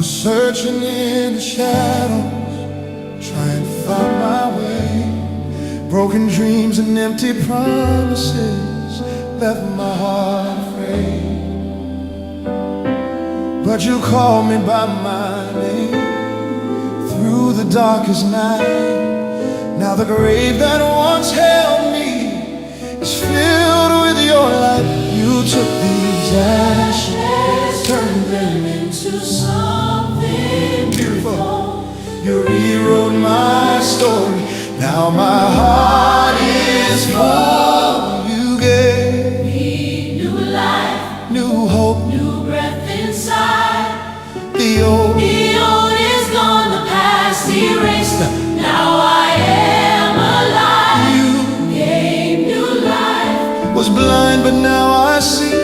Searching in the shadows, trying to find my way. Broken dreams and empty promises left my heart afraid. But you called me by my name through the darkest night. Now the grave that once held me is filled with your light. You took these ashes, turned them into something beautiful. You rewrote my story. Now my heart is full. You gave me new life, new hope, new breath inside. The old is gone, the past erased. Now I am alive. You gave new life. Was blind, but now I see.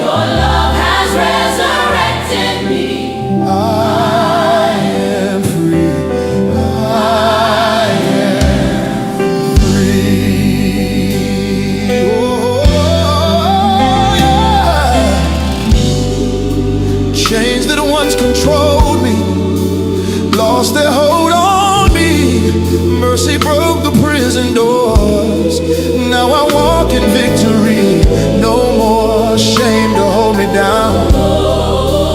Your love has resurrected me. I am free. I am free. Oh, yeah. Chains that once controlled me lost their hold on me. Mercy broke the prison doors. Now I walk in victory. No more shame to hold me down.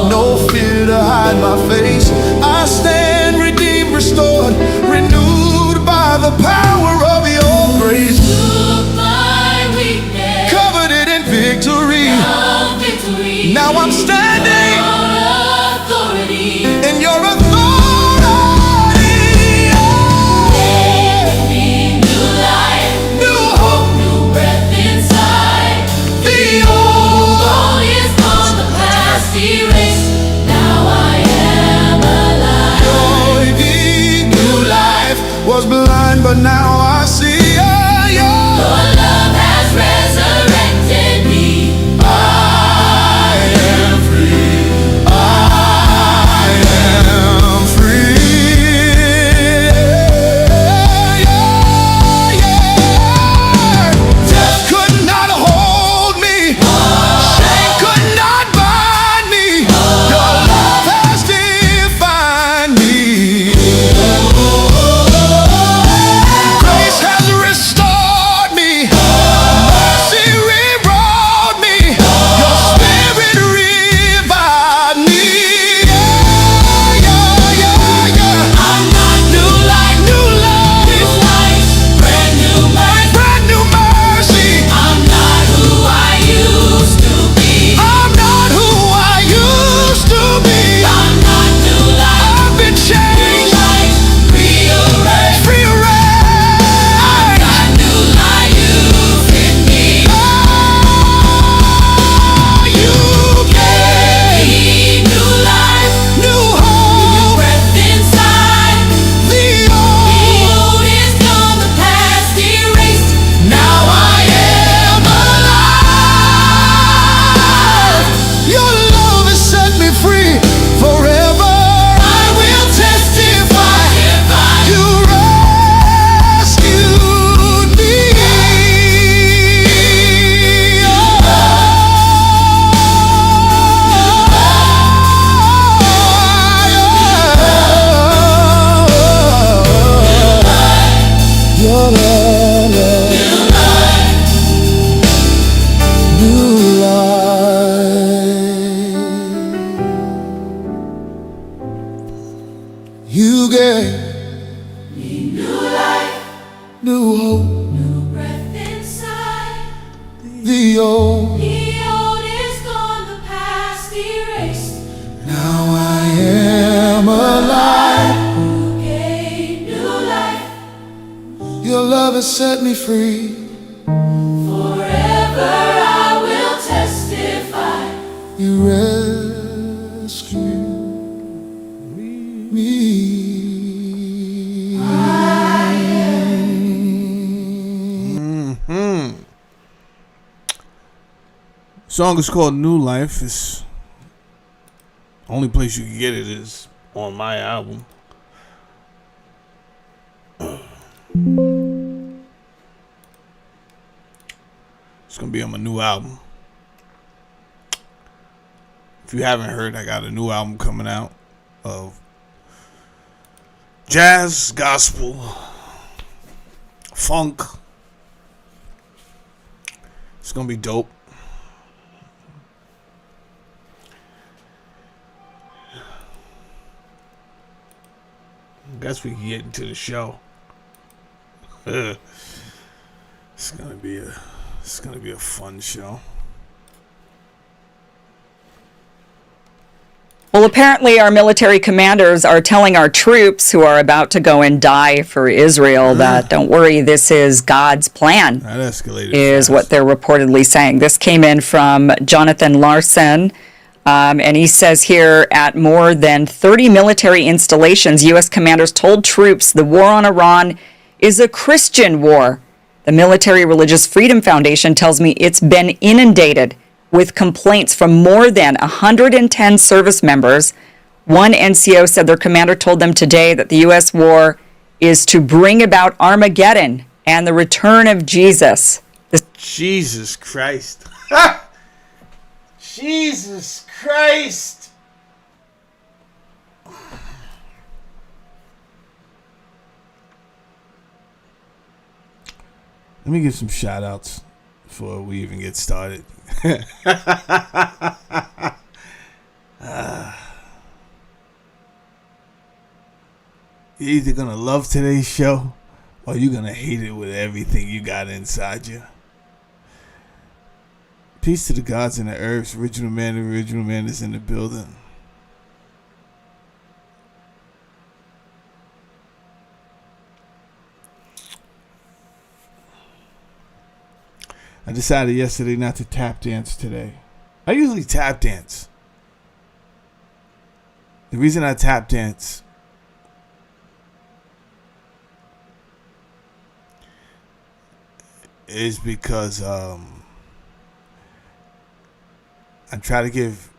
No fear to hide my face. I stand redeemed, restored, renewed by the power of your grace. Took my weakness, covered it in victory. Now I'm standing in your authority. Was blind, but now I see. Your love has resurrected me. I am free. I am free. Death could not hold me. Shame could not bind me. Your love has defined me. You gave me new life, new hope, new breath inside. The old is gone, the past erased. Now I am alive. You gave new life. Your love has set me free. Forever I will testify. You rescued me. Song is called New Life. It's only place you can get it is on my album. It's gonna be on my new album. If you haven't heard, I got a new album coming out of jazz, gospel, funk. It's gonna be dope. I guess we can get into the show. It's gonna be a fun show. Well, apparently our military commanders are telling our troops who are about to go and die for Israel that don't worry, this is God's plan. That escalated is fast. what they're reportedly saying. This came in from Jonathan Larson, and he says here at more than 30 military installations, U.S. commanders told troops the war on Iran is a Christian war. The Military Religious Freedom Foundation tells me it's been inundated with complaints from more than 110 service members. One NCO said their commander told them today that the U.S. war is to bring about Armageddon and the return of Jesus. Jesus Christ. Jesus Christ. Let me give some shout outs before we even get started. You're either gonna love today's show or you're gonna hate it with everything you got inside you. Peace to the gods and the earths. The original man is in the building. I decided yesterday not to tap dance today. I usually tap dance. The reason I tap dance is because I try to give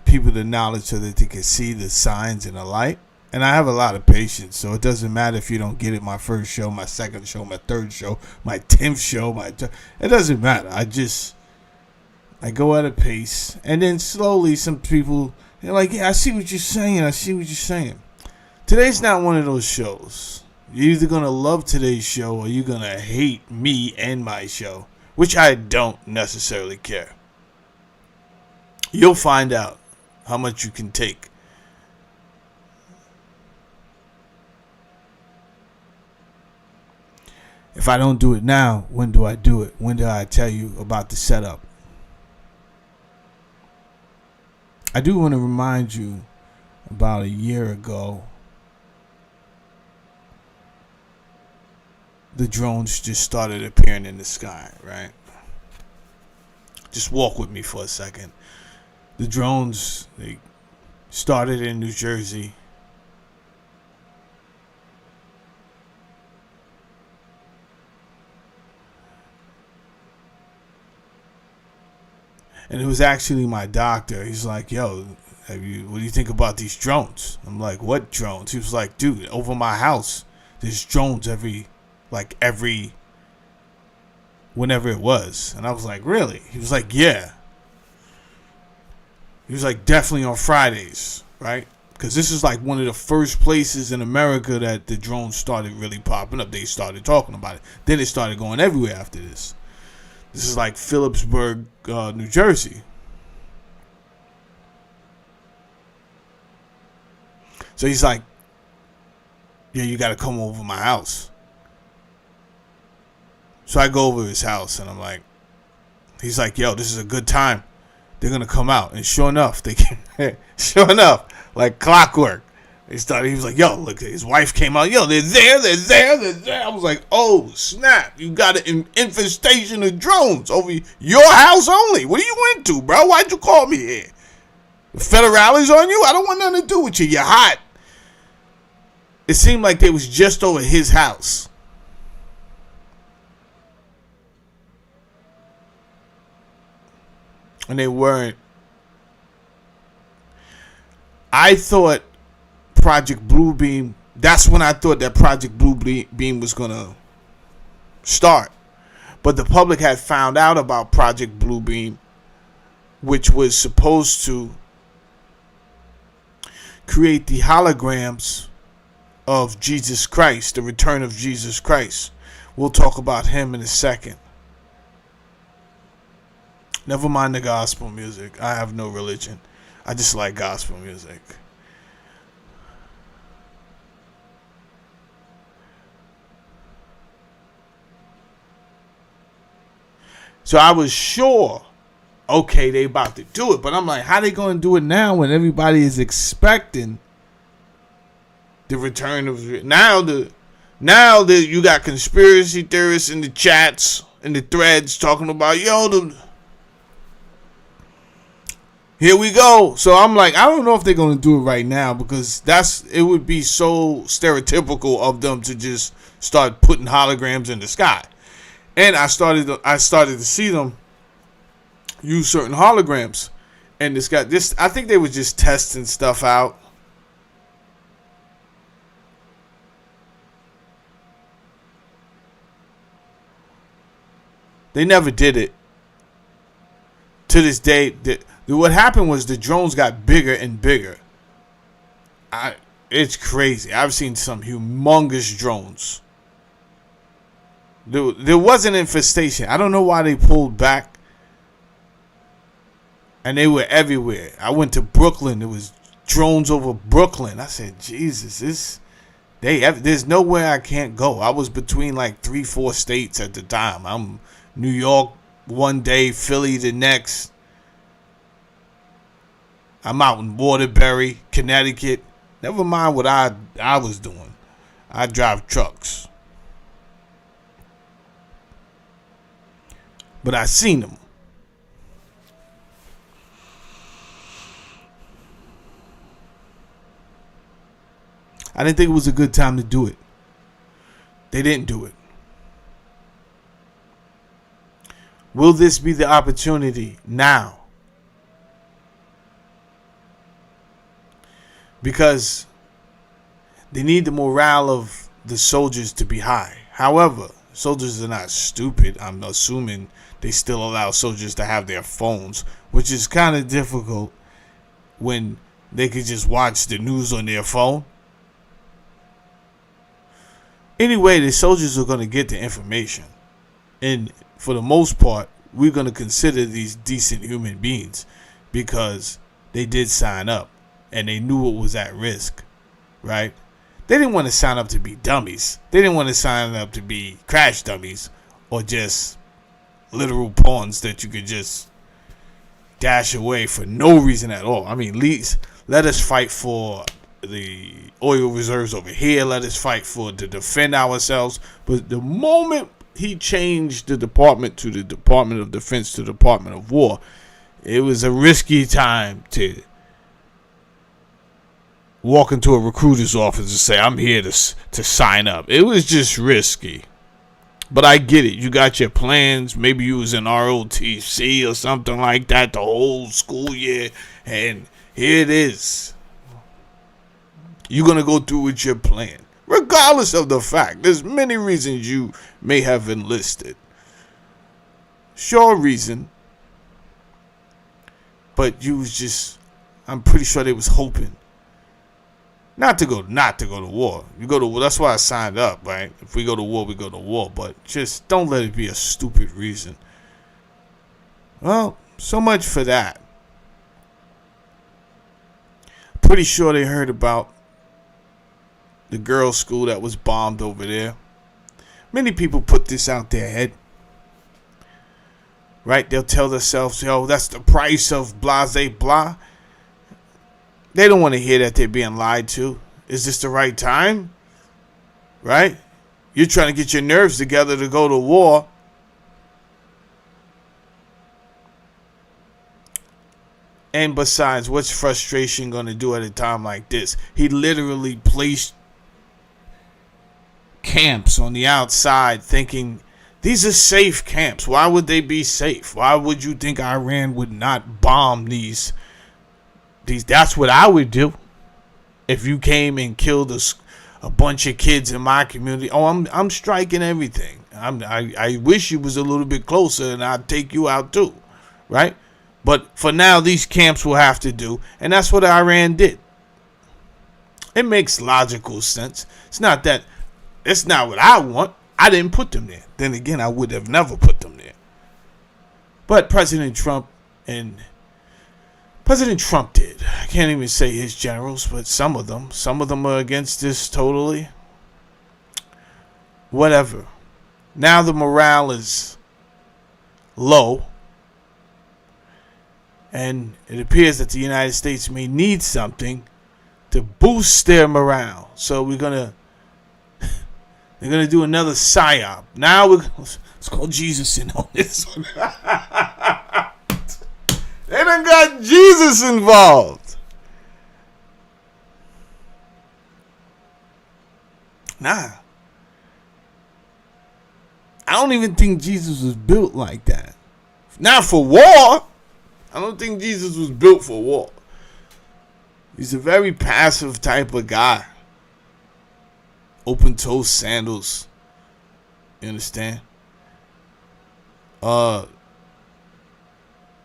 people the knowledge so that they can see the signs and the light. And I have a lot of patience, so it doesn't matter if you don't get it my first show, my second show, my third show, my 10th show. It doesn't matter. I go at a pace. And then slowly some people, they're like, yeah, I see what you're saying. Today's not one of those shows. You're either going to love today's show or you're going to hate me and my show, which I don't necessarily care. You'll find out how much you can take. If I don't do it now, when do I do it? When do I tell you about the setup? I do want to remind you about a year ago, the drones just started appearing in the sky, right? Just walk with me for a second. The drones, they started in New Jersey. And it was actually my doctor. He's like, yo, what do you think about these drones? I'm like, what drones? He was like, dude, over my house, there's drones every, whenever it was. And I was like, really? He was like, yeah. He was like, definitely on Fridays, right? Because this is like one of the first places in America that the drones started really popping up. They started talking about it. Then it started going everywhere after this. This is like Phillipsburg, New Jersey. So he's like, yeah, you got to come over my house. So I go over his house and I'm like, he's like, yo, this is a good time. They're going to come out. And sure enough, like clockwork. He was like, yo, look, his wife came out. Yo, they're there. I was like, oh, snap. You got an infestation of drones over your house only. What are you into, bro? Why'd you call me here? The federales on you? I don't want nothing to do with you. You're hot. It seemed like they was just over his house. and they weren't. I thought Project Bluebeam, that's when I thought that Project Bluebeam was going to start. But the public had found out about Project Bluebeam, which was supposed to create the holograms of Jesus Christ, the return of Jesus Christ. We'll talk about him in a second. Never mind the gospel music. I have no religion. I just like gospel music. So I was sure, okay, they about to do it. But I'm like, how they going to do it now when everybody is expecting the return of... Now that you got conspiracy theorists in the chats, in the threads, talking about, here we go. So I'm like, I don't know if they're going to do it right now, because it would be so stereotypical of them to just start putting holograms in the sky. And I started to see them use certain holograms. And I think they were just testing stuff out. They never did it. To this day, what happened was the drones got bigger and bigger. It's crazy. I've seen some humongous drones. There was an infestation. I don't know why they pulled back. And they were everywhere. I went to Brooklyn. There was drones over Brooklyn. I said, Jesus, there's nowhere I can't go. I was between like 3-4 states at the time. I'm New York one day, Philly the next. I'm out in Waterbury, Connecticut. Never mind what I was doing. I drive trucks. But I seen them. I didn't think it was a good time to do it. They didn't do it. Will this be the opportunity now? Because they need the morale of the soldiers to be high. However, soldiers are not stupid. I'm assuming they still allow soldiers to have their phones, which is kind of difficult when they could just watch the news on their phone. Anyway, the soldiers are going to get the information. And for the most part, we're going to consider these decent human beings because they did sign up and they knew it was at risk, right? They didn't want to sign up to be dummies. They didn't want to sign up to be crash dummies or just literal pawns that you could just dash away for no reason at all. I mean, let us fight for the oil reserves over here. Let us fight to defend ourselves. But the moment he changed the department to the Department of Defense to the Department of War, it was a risky time to walk into a recruiter's office and say, I'm here to sign up. It was just risky. But I get it. You got your plans. Maybe you was in ROTC or something like that the whole school year. And here it is. You're going to go through with your plan. Regardless of the fact. There's many reasons you may have enlisted. Sure reason. But you was just, I'm pretty sure they was hoping not to go to war. You go to war. That's why I signed up, right? If we go to war, we go to war. But just don't let it be a stupid reason. Well, so much for that. Pretty sure they heard about the girls' school that was bombed over there. Many people put this out their head. Right? They'll tell themselves, that's the price of blase blah. They don't want to hear that they're being lied to. Is this the right time? Right? You're trying to get your nerves together to go to war. And besides, what's frustration going to do at a time like this? He literally placed camps on the outside thinking These are safe camps. Why would they be safe? Why would you think Iran would not bomb these? That's what I would do if you came and killed a bunch of kids in my community. Oh, I'm striking everything. I wish you was a little bit closer, and I'd take you out too, right? But for now, these camps will have to do, and that's what Iran did. It makes logical sense. It's not what I want. I didn't put them there. Then again, I would have never put them there. But President Trump did. I can't even say his generals, but some of them are against this totally. Whatever. Now the morale is low. And it appears that the United States may need something to boost their morale. So they're gonna do another psyop. Now let's call Jesus in on this one. They done got Jesus involved. Nah. I don't even think Jesus was built like that. Not for war. I don't think Jesus was built for war. He's a very passive type of guy. Open toe sandals. You understand?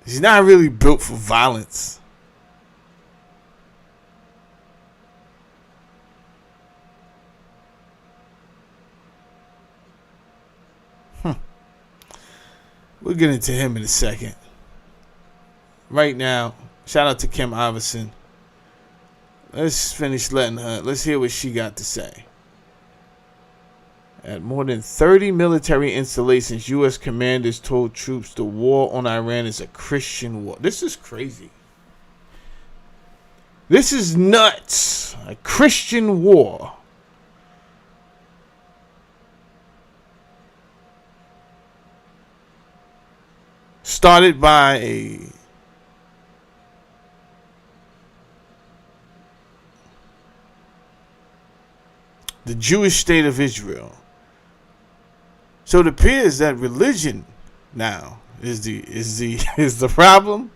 He's not really built for violence. We'll get into him in a second. Right now, shout out to Kim Iverson. Let's finish let's hear what she got to say. At more than 30 military installations, U.S. commanders told troops the war on Iran is a Christian war. This is crazy. This is nuts. A Christian war. Started by the Jewish state of Israel. So it appears that religion now is the problem.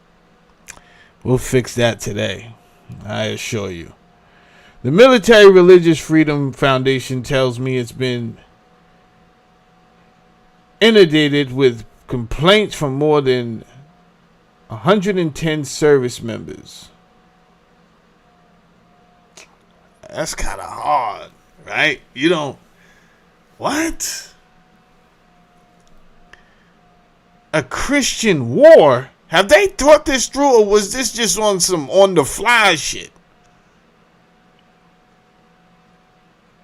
We'll fix that today, I assure you. The Military Religious Freedom Foundation tells me it's been inundated with complaints from more than 110 service members. That's kind of hard, right? You don't... What? A Christian war? Have they thought this through, or was this just on some on-the-fly shit?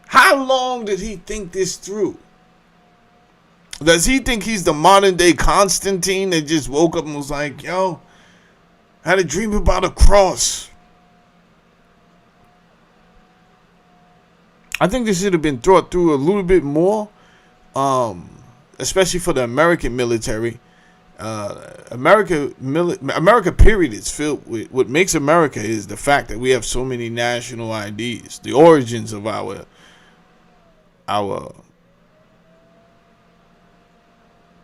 How long did he think this through? Does he think he's the modern-day Constantine that just woke up and was like, yo, I had a dream about a cross? I think this should have been thought through a little bit more, especially for the American military. America period is filled with, what makes America is the fact that we have so many national IDs. The origins of our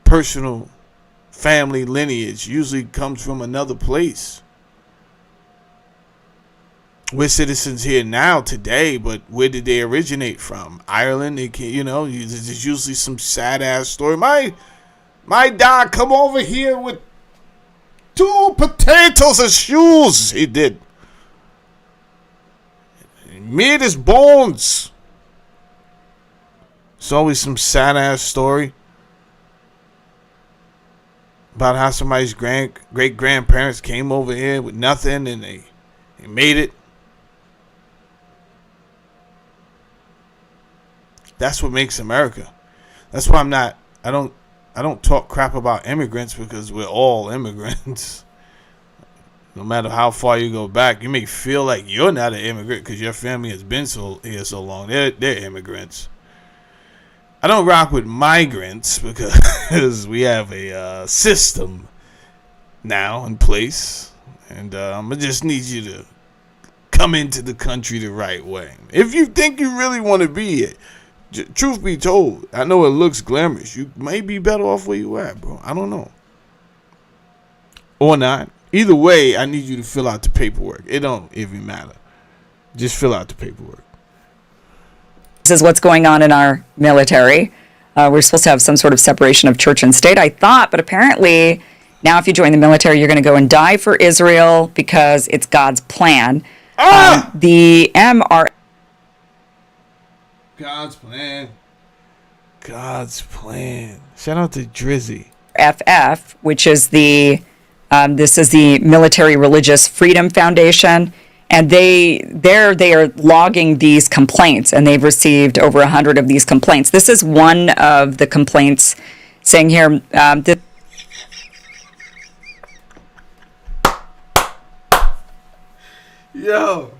personal family lineage usually comes from another place. We're citizens here now today, but where did they originate from? Ireland. They can, there's usually some sad ass story. My dad come over here with 2 potatoes and shoes. He did. He made his bones. It's always some sad ass story about how somebody's great grandparents came over here with nothing and they made it. That's what makes America. That's why I don't talk crap about immigrants, because we're all immigrants. No matter how far you go back, you may feel like you're not an immigrant because your family has been here so long. They're immigrants. I don't rock with migrants because we have a system now in place, and I just need you to come into the country the right way. If you think you really want to be here, truth be told, I know it looks glamorous. You may be better off where you at, bro. I don't know. Or not. Either way, I need you to fill out the paperwork. It don't even matter. Just fill out the paperwork. This is what's going on in our military. We're supposed to have some sort of separation of church and state, I thought, but apparently now if you join the military, you're going to go and die for Israel because it's God's plan. The MR... God's plan. God's plan. Shout out to Drizzy. FF, which is the this is the Military Religious Freedom Foundation, and they are logging these complaints, and they've received over 100 of these complaints. This is one of the complaints saying here. Yo,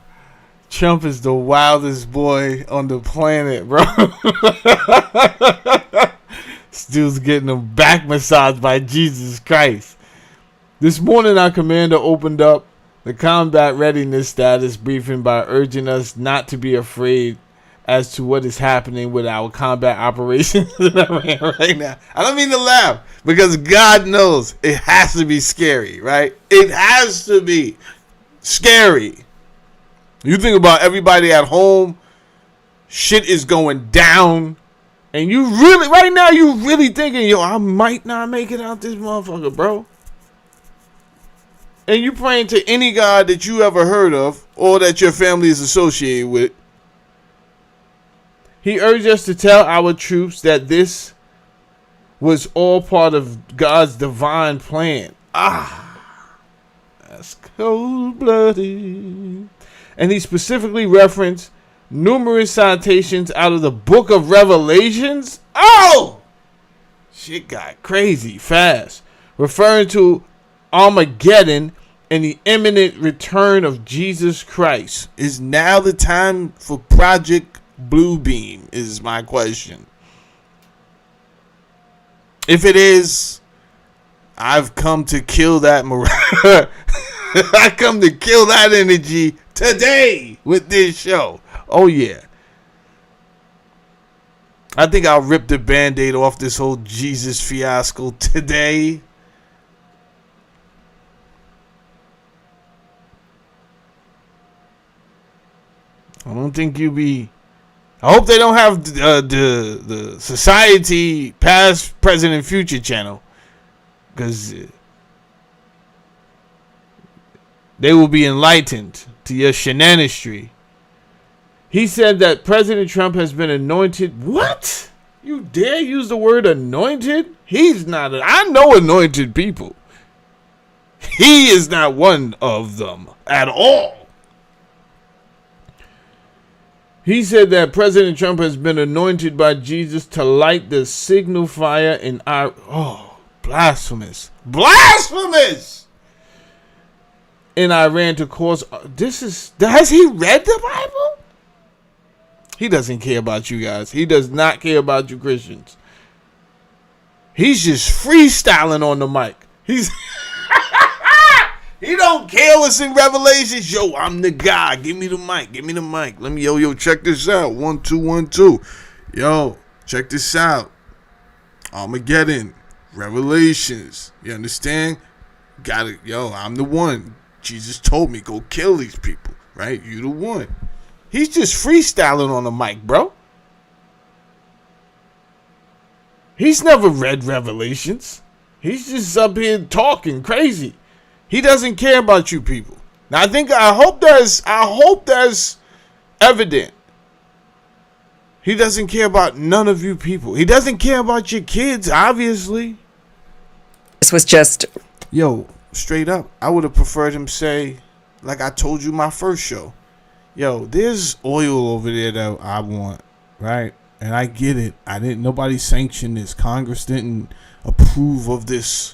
Trump is the wildest boy on the planet, bro. This dude's getting a back massage by Jesus Christ. This morning, our commander opened up the combat readiness status briefing by urging us not to be afraid as to what is happening with our combat operations right now. I don't mean to laugh because God knows it has to be scary, right? It has to be scary. You think about everybody at home, shit is going down, and you really, right now, you really thinking, yo, I might not make it out this motherfucker, bro. And you praying to any God that you ever heard of or that your family is associated with. He urged us to tell our troops that this was all part of God's divine plan. That's cold-blooded. And he specifically referenced numerous citations out of the book of Revelations. Oh! Shit got crazy fast. Referring to Armageddon and the imminent return of Jesus Christ. Is now the time for Project Bluebeam, is my question. If it is, I've come to kill that I come to kill that energy today with this show. Oh yeah. I think I'll rip the band-aid off this whole Jesus fiasco today. I don't think you be... I hope they don't have the Society Past, Present, and Future channel. Because they will be enlightened to your shenanistry. He said that President Trump has been anointed. What? You dare use the word anointed? He's not. I know anointed people. He is not one of them at all. He said that President Trump has been anointed by Jesus to light the signal fire in our... Oh, blasphemous. Blasphemous! In Iran to cause... This is... Has he read the Bible? He doesn't care about you guys. He does not care about you Christians. He's just freestyling on the mic. He's... He don't care what's in Revelations. Yo, I'm the guy. Give me the mic. Give me the mic. Let me, yo, check this out. 1, 2, 1, 2. Yo, check this out. Armageddon. Revelations. You understand? Got it. Yo, I'm the one. Jesus told me, go kill these people. Right? You the one. He's just freestyling on the mic, bro. He's never read Revelations. He's just up here talking crazy. He doesn't care about you people. Now I hope that's evident. He doesn't care about none of you people. He doesn't care about your kids, obviously. This was just... Yo, straight up, I would have preferred him say, like I told you my first show. Yo, there's oil over there that I want, right? And I get it. Nobody sanctioned this. Congress didn't approve of this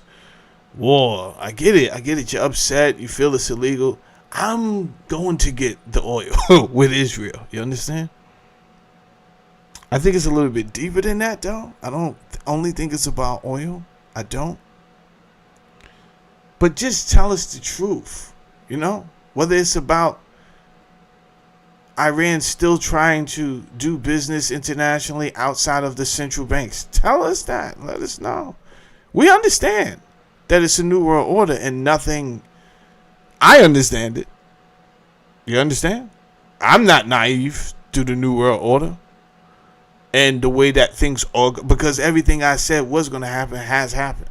war. I get it. You're upset. You feel it's illegal. I'm going to get the oil with Israel. You understand? I think it's a little bit deeper than that, though. I don't only think it's about oil. I don't. But just tell us the truth. You know? Whether it's about... Iran's still trying to do business internationally outside of the central banks? Tell us that. Let us know. We understand that it's a new world order and nothing. I understand it. You understand? I'm not naive to the new world order and the way that things are, because everything I said was going to happen has happened.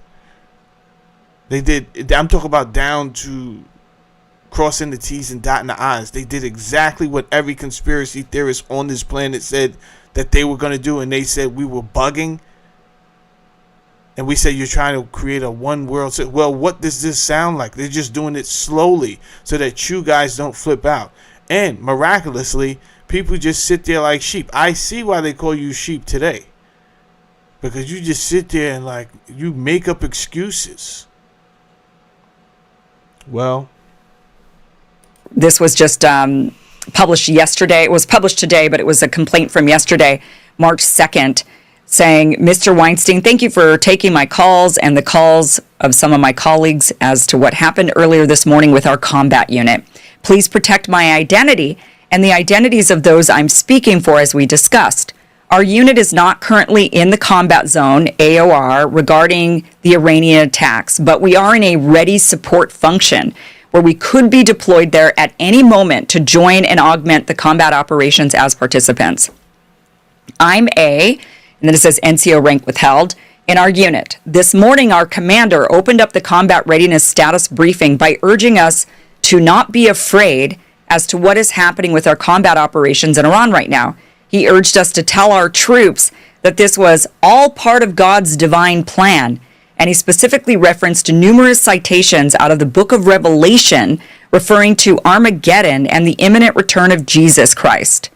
They did. I'm talking about down to crossing the T's and dotting the I's. They did exactly what every conspiracy theorist on this planet said that they were going to do, and they said we were bugging. And we said you're trying to create a one world. Well, what does this sound like? They're just doing it slowly so that you guys don't flip out. And miraculously, people just sit there like sheep. I see why they call you sheep today. Because you just sit there and like you make up excuses. Well, this was just published yesterday. It was published today, but it was a complaint from yesterday, March 2nd, saying, Mr. Weinstein, thank you for taking my calls and the calls of some of my colleagues as to what happened earlier this morning with our combat unit. Please protect my identity and the identities of those I'm speaking for, as we discussed. Our unit is not currently in the combat zone, AOR, regarding the Iranian attacks, but we are in a ready support function where we could be deployed there at any moment to join and augment the combat operations as participants. I'm A, and then it says NCO rank withheld, in our unit. This morning, our commander opened up the combat readiness status briefing by urging us to not be afraid as to what is happening with our combat operations in Iran right now. He urged us to tell our troops that this was all part of God's divine plan. And he specifically referenced numerous citations out of the book of Revelation referring to Armageddon and the imminent return of Jesus Christ.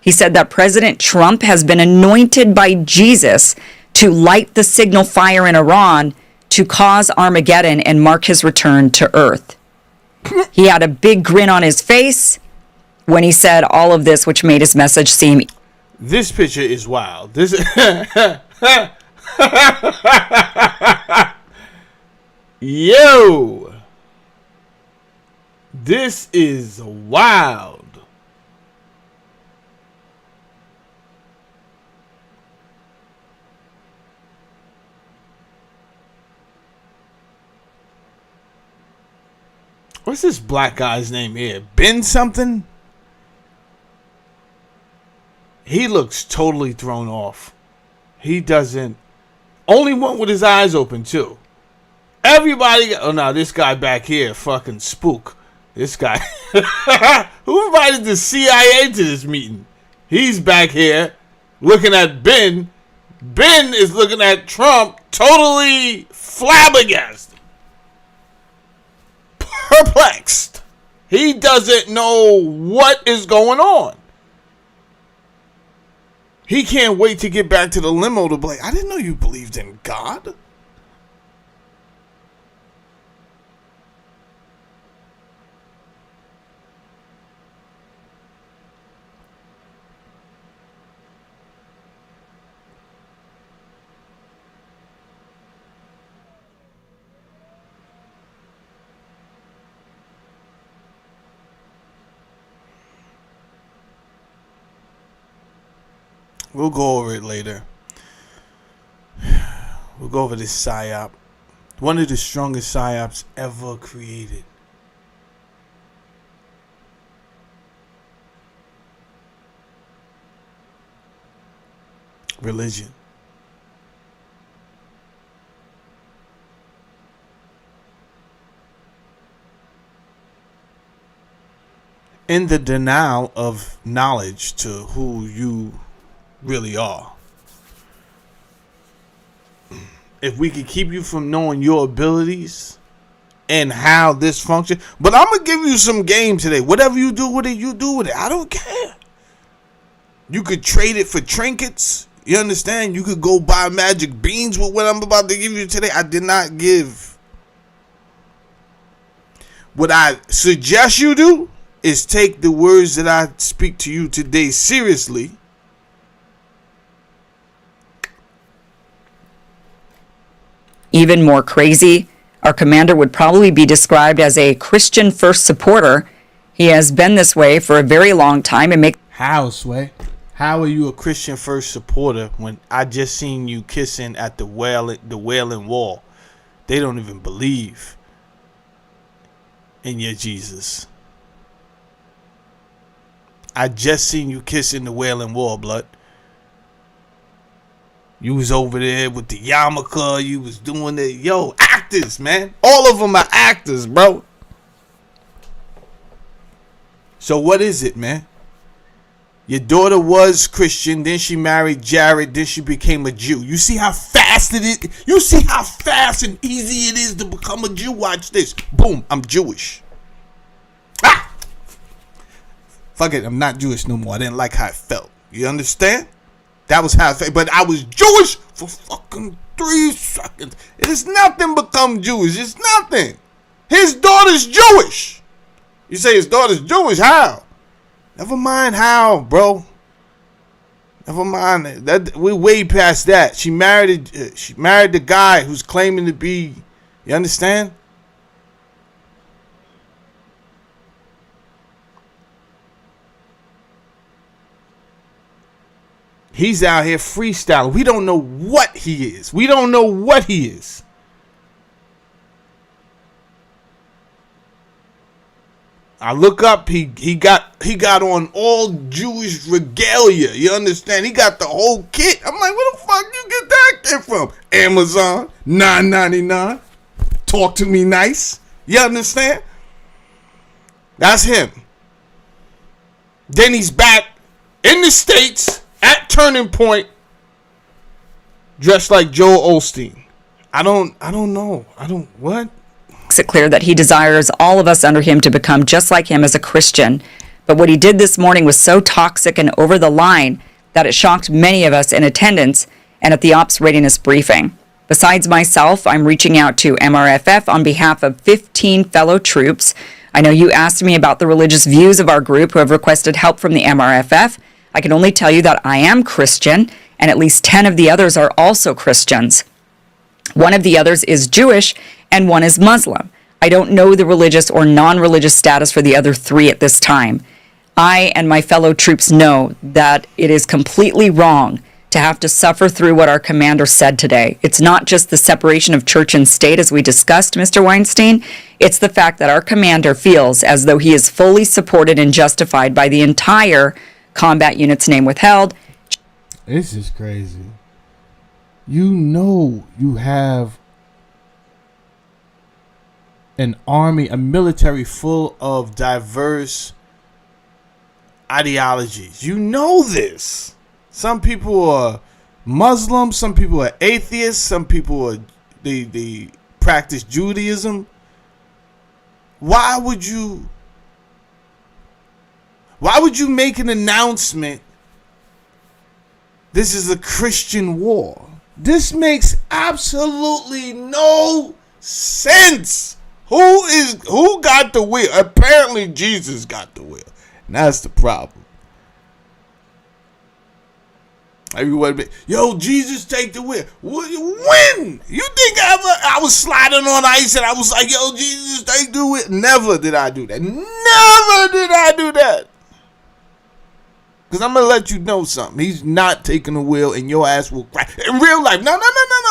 He said that President Trump has been anointed by Jesus to light the signal fire in Iran to cause Armageddon and mark his return to earth. He had a big grin on his face when he said all of this, which made his message seem... This picture is wild. This Yo! This is wild. What's this black guy's name here? Ben something? He looks totally thrown off. He doesn't. Only one with his eyes open, too. Everybody. Oh, no, this guy back here, fucking spook. This guy. Who invited the CIA to this meeting? He's back here looking at Ben. Ben is looking at Trump, totally flabbergasted. Perplexed. He doesn't know what is going on. He can't wait to get back to the limo to be like, I didn't know you believed in God. We'll go over it later. We'll go over this PSYOP. One of the strongest PSYOPs ever created. Religion. In the denial of knowledge to who you really are. If we could keep you from knowing your abilities and how this functions. But I'm going to give you some game today. Whatever you do with it, you do with it. I don't care. You could trade it for trinkets. You understand? You could go buy magic beans with what I'm about to give you today. I did not give. What I suggest you do is take the words that I speak to you today seriously. Even more crazy, our commander would probably be described as a Christian first supporter He has been this way for a very long time and make How, Sway? How are you a Christian First supporter when I just seen you kissing at the Wailing Wall? They don't even believe in your Jesus. I just seen you kissing the Wailing Wall, blood. You was over there with the yarmulke. You was doing it. Yo, actors, man. All of them are actors, bro. So what is it, man? Your daughter was Christian, then she married Jared, then she became a Jew. You see how fast it is? You see how fast and easy it is to become a Jew? Watch this. Boom, I'm Jewish. Ah! Fuck it, I'm not Jewish no more. I didn't like how it felt. You understand? That was how it felt. But I was Jewish for fucking 3 seconds. It is nothing become Jewish. It's nothing. His daughter's Jewish. You say his daughter's Jewish? How? Never mind how, bro. Never mind that. We're way past that. She married the guy who's claiming to be. You understand? He's out here freestyling. We don't know what he is. We don't know what he is. I look up, he got on all Jewish regalia. You understand? He got the whole kit. I'm like, where the fuck you get that kit from? Amazon, $9.99. Talk to me nice. You understand? That's him. Then he's back in the States at Turning Point, dressed like Joel Osteen. I don't know. What? it clear that he desires all of us under him to become just like him as a Christian. But what he did this morning was so toxic and over the line that it shocked many of us in attendance and at the ops readiness briefing. Besides myself, I'm reaching out to MRFF on behalf of 15 fellow troops. I know you asked me about the religious views of our group who have requested help from the MRFF. I can only tell you that I am Christian, and at least 10 of the others are also Christians. One of the others is Jewish, and one is Muslim. I don't know the religious or non-religious status for the other 3 at this time. I and my fellow troops know that it is completely wrong to have to suffer through what our commander said today. It's not just the separation of church and state, as we discussed, Mr. Weinstein. It's the fact that our commander feels as though he is fully supported and justified by the entire combat unit's name withheld. This is crazy. You know you have an army, a military full of diverse ideologies. You know this. Some people are Muslims, some people are atheists, some people are they practice Judaism. Why would you make an announcement? This is a Christian war. This makes absolutely no sense. Who got the will? Apparently Jesus got the will. And that's the problem. Everybody, yo, Jesus take the will. When? You think I was sliding on ice and I was like, yo, Jesus take the will? Never did I do that. Never did I do that. Because I'm going to let you know something. He's not taking the will and your ass will cry. In real life. No.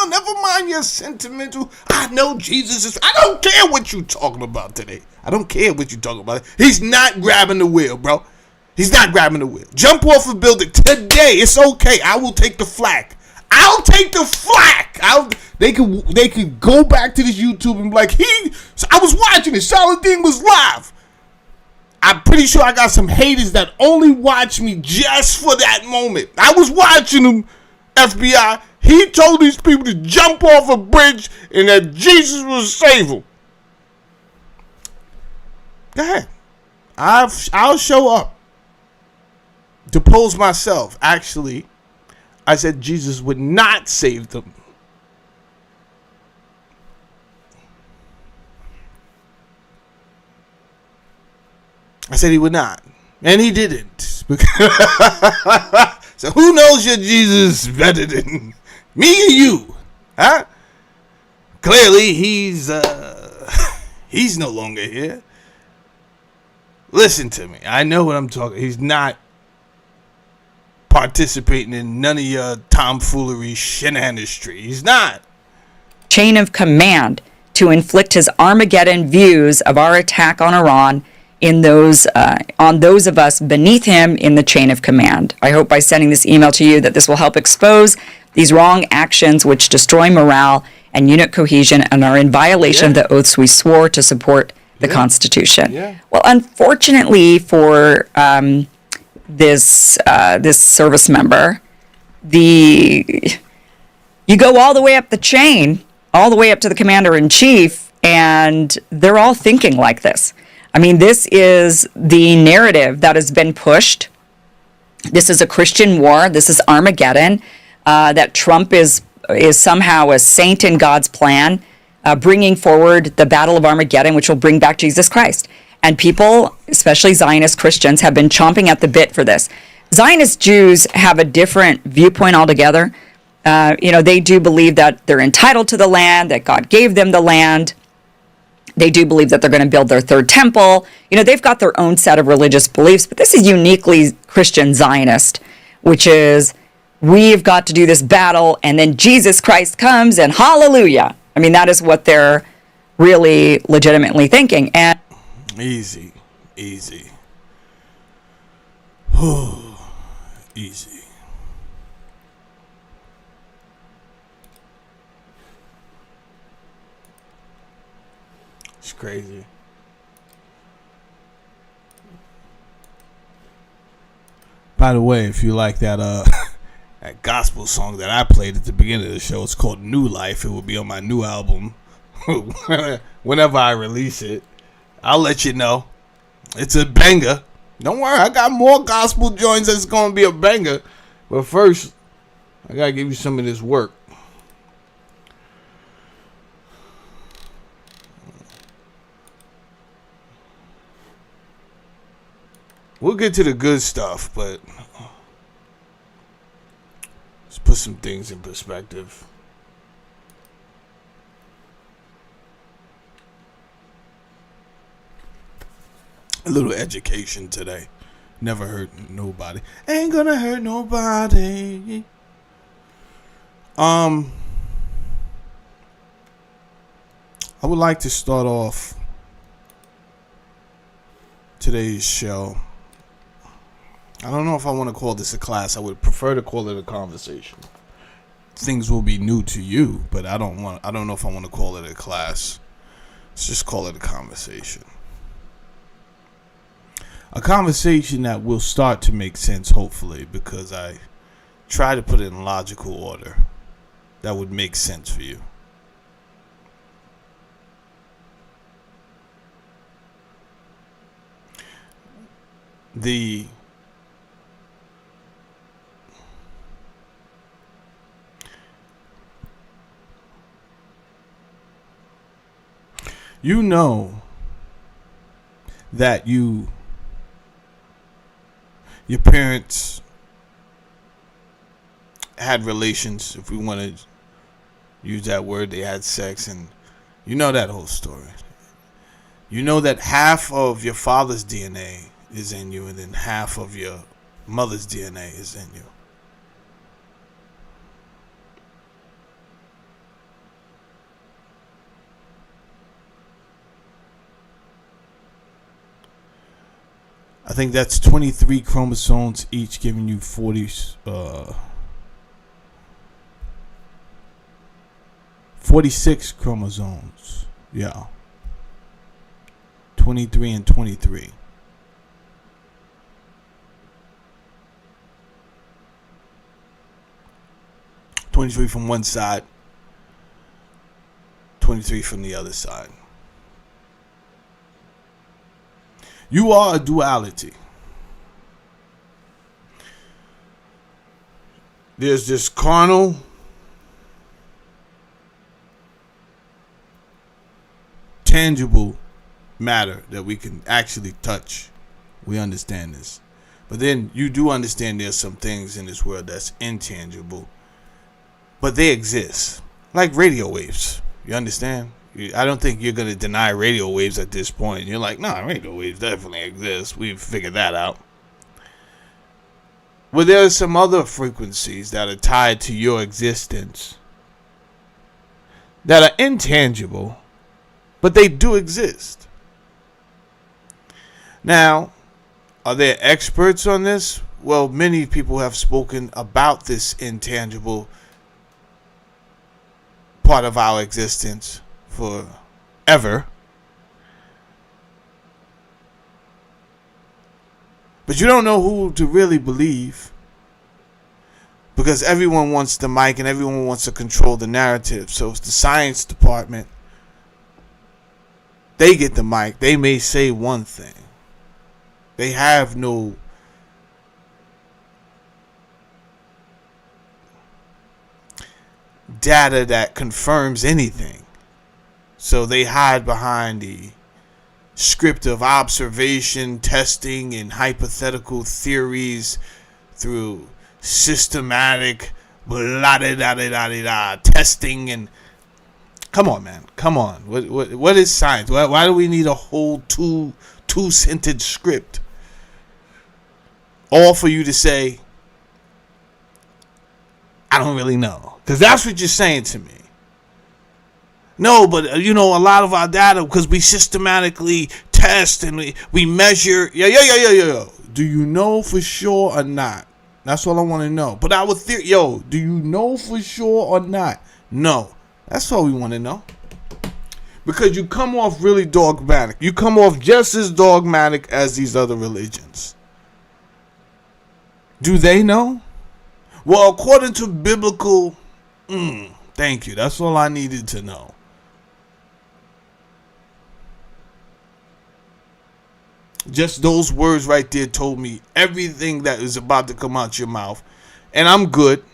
Never mind your sentimental. I know Jesus is. I don't care what you talking about today. I don't care what you talking about. He's not grabbing the wheel, bro. He's not grabbing the wheel. Jump off a building today. It's okay. I will take the flack. I'll take the flack. They could go back to this YouTube and be like, I was watching it. Saladin was live. I'm pretty sure I got some haters that only watch me just for that moment. I was watching them, FBI. He told these people to jump off a bridge and that Jesus will save them. Go ahead. I'll show up. Depose myself. Actually, I said Jesus would not save them. I said he would not. And he didn't. So who knows your Jesus better than me and you? Huh? Clearly he's no longer here. Listen to me. I know what I'm talking. He's not participating in none of your tomfoolery shenanigans. He's not. Chain of command to inflict his Armageddon views of our attack on Iran on those of us beneath him in the chain of command. I hope by sending this email to you that this will help expose these wrong actions which destroy morale and unit cohesion and are in violation of the oaths we swore to support the Constitution. Well, unfortunately for this service member, you go all the way up the chain, all the way up to the commander-in-chief, and they're all thinking like this. I mean, this is the narrative that has been pushed. This is a Christian war. This is Armageddon. That Trump is somehow a saint in God's plan, bringing forward the Battle of Armageddon, which will bring back Jesus Christ. And people, especially Zionist Christians, have been chomping at the bit for this. Zionist Jews have a different viewpoint altogether. They do believe that they're entitled to the land, that God gave them the land. They do believe that they're going to build their third temple. They've got their own set of religious beliefs, but this is uniquely Christian Zionist, which is, we've got to do this battle, and then Jesus Christ comes, and hallelujah. I mean, that is what they're really legitimately thinking. And Easy. Easy. It's crazy. By the way, if you like that that gospel song that I played at the beginning of the show, it's called New Life. It will be on my new album whenever I release it. I'll let you know. It's a banger. Don't worry, I got more gospel joints that's gonna be a banger. But first, I gotta give you some of this work. We'll get to the good stuff, but let's put some things in perspective. A little education today. Never hurt nobody. Ain't gonna hurt nobody. I would like to start off today's show. I don't know if I want to call this a class. I would prefer to call it a conversation. Things will be new to you, but I don't know if I want to call it a class. Let's just call it a conversation. A conversation that will start to make sense, hopefully, because I try to put it in logical order that would make sense for you. You know that your parents had relations, if we want to use that word, they had sex, and you know that whole story. You know that half of your father's DNA is in you, and then half of your mother's DNA is in you. I think that's 23 chromosomes, each giving you 46 chromosomes. Yeah. 23 and 23. "23 from one side, 23 from the other side. You are a duality. There's this carnal, tangible matter that we can actually touch. We understand this. But then you do understand there's some things in this world that's intangible, but they exist. Like radio waves. You understand? I don't think you're going to deny radio waves at this point. You're like, nah, radio waves definitely exist. We've figured that out. But there are some other frequencies that are tied to your existence that are intangible, but they do exist. Now, are there experts on this? Well, many people have spoken about this intangible part of our existence forever. But you don't know who to really believe, because everyone wants the mic and everyone wants to control the narrative. So it's the science department. They get the mic. They may say one thing. They have no data that confirms anything. So they hide behind the script of observation, testing, and hypothetical theories through systematic testing. And come on, man, come on. What is science? Why do we need a whole two-sentence script, all for you to say, I don't really know? Because that's what you're saying to me. No, but a lot of our data, because we systematically test and we measure. Yeah. Do you know for sure or not? That's all I want to know. But our theory, do you know for sure or not? No. That's all we want to know. Because you come off really dogmatic. You come off just as dogmatic as these other religions. Do they know? Well, according to biblical, thank you. That's all I needed to know. Just those words right there told me everything that is about to come out your mouth. And I'm good.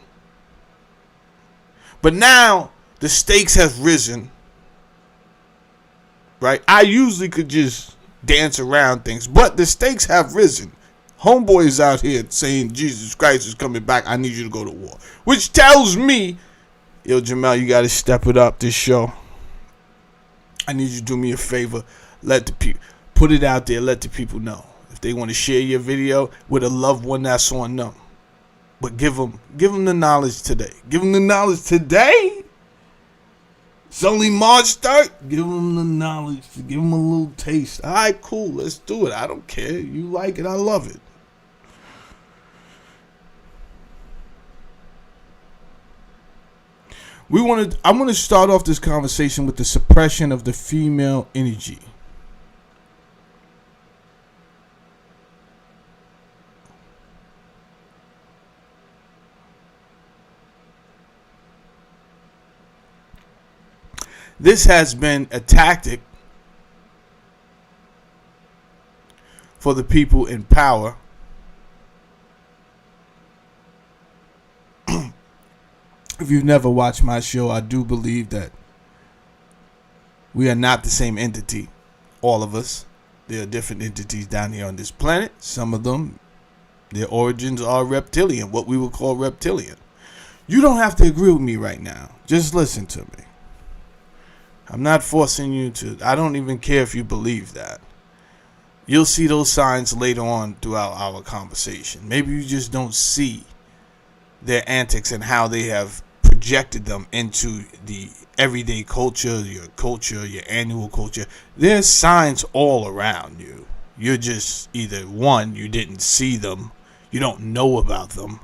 But now the stakes have risen. Right? I usually could just dance around things, but the stakes have risen. Homeboy is out here saying Jesus Christ is coming back. I need you to go to war. Which tells me, Jamel, you got to step it up this show. I need you to do me a favor. Let the people put it out there. Let the people know. If they want to share your video with a loved one, that's on them. But give them the knowledge today. Give them the knowledge today. It's only March 3rd. Give them the knowledge. Give them a little taste. All right, cool. Let's do it. I don't care. You like it. I love it. I want to start off this conversation with the suppression of the female energy. This has been a tactic for the people in power if you've never watched my show, I do believe that we are not the same entity, all of us. There are different entities down here on this planet. Some of them, their origins are reptilian, what we would call reptilian. You don't have to agree with me right now. Just listen to me. I'm not forcing you to. I don't even care if you believe that. You'll see those signs later on throughout our conversation. Maybe you just don't see their antics and how they have projected them into the everyday culture, your annual culture. There's signs all around you. You're just either one, you didn't see them, you don't know about them.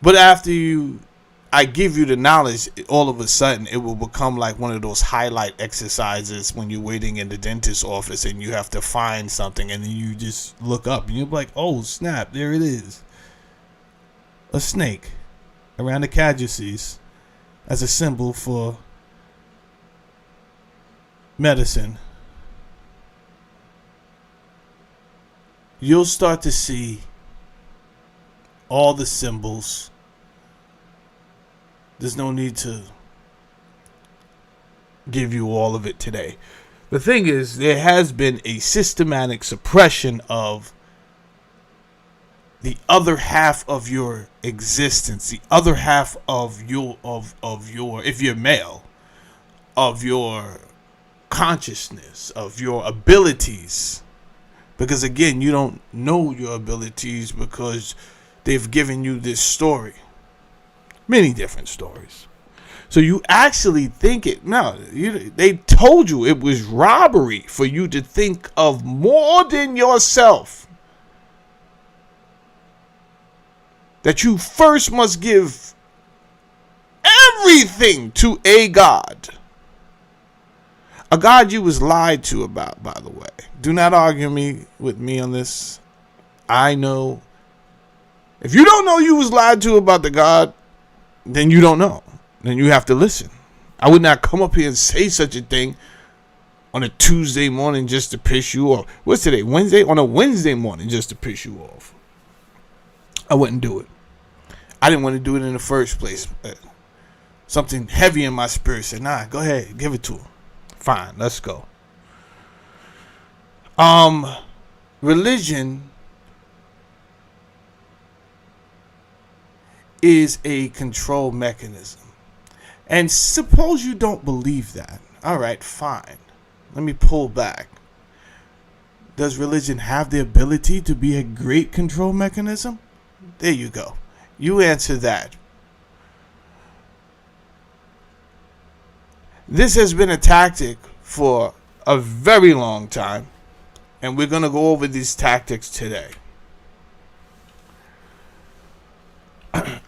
But after I give you the knowledge, all of a sudden it will become like one of those highlight exercises when you're waiting in the dentist's office and you have to find something and then you just look up and you're like, oh snap, there it is. A snake around the caduceus as a symbol for medicine. You'll start to see all the symbols. There's no need to give you all of it today. The thing is, there has been a systematic suppression of the other half of your existence, the other half of your if you're male, of your consciousness, of your abilities. Because again, you don't know your abilities because they've given you this story. Many different stories. So you actually think it. No, they told you it was robbery for you to think of more than yourself. That you first must give everything to a God. A God you was lied to about, by the way. Do not argue with me on this. I know. If you don't know you was lied to about the God, then you don't know. Then you have to listen. I would not come up here and say such a thing on a Tuesday morning just to piss you off. What's today? Wednesday? On a Wednesday morning just to piss you off. I wouldn't do it. I didn't want to do it in the first place. Something heavy in my spirit said, nah, go ahead, give it to him. Fine, let's go. Religion is a control mechanism. And suppose you don't believe that. All right, fine. Let me pull back. Does religion have the ability to be a great control mechanism? There you go. You answer that. This has been a tactic for a very long time, and we're going to go over these tactics today.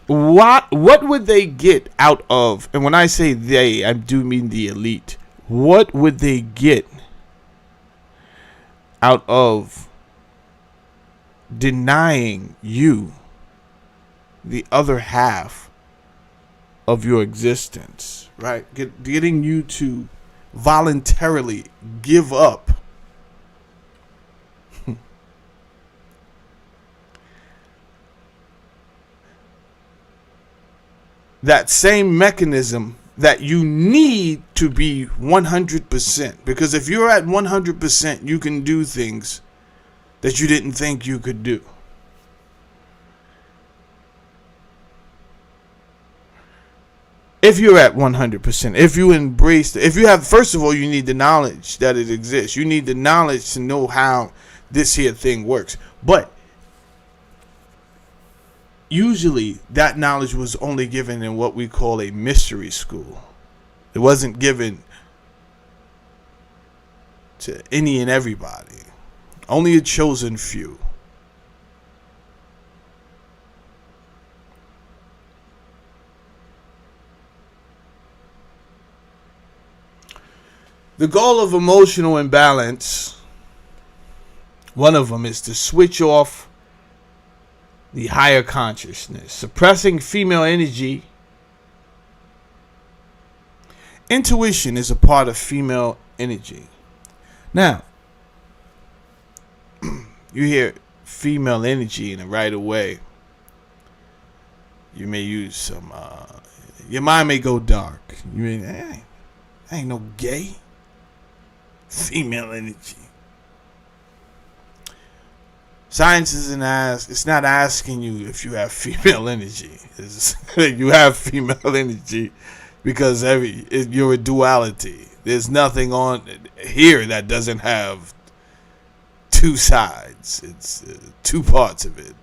What would they get out of, and when I say they, I do mean the elite, what would they get out of denying you the other half of your existence, right? Getting you to voluntarily give up that same mechanism that you need to be 100%. Because if you're at 100%, you can do things that you didn't think you could do. If you're at 100%, if you embrace if you have, first of all, you need the knowledge that it exists. You need the knowledge to know how this here thing works. But usually that knowledge was only given in what we call a mystery school. It wasn't given to any and everybody. Only a chosen few. The goal of emotional imbalance, one of them is to switch off the higher consciousness, suppressing female energy. Intuition is a part of female energy. Now, you hear female energy and right away, you may use some, your mind may go dark. You mean, hey, ain't no gay. Female energy. Science it's not asking you if you have female energy. You have female energy because you're a duality. There's nothing on here that doesn't have two sides. It's two parts of it.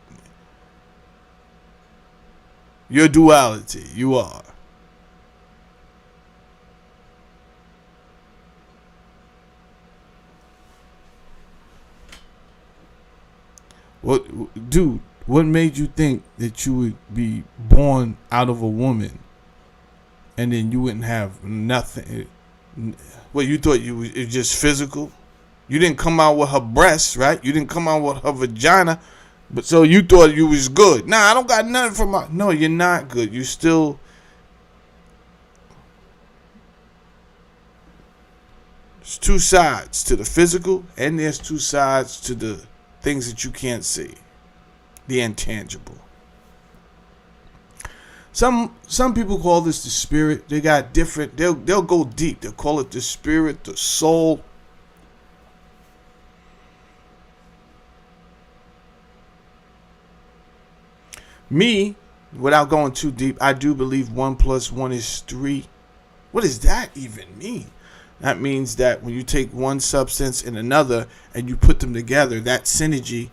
You're duality. You are. What made you think that you would be born out of a woman and then you wouldn't have nothing? What, you thought it was just physical? You didn't come out with her breasts, right? You didn't come out with her vagina, but so you thought you was good. Nah, I don't got nothing from my. No, you're not good. You still. There's two sides to the physical, and there's two sides to the things that you can't see, the intangible. Some people call this the spirit. They got different. They'll go deep. They'll call it the spirit, the soul. Me, without going too deep, I do believe 1 + 1 is 3. What does that even mean? That means that when you take one substance and another and you put them together, that synergy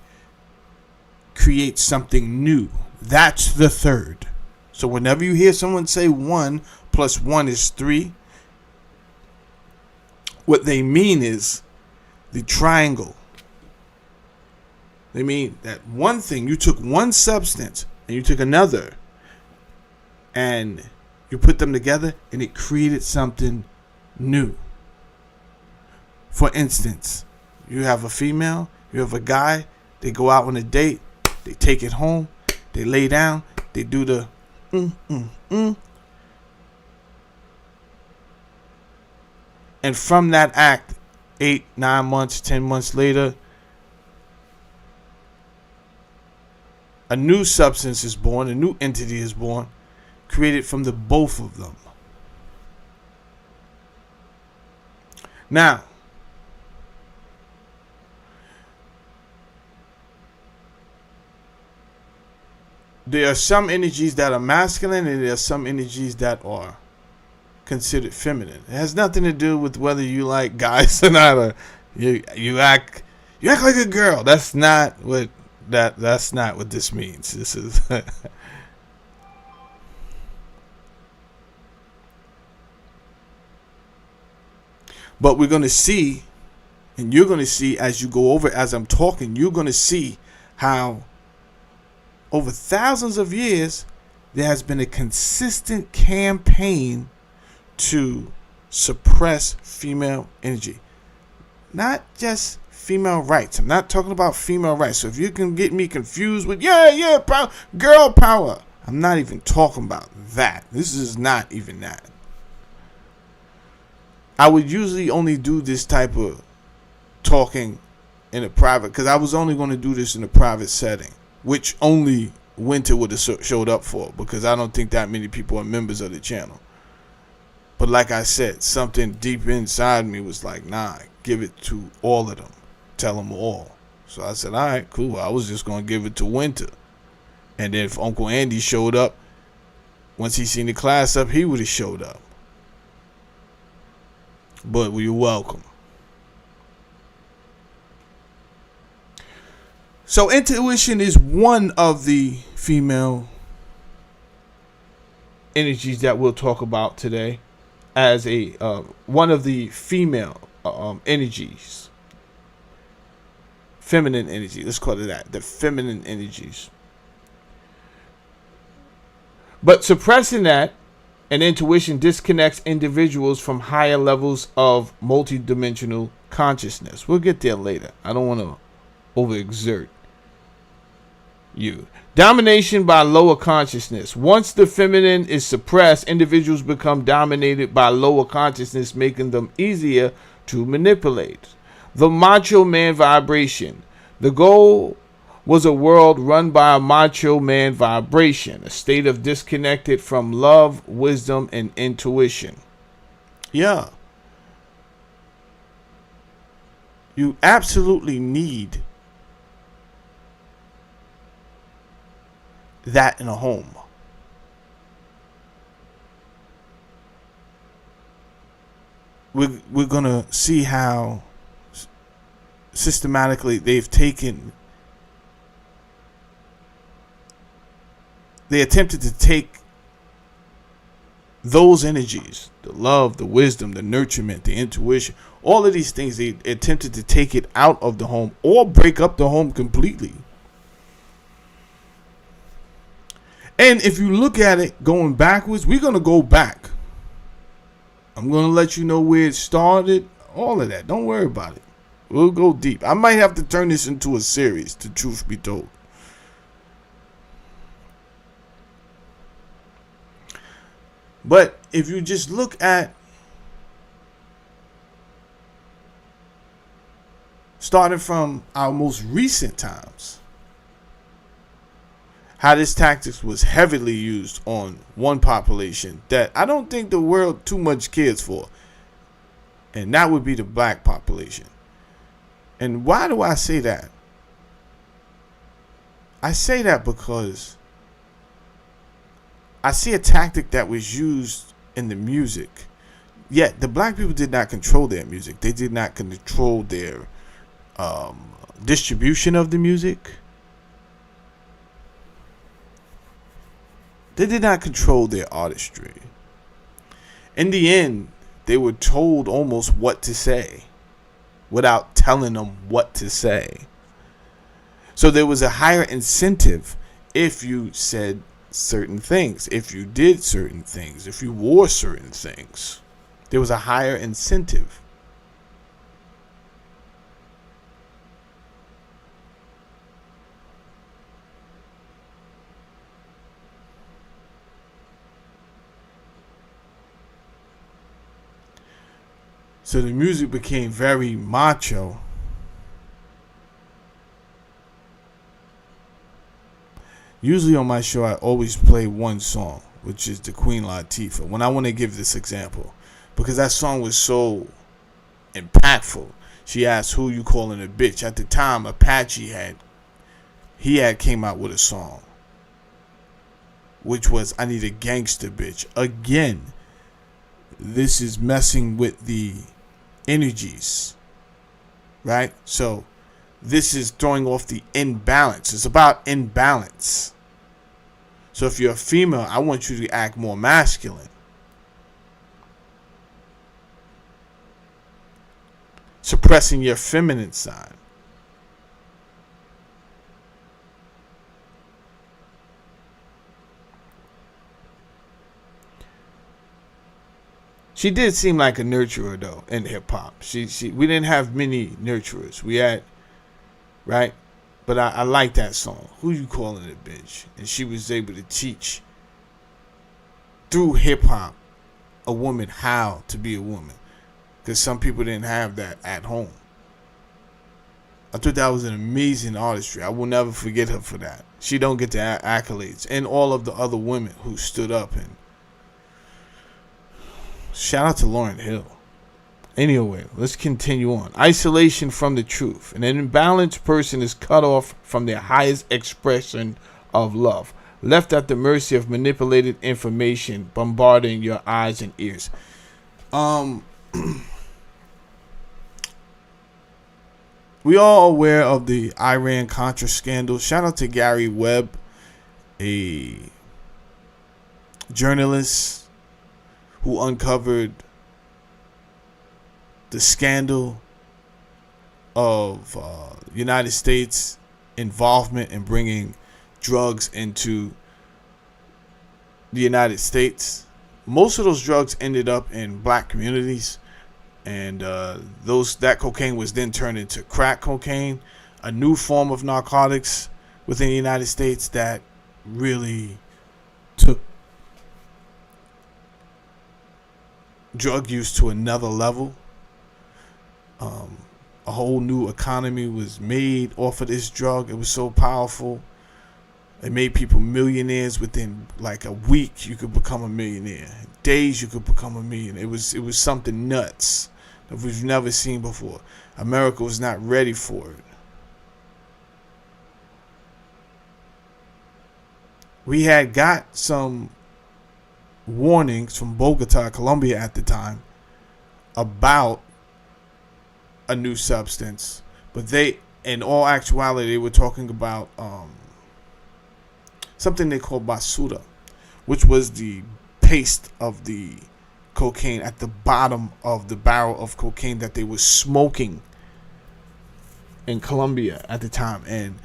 creates something new. That's the third. So whenever you hear someone say 1 + 1 is 3, what they mean is the triangle. They mean that one thing, you took one substance and you took another and you put them together and it created something new. For instance, you have a female, you have a guy, they go out on a date, they take it home, they lay down, they do the And from that act, 8, 9 months, 10 months later, a new substance is born, a new entity is born, created from the both of them. Now, there are some energies that are masculine and there are some energies that are considered feminine. It has nothing to do with whether you like guys or not, or you act like a girl. That's not what this means. This is But we're going to see, and you're going to see as you go over, as I'm talking, you're going to see how over thousands of years, there has been a consistent campaign to suppress female energy. Not just female rights. I'm not talking about female rights. So if you can get me confused with, girl power, I'm not even talking about that. This is not even that. I would usually only do this type of talking in a private, because I was only going to do this in a private setting, which only Winter would have showed up for, because I don't think that many people are members of the channel. But like I said, something deep inside me was like, nah, give it to all of them. Tell them all. So I said, all right, cool. I was just going to give it to Winter. And then if Uncle Andy showed up, once he seen the class up, he would have showed up. But you're welcome. So intuition is one of the female energies that we'll talk about today as a one of the female energies. Feminine energy. Let's call it that. The feminine energies. But suppressing that and intuition disconnects individuals from higher levels of multidimensional consciousness. We'll get there later. I don't want to overexert you. Domination by lower consciousness. Once the feminine is suppressed, individuals become dominated by lower consciousness, making them easier to manipulate. The macho man vibration. The goal was a world run by a macho man vibration, a state of disconnected from love, wisdom, and intuition. Yeah. You absolutely need that in a home. We're going to see how systematically they attempted to take those energies, the love, the wisdom, the nurturement, the intuition, all of these things, they attempted to take it out of the home or break up the home completely. And if you look at it going backwards, we're going to go back. I'm going to let you know where it started, all of that. Don't worry about it. We'll go deep. I might have to turn this into a series, the truth be told. But if you just look at starting from our most recent times, how this tactics was heavily used on one population that I don't think the world too much cares for, and that would be the black population. And why do I say that? I say that because I see a tactic that was used in the music. Yet the black people did not control their music. They did not control their distribution of the music. They did not control their artistry. In the end, they were told almost what to say without telling them what to say. So there was a higher incentive if you said certain things, if you did certain things, if you wore certain things. There was a higher incentive. So the music became very macho. Usually on my show, I always play one song, which is the Queen Latifah, when I want to give this example. Because that song was so impactful. She asked, who you calling a bitch? At the time, Apache had came out with a song, which was, I need a gangster bitch. Again, this is messing with the energies, right? So this is throwing off the imbalance. It's about imbalance. So if you're a female, I want you to act more masculine. Suppressing your feminine side. She did seem like a nurturer though in hip hop. We didn't have many nurturers. We had, right? But I like that song. Who you calling a bitch? And she was able to teach through hip hop a woman how to be a woman. Because some people didn't have that at home. I thought that was an amazing artistry. I will never forget her for that. She don't get the accolades. And all of the other women who stood up. And shout out to Lauryn Hill. Anyway, let's continue on. Isolation from the truth. An imbalanced person is cut off from their highest expression of love. Left at the mercy of manipulated information bombarding your eyes and ears. We all aware of the Iran-Contra scandal. Shout out to Gary Webb, a journalist who uncovered the scandal of United States involvement in bringing drugs into the United States. Most of those drugs ended up in black communities. And that cocaine was then turned into crack cocaine, a new form of narcotics within the United States that really took drug use to another level. A whole new economy was made off of this drug. It was so powerful. It made people millionaires within like a week. You could become a millionaire. Days you could become a millionaire. It was something nuts that we've never seen before. America was not ready for it. We had got some warnings from Bogota, Colombia at the time about a new substance, but they, in all actuality, they were talking about something they call basura, which was the paste of the cocaine at the bottom of the barrel of cocaine that they were smoking in Colombia at the time. And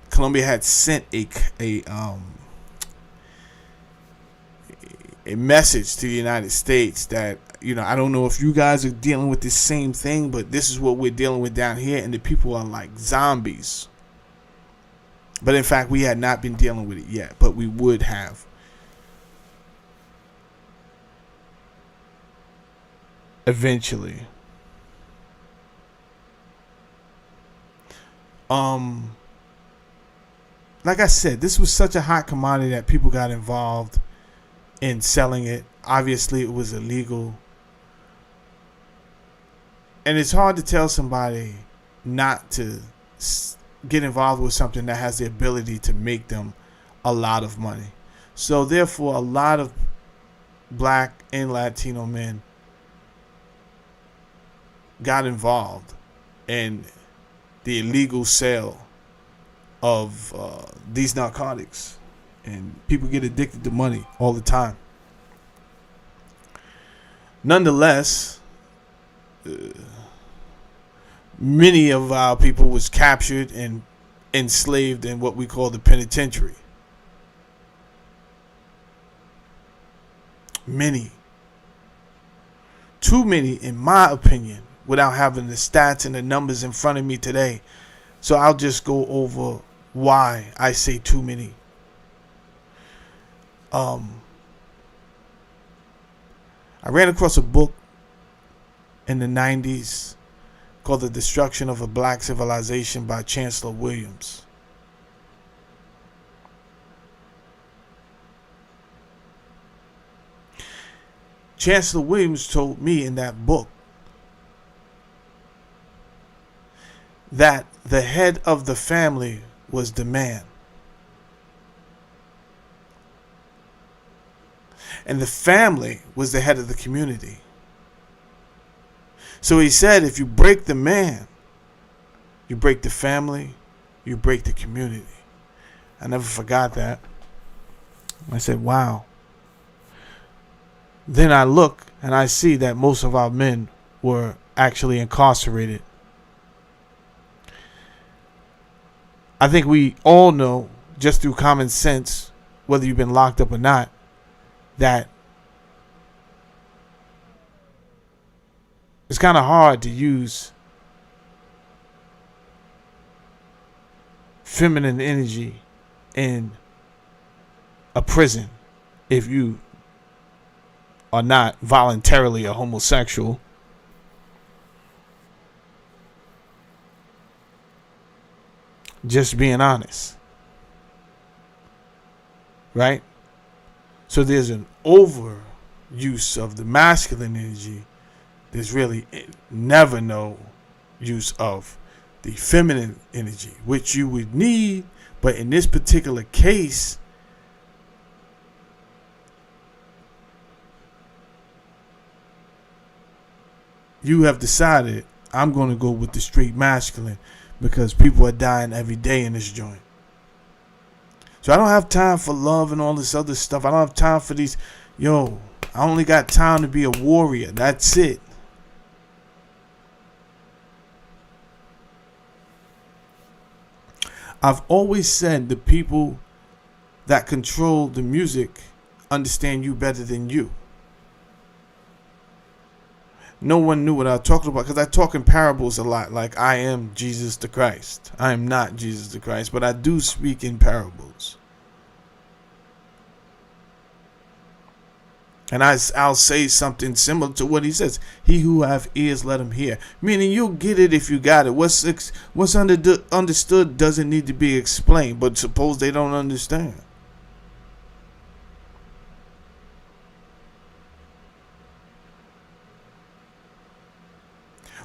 Colombia had sent a message to the United States that, you know, I don't know if you guys are dealing with the same thing, but this is what we're dealing with down here, and the people are like zombies. But in fact, we had not been dealing with it yet, but we would have. Eventually. Like I said, this was such a hot commodity that people got involved in selling it. Obviously, it was illegal. And it's hard to tell somebody not to get involved with something that has the ability to make them a lot of money. So therefore, a lot of black and Latino men got involved in the illegal sale of these narcotics, and people get addicted to money all the time. Nonetheless, many of our people was captured and enslaved in what we call the penitentiary. Many. Too many, in my opinion, without having the stats and the numbers in front of me today. So I'll just go over why I say too many. I ran across a book in the 90s called The Destruction of a Black Civilization by Chancellor Williams. Chancellor Williams told me in that book that the head of the family was the man. And the family was the head of the community. So he said, if you break the man, you break the family, you break the community. I never forgot that. I said, wow. Then I look and I see that most of our men were actually incarcerated. I think we all know, just through common sense, whether you've been locked up or not, that it's kind of hard to use feminine energy in a prison if you are not voluntarily a homosexual. Just being honest. Right? So there's an overuse of the masculine energy. There's really never no use of the feminine energy, which you would need. But in this particular case, you have decided, I'm going to go with the straight masculine because people are dying every day in this joint. So I don't have time for love and all this other stuff. I don't have time for these. I only got time to be a warrior. That's it. I've always said the people that control the music understand you better than you. No one knew what I was talking about because I talk in parables a lot. Like, I am Jesus the Christ. I am not Jesus the Christ, but I do speak in parables. And I'll say something similar to what he says. He who have ears, let him hear. Meaning you'll get it if you got it. What's understood doesn't need to be explained. But suppose they don't understand.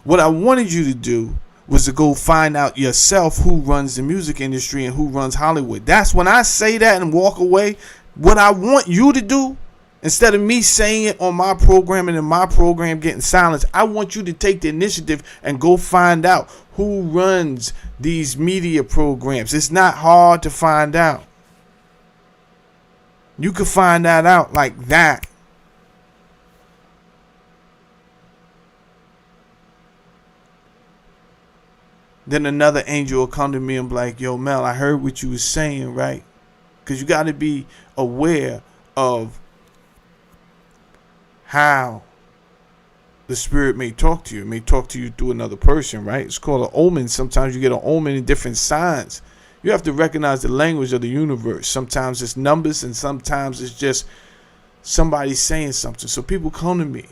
What I wanted you to do was to go find out yourself who runs the music industry and who runs Hollywood. That's when I say that and walk away. What I want you to do, instead of me saying it on my program and in my program getting silenced, I want you to take the initiative and go find out who runs these media programs. It's not hard to find out. You can find that out like that. Then another angel will come to me and be like, yo, Mel, I heard what you was saying, right? Because you got to be aware of how the spirit may talk to you. It may talk to you through another person, right? It's called an omen. Sometimes you get an omen in different signs. You have to recognize the language of the universe. Sometimes it's numbers and sometimes it's just somebody saying something. So people come to me.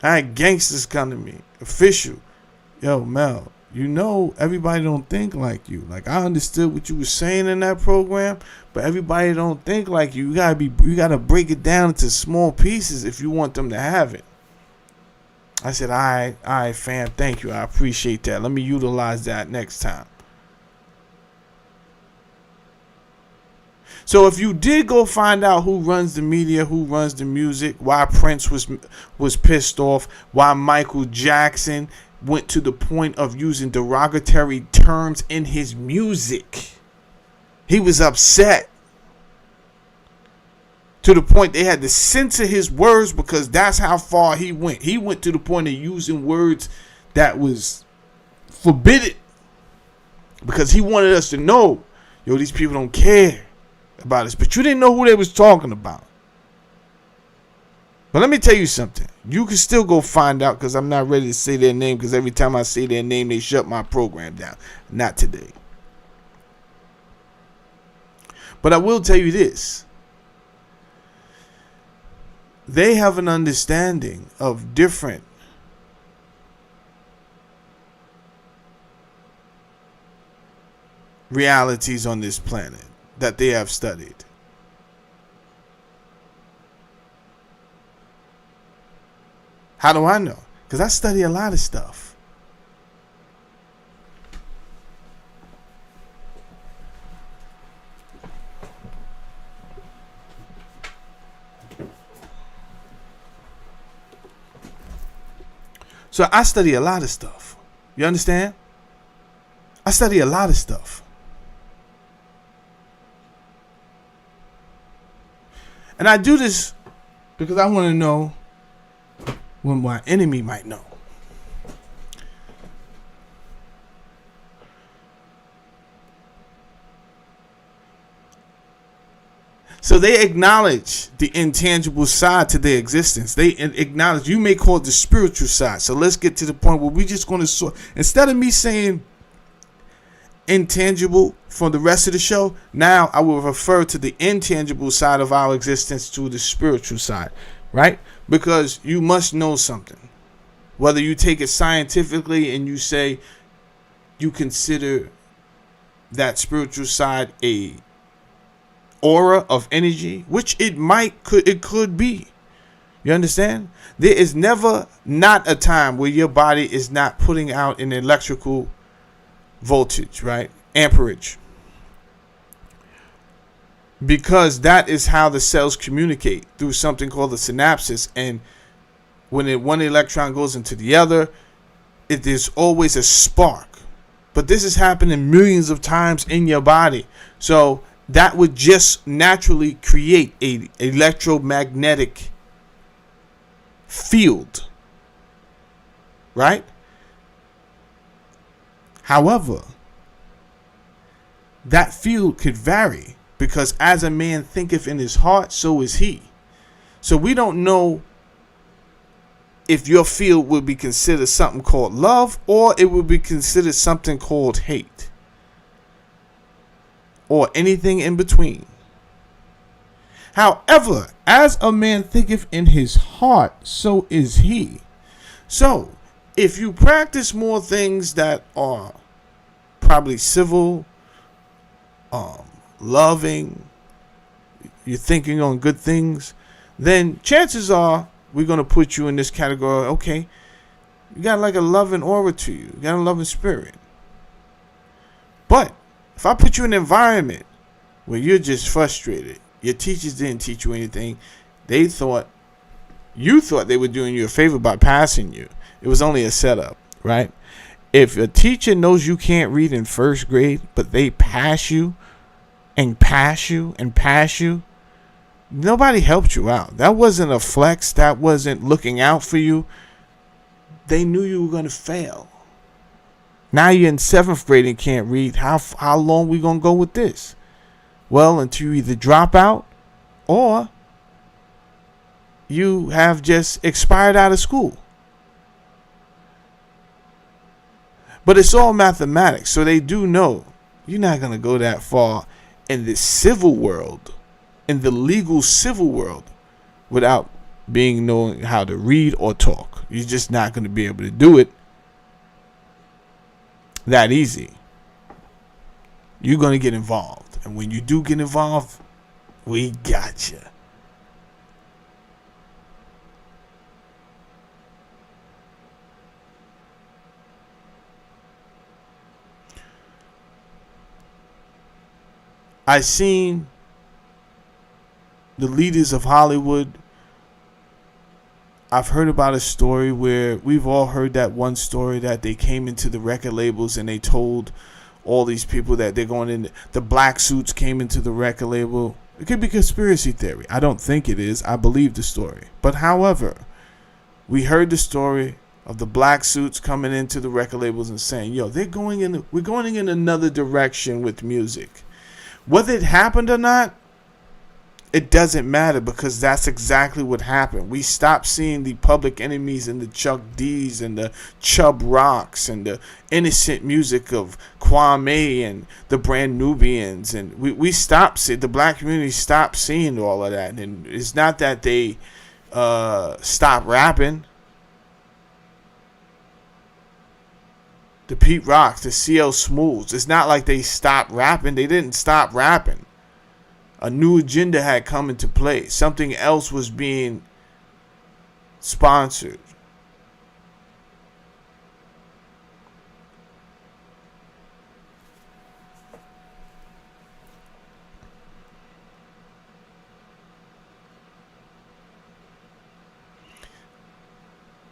I had gangsters come to me. Official. Yo, Mel, everybody don't think like you. Like, I understood what you were saying in that program, but everybody don't think like you. You gotta break it down into small pieces if you want them to have it. I said, all right, fam, thank you. I appreciate that. Let me utilize that next time. So if you did go find out who runs the media, who runs the music, why Prince was pissed off, why Michael Jackson went to the point of using derogatory terms in his music, he was upset to the point they had to censor his words because that's how far he went. He went to the point of using words that was forbidden because he wanted us to know, yo, these people don't care about us. But you didn't know who they was talking about. But let me tell you something. You can still go find out because I'm not ready to say their name because every time I say their name, they shut my program down. Not today. But I will tell you this. They have an understanding of different realities on this planet that they have studied. How do I know? Because I study a lot of stuff. So I study a lot of stuff. You understand? I study a lot of stuff. And I do this because I want to know when my enemy might know. So they acknowledge the intangible side to their existence. They acknowledge, you may call it the spiritual side. So let's get to the point where we're just going to, instead of me saying intangible for the rest of the show, now I will refer to the intangible side of our existence to the spiritual side, right? Because you must know something. Whether you take it scientifically and you say you consider that spiritual side a aura of energy, which it could be. You understand? There is never not a time where your body is not putting out an electrical voltage, right? Amperage. Because that is how the cells communicate, through something called the synapses. And when one electron goes into the other, it is always a spark. But this is happening millions of times in your body. So that would just naturally create a electromagnetic field, right? However, that field could vary because as a man thinketh in his heart, so is he. So we don't know if your field would be considered something called love or it would be considered something called hate, or anything in between. However, as a man thinketh in his heart, so is he. So, if you practice more things that are probably civil, loving, you're thinking on good things, then chances are we're going to put you in this category. Okay, you got like a loving aura to you. You got a loving spirit. But if I put you in an environment where you're just frustrated, your teachers didn't teach you anything, you thought they were doing you a favor by passing you. It was only a setup, right? If a teacher knows you can't read in first grade, but they pass you and pass you and pass you, nobody helped you out. That wasn't a flex. That wasn't looking out for you. They knew you were going to fail. Now you're in 7th grade and can't read. How long we going to go with this? Well, until you either drop out or you have just expired out of school. But it's all mathematics. So they do know you're not going to go that far in the civil world, in the legal civil world, without knowing how to read or talk. You're just not going to be able to do it that easy. You're going to get involved. And when you do get involved, we got you. I seen the leaders of Hollywood. I've heard about a story where we've all heard that one story that they came into the record labels and they told all these people that they're going in. The black suits came into the record label. It could be conspiracy theory. I don't think it is. I believe the story. But however, we heard the story of the black suits coming into the record labels and saying, yo, we're going in another direction with music. Whether it happened or not, it doesn't matter, because that's exactly what happened. We stopped seeing the Public Enemies and the Chuck D's and the Chubb Rocks and the innocent music of Kwame and the Brand Nubians. And we stopped seeing, the black community stopped seeing all of that. And it's not that they stopped rapping. The Pete Rocks, the CL Smooths, it's not like they stopped rapping. They didn't stop rapping. A new agenda had come into play. Something else was being sponsored.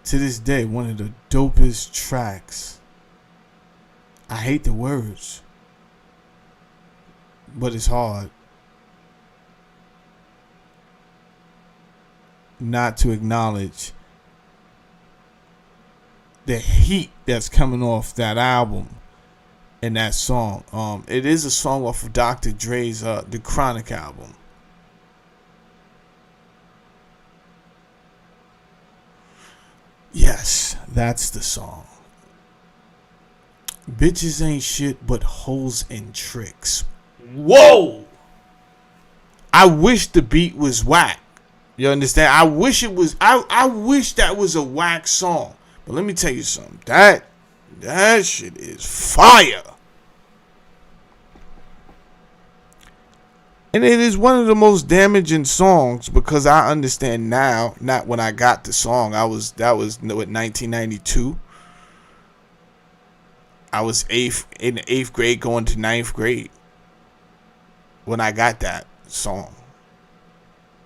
To this day, one of the dopest tracks. I hate the words, but it's hard not to acknowledge the heat that's coming off that album and that song. It is a song off of Dr. Dre's The Chronic album. Yes, that's the song. Bitches ain't shit but hoes and tricks. Whoa! I wish the beat was whack. You understand? I wish it was. I wish that was a whack song. But let me tell you something. That shit is fire. And it is one of the most damaging songs, because I understand now, not when I got the song. That was 1992. I was in the 8th grade going to 9th grade when I got that song.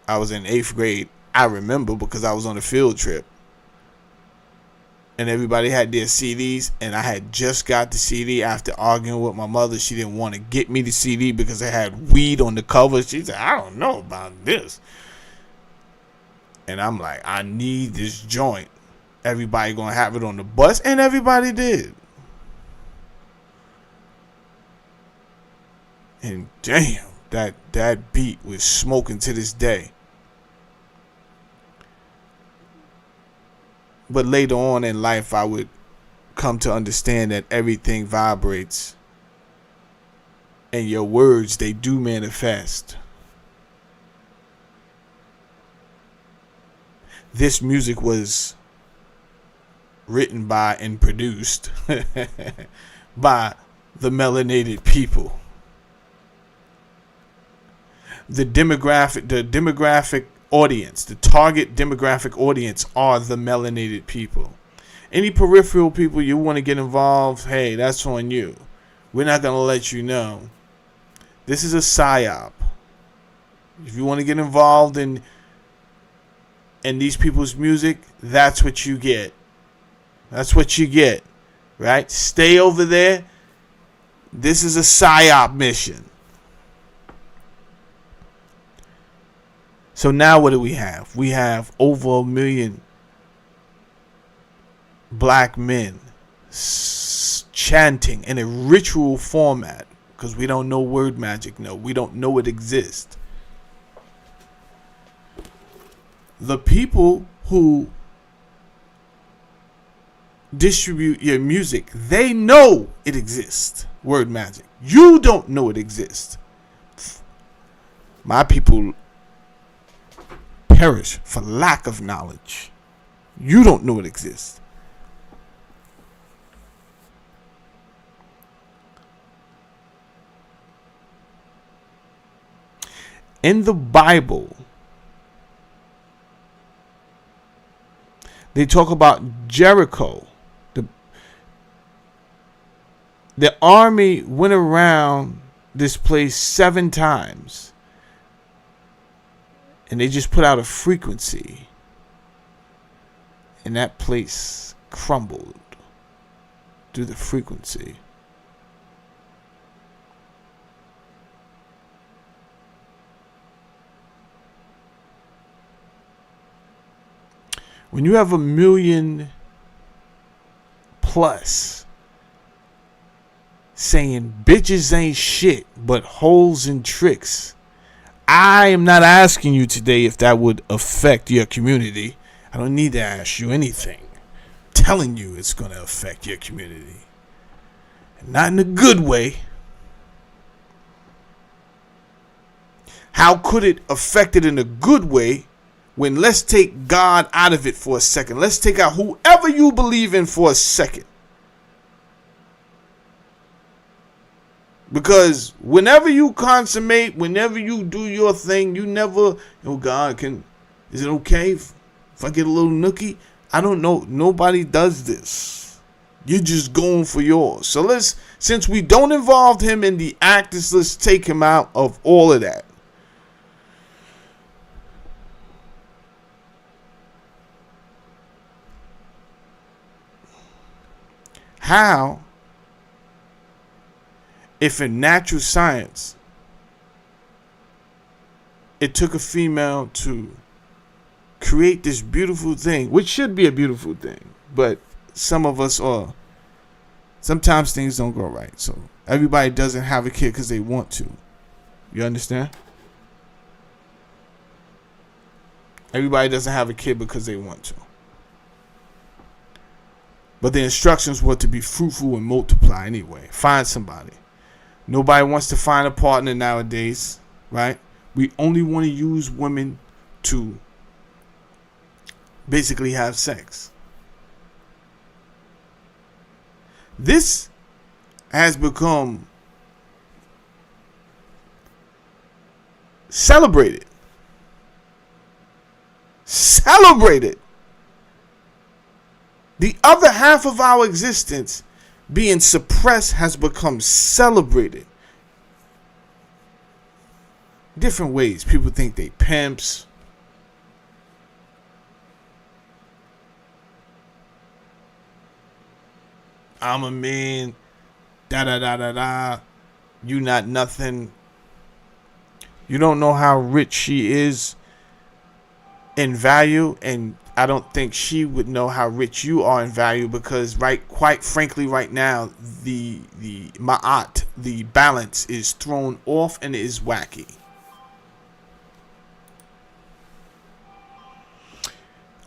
I was in 8th grade. I remember because I was on a field trip. And everybody had their CDs. And I had just got the CD after arguing with my mother. She didn't want to get me the CD because it had weed on the cover. She said, I don't know about this. And I'm like, I need this joint. Everybody going to have it on the bus. And everybody did. And damn, that beat was smoking to this day. But later on in life, I would come to understand that everything vibrates. And your words, they do manifest. This music was written by and produced by the melanated people. The demographic audience, the target demographic audience are the melanated people. Any peripheral people you want to get involved, hey, that's on you. We're not going to let you know. This is a psyop. If you want to get involved in these people's music, that's what you get. That's what you get, right? Stay over there. This is a psyop mission. So now what do we have? We have over 1 million black men chanting in a ritual format, because we don't know word magic. No, we don't know it exists. The people who distribute your music, they know it exists. Word magic. You don't know it exists. My people perish for lack of knowledge. You don't know it exists. In the Bible, they talk about Jericho. The army went around this place 7 times. And they just put out a frequency. And that place crumbled through the frequency. When you have 1 million plus saying bitches ain't shit but holes and tricks, I am not asking you today if that would affect your community. I don't need to ask you anything. I'm telling you it's going to affect your community. And not in a good way. How could it affect it in a good way when, let's take God out of it for a second. Let's take out whoever you believe in for a second. Because whenever you consummate, whenever you do your thing, you never, oh God, is it okay if I get a little nookie? I don't know. Nobody does this. You're just going for yours. So since we don't involve him in the act, let's take him out of all of that. How, if in natural science, it took a female to create this beautiful thing, which should be a beautiful thing, but some of us are, sometimes things don't go right. So everybody doesn't have a kid because they want to. You understand? Everybody doesn't have a kid because they want to. But the instructions were to be fruitful and multiply anyway. Find somebody. Nobody wants to find a partner nowadays, right? We only want to use women to basically have sex. This has become celebrated. Celebrated. The other half of our existence being suppressed has become celebrated. Different ways. People think they pimps. I'm a man. Da da da da da. You not nothing. You don't know how rich she is in value, and I don't think she would know how rich you are in value, because quite frankly right now the ma'at, the balance is thrown off and it is wacky.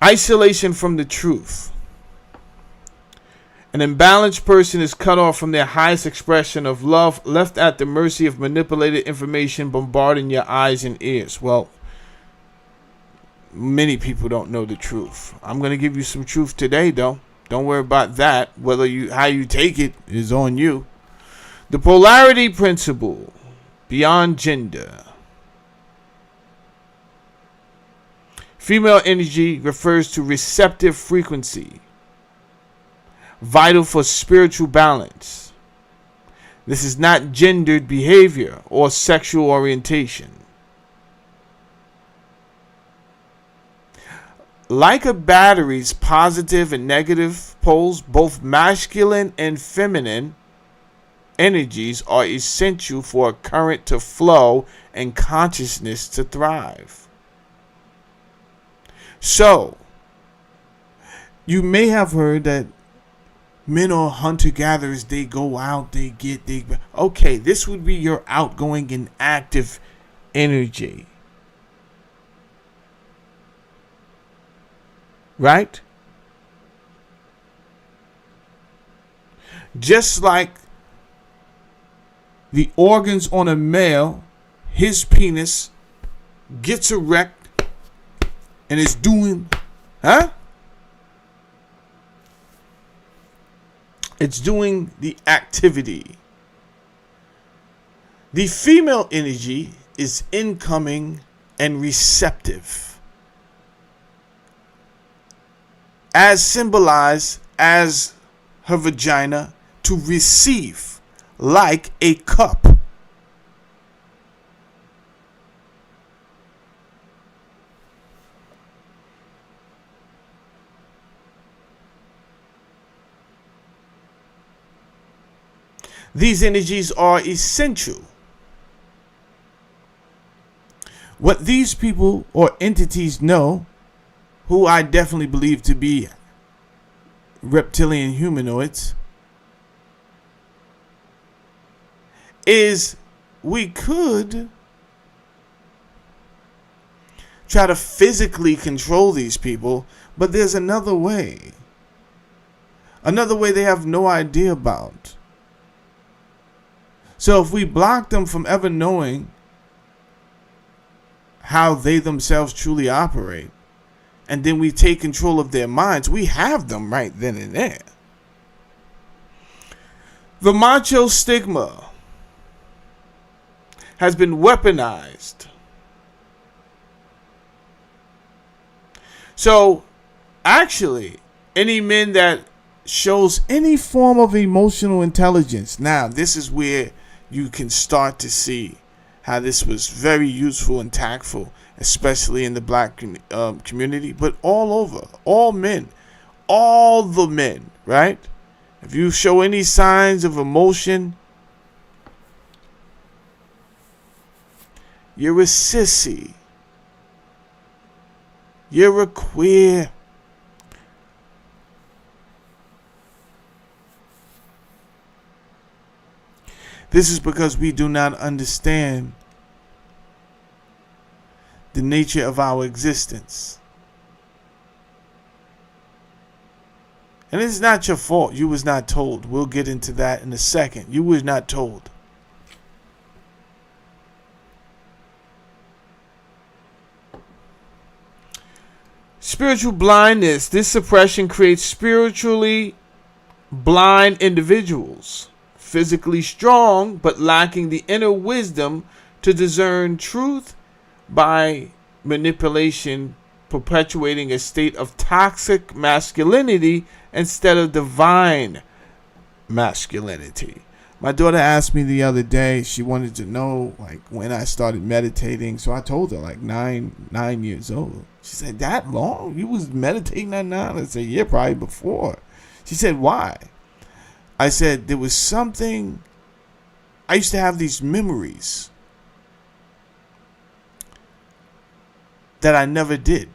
Isolation from the truth. An imbalanced person is cut off from their highest expression of love, left at the mercy of manipulated information bombarding your eyes and ears. Well, many people don't know the truth. I'm going to give you some truth today, though. Don't worry about that. How you take it is on you. The polarity principle beyond gender. Female energy refers to receptive frequency, vital for spiritual balance. This is not gendered behavior or sexual orientation. Like a battery's positive and negative poles, both masculine and feminine energies are essential for a current to flow and consciousness to thrive. So, you may have heard that men are hunter-gatherers. They go out, okay, this would be your outgoing and active energy. Right? Just like the organs on a male, his penis gets erect and is doing, it's doing the activity. The female energy is incoming and receptive, as symbolized as her vagina to receive, like a cup. These energies are essential. What these people or entities know, who I definitely believe to be reptilian humanoids, is we could try to physically control these people, but there's another way. Another way they have no idea about. So if we block them from ever knowing how they themselves truly operate, and then we take control of their minds, we have them right then and there. The macho stigma has been weaponized. So, actually, any men that shows any form of emotional intelligence, now this is where you can start to see how this was very useful and tactful, especially in the black community, but all over, all men, all the men, right? If you show any signs of emotion, you're a sissy. You're a queer. This is because we do not understand the nature of our existence. And it's not your fault. You was not told. We'll get into that in a second. You was not told. Spiritual blindness. This suppression creates spiritually blind individuals. Physically strong, but lacking the inner wisdom to discern truth by manipulation, perpetuating a state of toxic masculinity instead of divine masculinity. My daughter asked me the other day, she wanted to know like when I started meditating. So I told her like nine years old. She said, that long? You was meditating at 9? I said, yeah, probably before. She said, why? I said, there was something, I used to have these memories that I never did.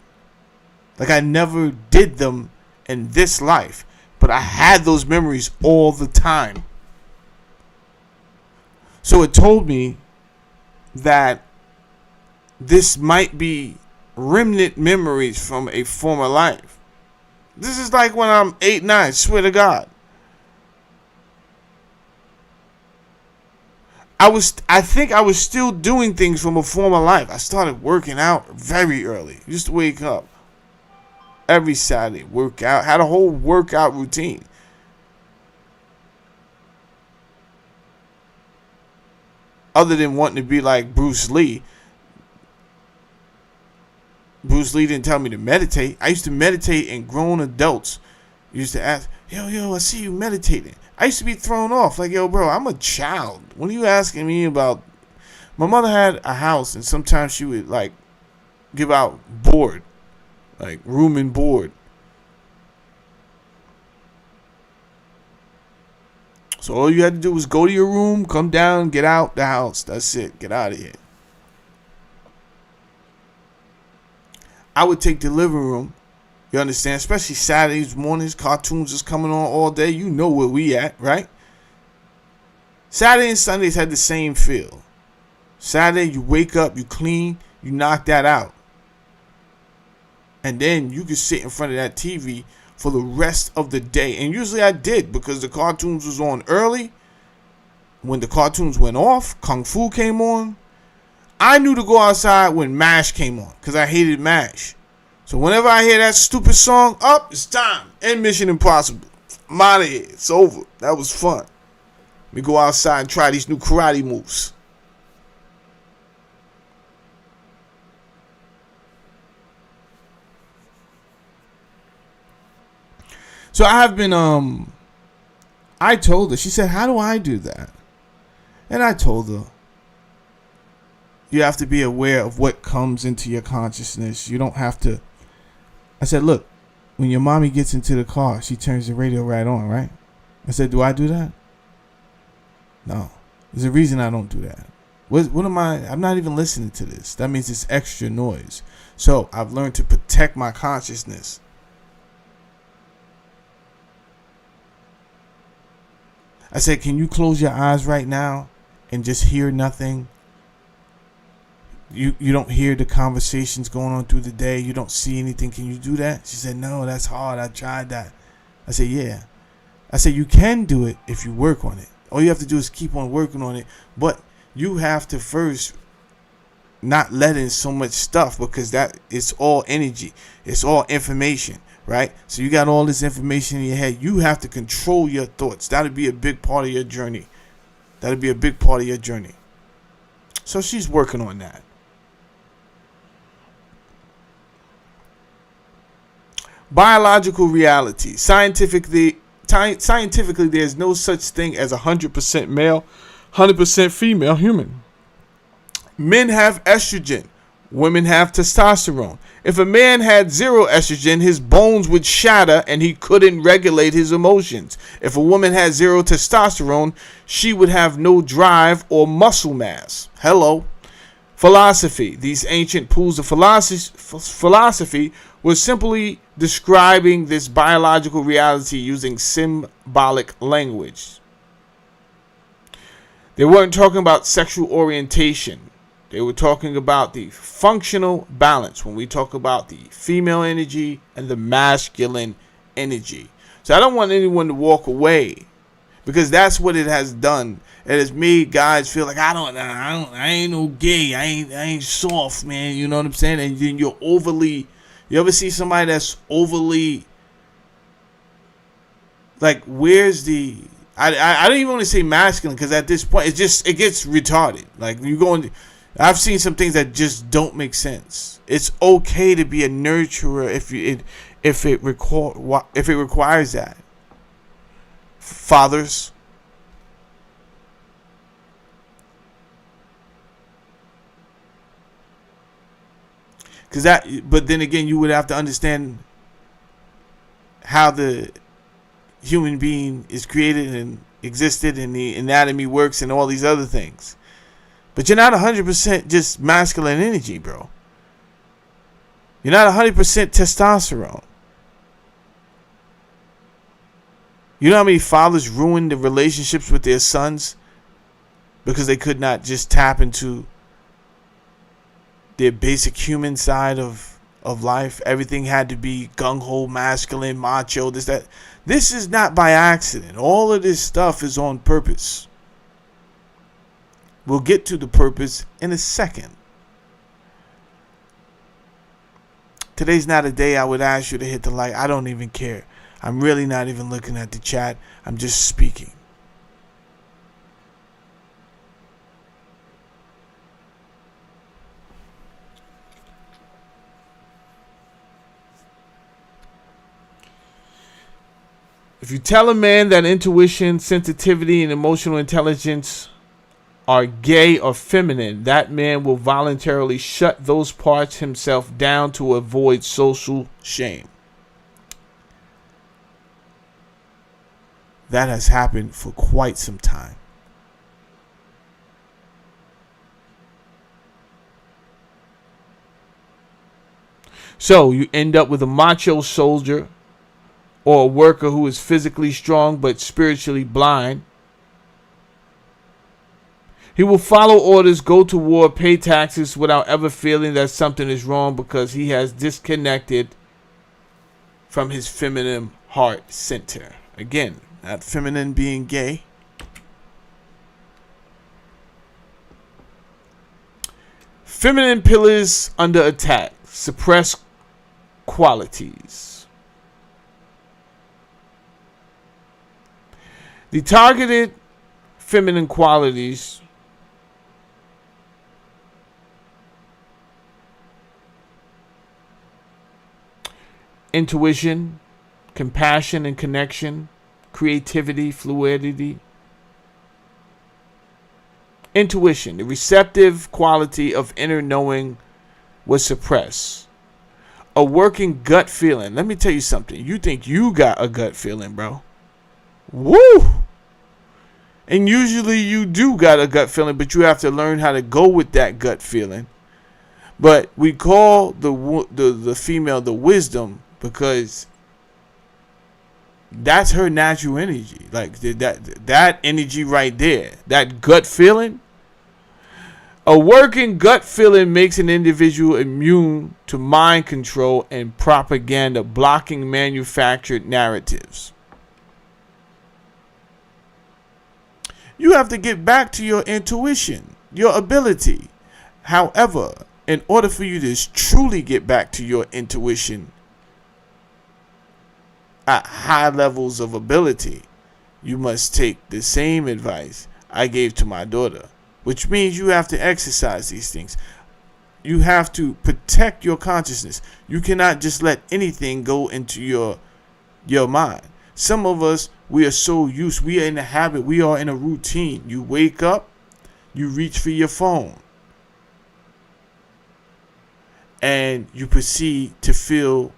Like I never did them in this life, but I had those memories all the time. So it told me that this might be remnant memories from a former life. This is like when I'm 8, 9, swear to God. I think I was still doing things from a former life. I started working out very early. Used to wake up every Saturday, work out, had a whole workout routine. Other than wanting to be like Bruce Lee. Bruce Lee didn't tell me to meditate. I used to meditate, and grown adults used to ask, yo, I see you meditating. I used to be thrown off. Like, yo, bro, I'm a child. What are you asking me about? My mother had a house, and sometimes she would, like, give out board. Like, room and board. So all you had to do was go to your room, come down, get out the house. That's it. Get out of here. I would take the living room. You understand? Especially Saturdays mornings, cartoons is coming on all day. You know where we at, right? Saturday and Sundays had the same feel. Saturday, you wake up, you clean, you knock that out. And then you could sit in front of that TV for the rest of the day. And usually I did, because the cartoons was on early. When the cartoons went off, Kung Fu came on. I knew to go outside when MASH came on, because I hated MASH. So whenever I hear that stupid song, it's time. End Mission Impossible. I'm out of here. It's over. That was fun. Let me go outside and try these new karate moves. So I have been, I told her, she said, how do I do that? And I told her, you have to be aware of what comes into your consciousness. You don't have to. I said, look, when your mommy gets into the car, she turns the radio right on, right? I said, do I do that? No. There's a reason I don't do that. What am I? I'm not even listening to this. That means it's extra noise. So I've learned to protect my consciousness. I said, can you close your eyes right now and just hear nothing? You don't hear the conversations going on through the day. You don't see anything. Can you do that? She said, no, that's hard. I tried that. I said, yeah. I said, you can do it if you work on it. All you have to do is keep on working on it. But you have to first not let in so much stuff, because that it's all energy. It's all information, right? So you got all this information in your head. You have to control your thoughts. That'll be a big part of your journey. That'll be a big part of your journey. So she's working on that. Biological reality. Scientifically, there's no such thing as 100% male, 100% female human. Men have estrogen. Women have testosterone. If a man had zero estrogen, his bones would shatter and he couldn't regulate his emotions. If a woman had zero testosterone, she would have no drive or muscle mass. Hello. Philosophy. These ancient pools of philosophy were simply describing this biological reality using symbolic language. They weren't talking about sexual orientation. They were talking about the functional balance when we talk about the female energy and the masculine energy. So I don't want anyone to walk away, because that's what it has done. It has made guys feel like I ain't no gay. I ain't soft, man. You know what I'm saying? And then you're overly. You ever see somebody that's overly, like, where's the? I don't even want to say masculine, because at this point it gets retarded. Like, you going. I've seen some things that just don't make sense. It's okay to be a nurturer if it requires that. Fathers. But then again, you would have to understand how the human being is created and existed, and the anatomy works, and all these other things. But you're not 100% just masculine energy, bro. You're not 100% testosterone. You know how many fathers ruin the relationships with their sons because they could not just tap into their basic human side of life? Everything had to be gung-ho, masculine, macho, this, that. This is not by accident. All of this stuff is on purpose. We'll get to the purpose in a second. Today's not a day I would ask you to hit the like. I don't even care. I'm really not even looking at the chat. I'm just speaking. If you tell a man that intuition, sensitivity, and emotional intelligence are gay or feminine, that man will voluntarily shut those parts himself down to avoid social shame. That has happened for quite some time. So you end up with a macho soldier or a worker who is physically strong but spiritually blind. He will follow orders, go to war, pay taxes without ever feeling that something is wrong, because he has disconnected from his feminine heart center. Again, not feminine being gay. Feminine pillars under attack. Suppress qualities. The targeted feminine qualities intuition, compassion and connection, creativity, fluidity. Intuition, the receptive quality of inner knowing, was suppressed. A working gut feeling. Let me tell you something. You think you got a gut feeling, bro. Woo! And usually you do got a gut feeling, but you have to learn how to go with that gut feeling. But we call the female the wisdom because that's her natural energy. Like that energy right there, that gut feeling. A working gut feeling makes an individual immune to mind control and propaganda, blocking manufactured narratives. You have to get back to your intuition, your ability. However, in order for you to truly get back to your intuition at high levels of ability, you must take the same advice I gave to my daughter, which means you have to exercise these things. You have to protect your consciousness. You cannot just let anything go into your mind. Some of us, we are so used, we are in a habit, we are in a routine. You wake up, you reach for your phone, and you proceed to fill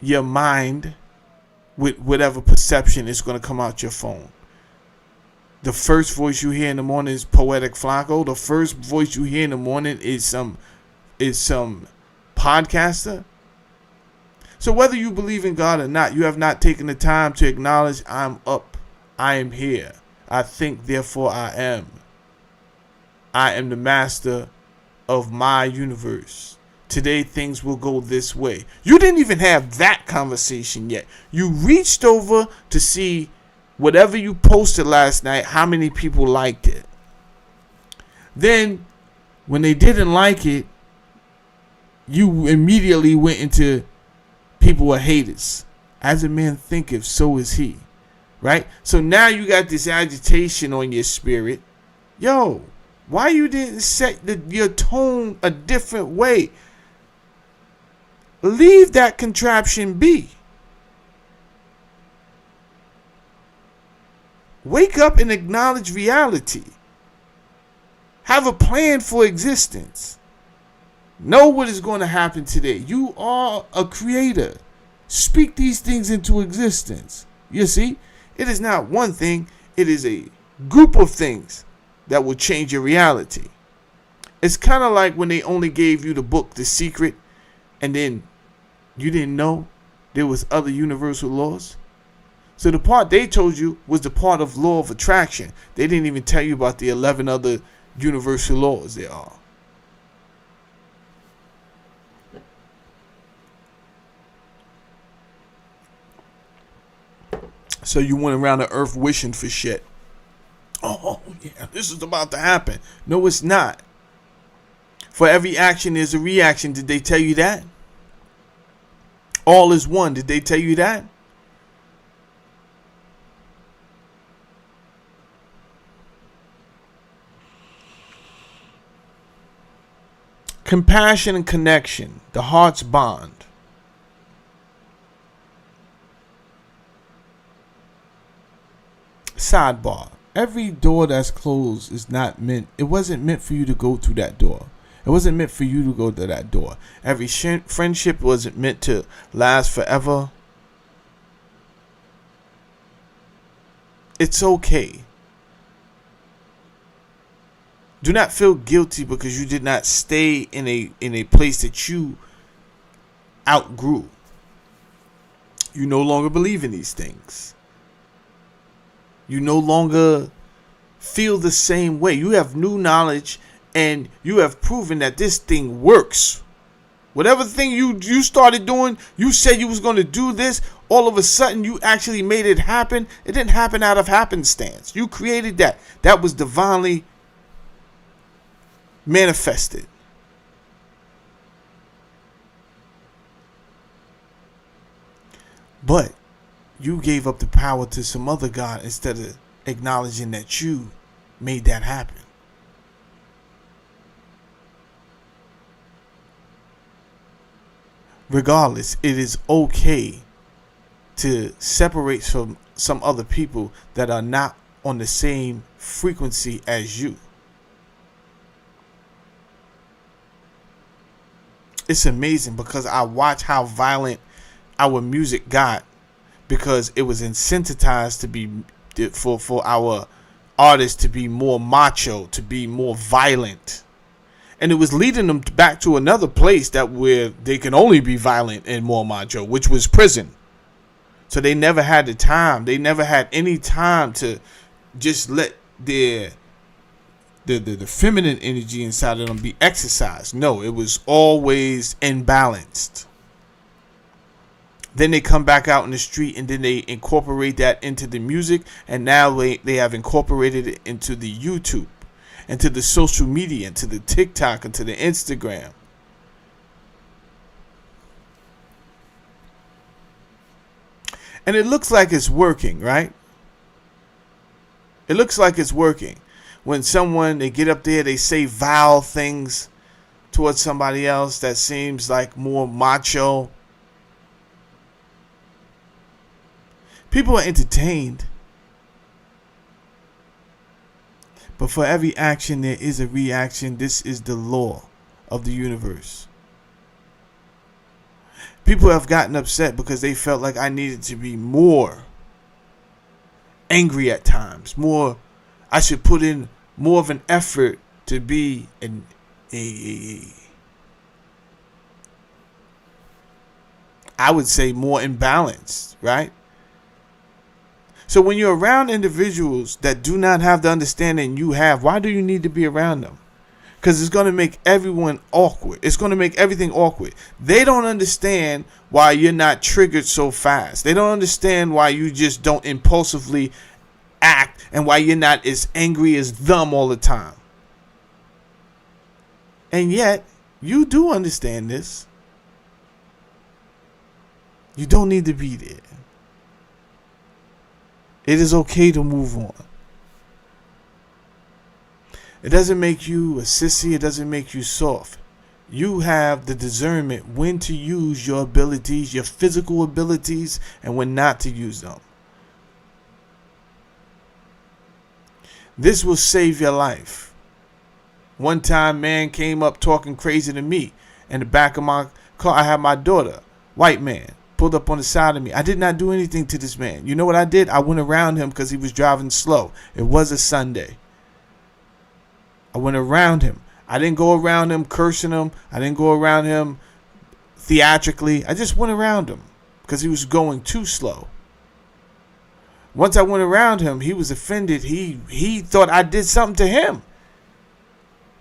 your mind with whatever perception is going to come out your phone. The first voice you hear in the morning is Poetic Flacco. The first voice you hear in the morning is some podcaster. So whether you believe in God or not, you have not taken the time to acknowledge I'm up. I am here. I think, therefore I am. I am the master of my universe. Today things will go this way. You didn't even have that conversation yet. You reached over to see whatever you posted last night, how many people liked it. Then when they didn't like it, you immediately went into people are haters. As a man thinketh, so is he. Right? So now you got this agitation on your spirit. Yo, why you didn't set your tone a different way? Leave that contraption be. Wake up and acknowledge reality. Have a plan for existence. Know what is going to happen today. You are a creator. Speak these things into existence. You see, it is not one thing. It is a group of things that will change your reality. It's kind of like when they only gave you the book, The Secret, and then you didn't know there was other universal laws. So the part they told you was the part of law of attraction. They didn't even tell you about the 11 other universal laws there are. So you went around the earth wishing for shit. Oh, yeah, this is about to happen. No, it's not. For every action, there's a reaction. Did they tell you that? All is one. Did they tell you that? Compassion and connection, the heart's bond. Sidebar. Every door that's closed is not meant, it wasn't meant for you to go through that door. It wasn't meant for you to go to that door. Every friendship wasn't meant to last forever. It's okay. Do not feel guilty because you did not stay in a place that you outgrew. You no longer believe in these things. You no longer feel the same way. You have new knowledge and you have proven that this thing works. Whatever thing you started doing, you said you was going to do this, all of a sudden you actually made it happen. It didn't happen out of happenstance. You created that. That was divinely manifested. But you gave up the power to some other God instead of acknowledging that you made that happen. Regardless, it is okay to separate from some other people that are not on the same frequency as you. It's amazing because I watch how violent our music got because it was incentivized for our artists to be more macho, to be more violent. And it was leading them back to another place that where they can only be violent and more macho, which was prison. So they never had the time. They never had any time to just let the feminine energy inside of them be exercised. No, it was always imbalanced. Then they come back out in the street and then they incorporate that into the music. And now they have incorporated it into the YouTube, into the social media, into the TikTok, into the Instagram. And it looks like it's working, right? It looks like it's working. When they get up there, they say vile things towards somebody else that seems like more macho. People are entertained. But for every action, there is a reaction. This is the law of the universe. People have gotten upset because they felt like I needed to be more angry at times. I should put in more of an effort to be I would say more imbalanced, right? So when you're around individuals that do not have the understanding you have, why do you need to be around them? Because it's going to make everyone awkward. It's going to make everything awkward. They don't understand why you're not triggered so fast. They don't understand why you just don't impulsively act and why you're not as angry as them all the time. And yet, you do understand this. You don't need to be there. It is okay to move on. It doesn't make you a sissy. It doesn't make you soft. You have the discernment when to use your abilities, your physical abilities, and when not to use them. This will save your life. One time, man came up talking crazy to me. In the back of my car, I had my daughter, white man, pulled up on the side of me. I did not do anything to this man. You know what I did? I went around him because he was driving slow. It was a Sunday. I went around him. I didn't go around him cursing him. I didn't go around him theatrically. I just went around him because he was going too slow. Once I went around him, he was offended. He thought I did something to him.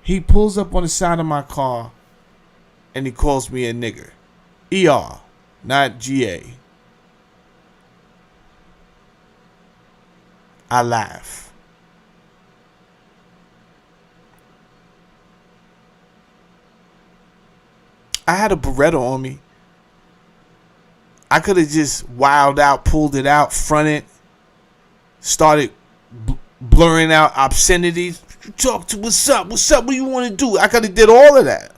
He pulls up on the side of my car and he calls me a nigger. ER, not GA. I laugh. I had a Beretta on me. I could have just wilded out, pulled it out, fronted, started blurring out obscenities. Talk to what's up? What's up? What do you want to do? I could have did all of that.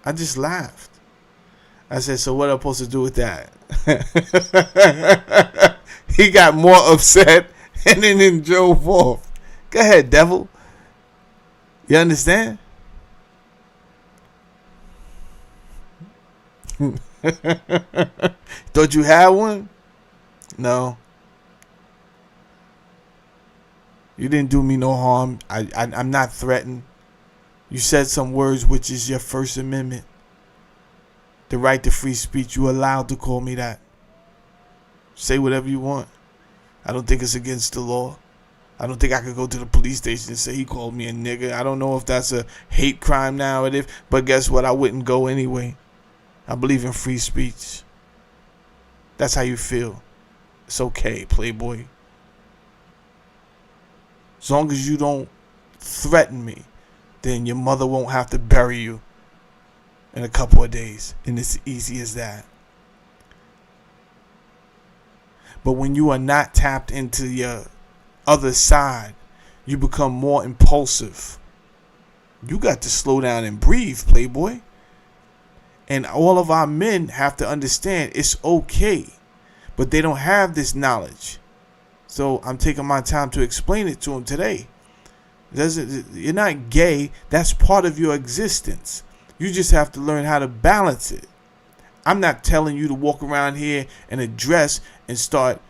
I just laughed. I said, so what am I supposed to do with that? He got more upset and then drove off. Go ahead, devil. You understand? Thought you had one? No. You didn't do me no harm. I'm not threatened. You said some words, which is your First Amendment. The right to free speech. You're allowed to call me that. Say whatever you want. I don't think it's against the law. I don't think I could go to the police station and say he called me a nigga. I don't know if that's a hate crime nowadays, but guess what? I wouldn't go anyway. I believe in free speech. That's how you feel. It's okay, playboy. As long as you don't threaten me, then your mother won't have to bury you in a couple of days. And it's easy as that. But when you are not tapped into your other side, you become more impulsive. You got to slow down and breathe, playboy. And all of our men have to understand it's okay. But they don't have this knowledge. So I'm taking my time to explain it to them today. You're not gay. That's part of your existence. You just have to learn how to balance it. I'm not telling you to walk around here in a dress and start,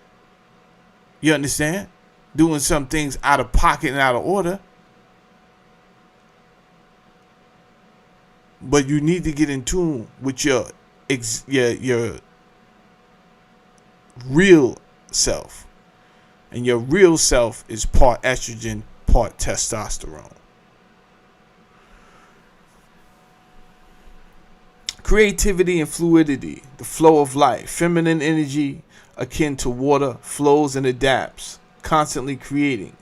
you understand, doing some things out of pocket and out of order. But you need to get in tune with your real self. And your real self is part estrogen, part testosterone. Creativity and fluidity, the flow of life. Feminine energy, akin to water, flows and adapts, constantly creating.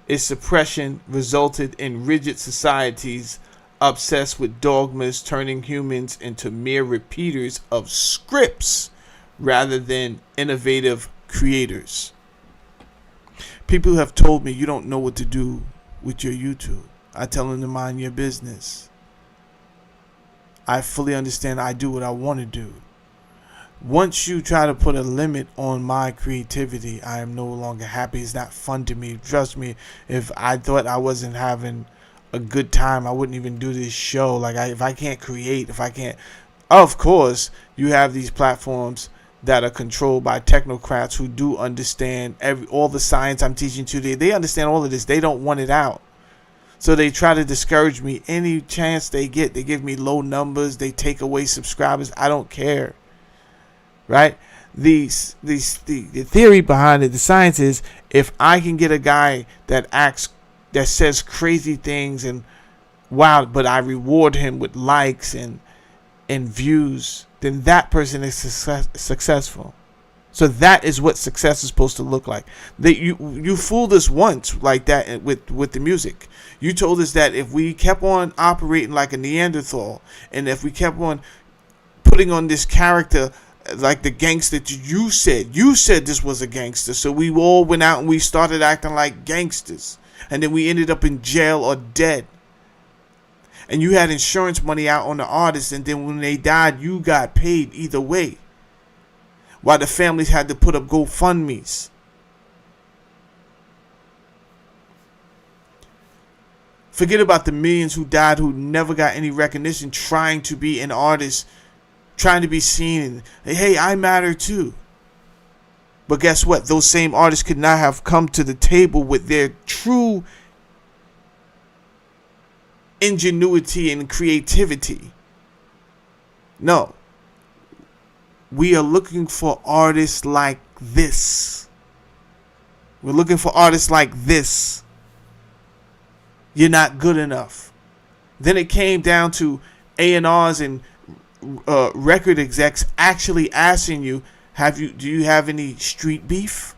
Its suppression resulted in rigid societies obsessed with dogmas, turning humans into mere repeaters of scripts rather than innovative creators. People have told me you don't know what to do with your YouTube. I tell them to mind your business. I fully understand I do what I want to do. Once you try to put a limit on my creativity, I am no longer happy. It's not fun to me. Trust me, if I thought I wasn't having a good time, I wouldn't even do this show. Like, if I can't create, if I can't... Of course, you have these platforms that are controlled by technocrats who do understand all the science I'm teaching today. They understand all of this. They don't want it out. So they try to discourage me any chance they get. They give me low numbers. They take away subscribers. I don't care. Right? The theory behind it, the science is, if I can get a guy that says crazy things and wow, but I reward him with likes and views, then that person is successful. So that is what success is supposed to look like. That you fooled us once like that with the music. You told us that if we kept on operating like a Neanderthal, and if we kept on putting on this character like the gangster that you said this was a gangster, so we all went out and we started acting like gangsters, and then we ended up in jail or dead. And you had insurance money out on the artists, and then when they died, you got paid either way, while the families had to put up GoFundMes. Forget about the millions who died who never got any recognition trying to be an artist, trying to be seen, and hey, I matter too. But guess what? Those same artists could not have come to the table with their true ingenuity and creativity. No. We are looking for artists like this. We're looking for artists like this. You're not good enough. Then it came down to A&Rs and record execs actually asking you, do you have any street beef?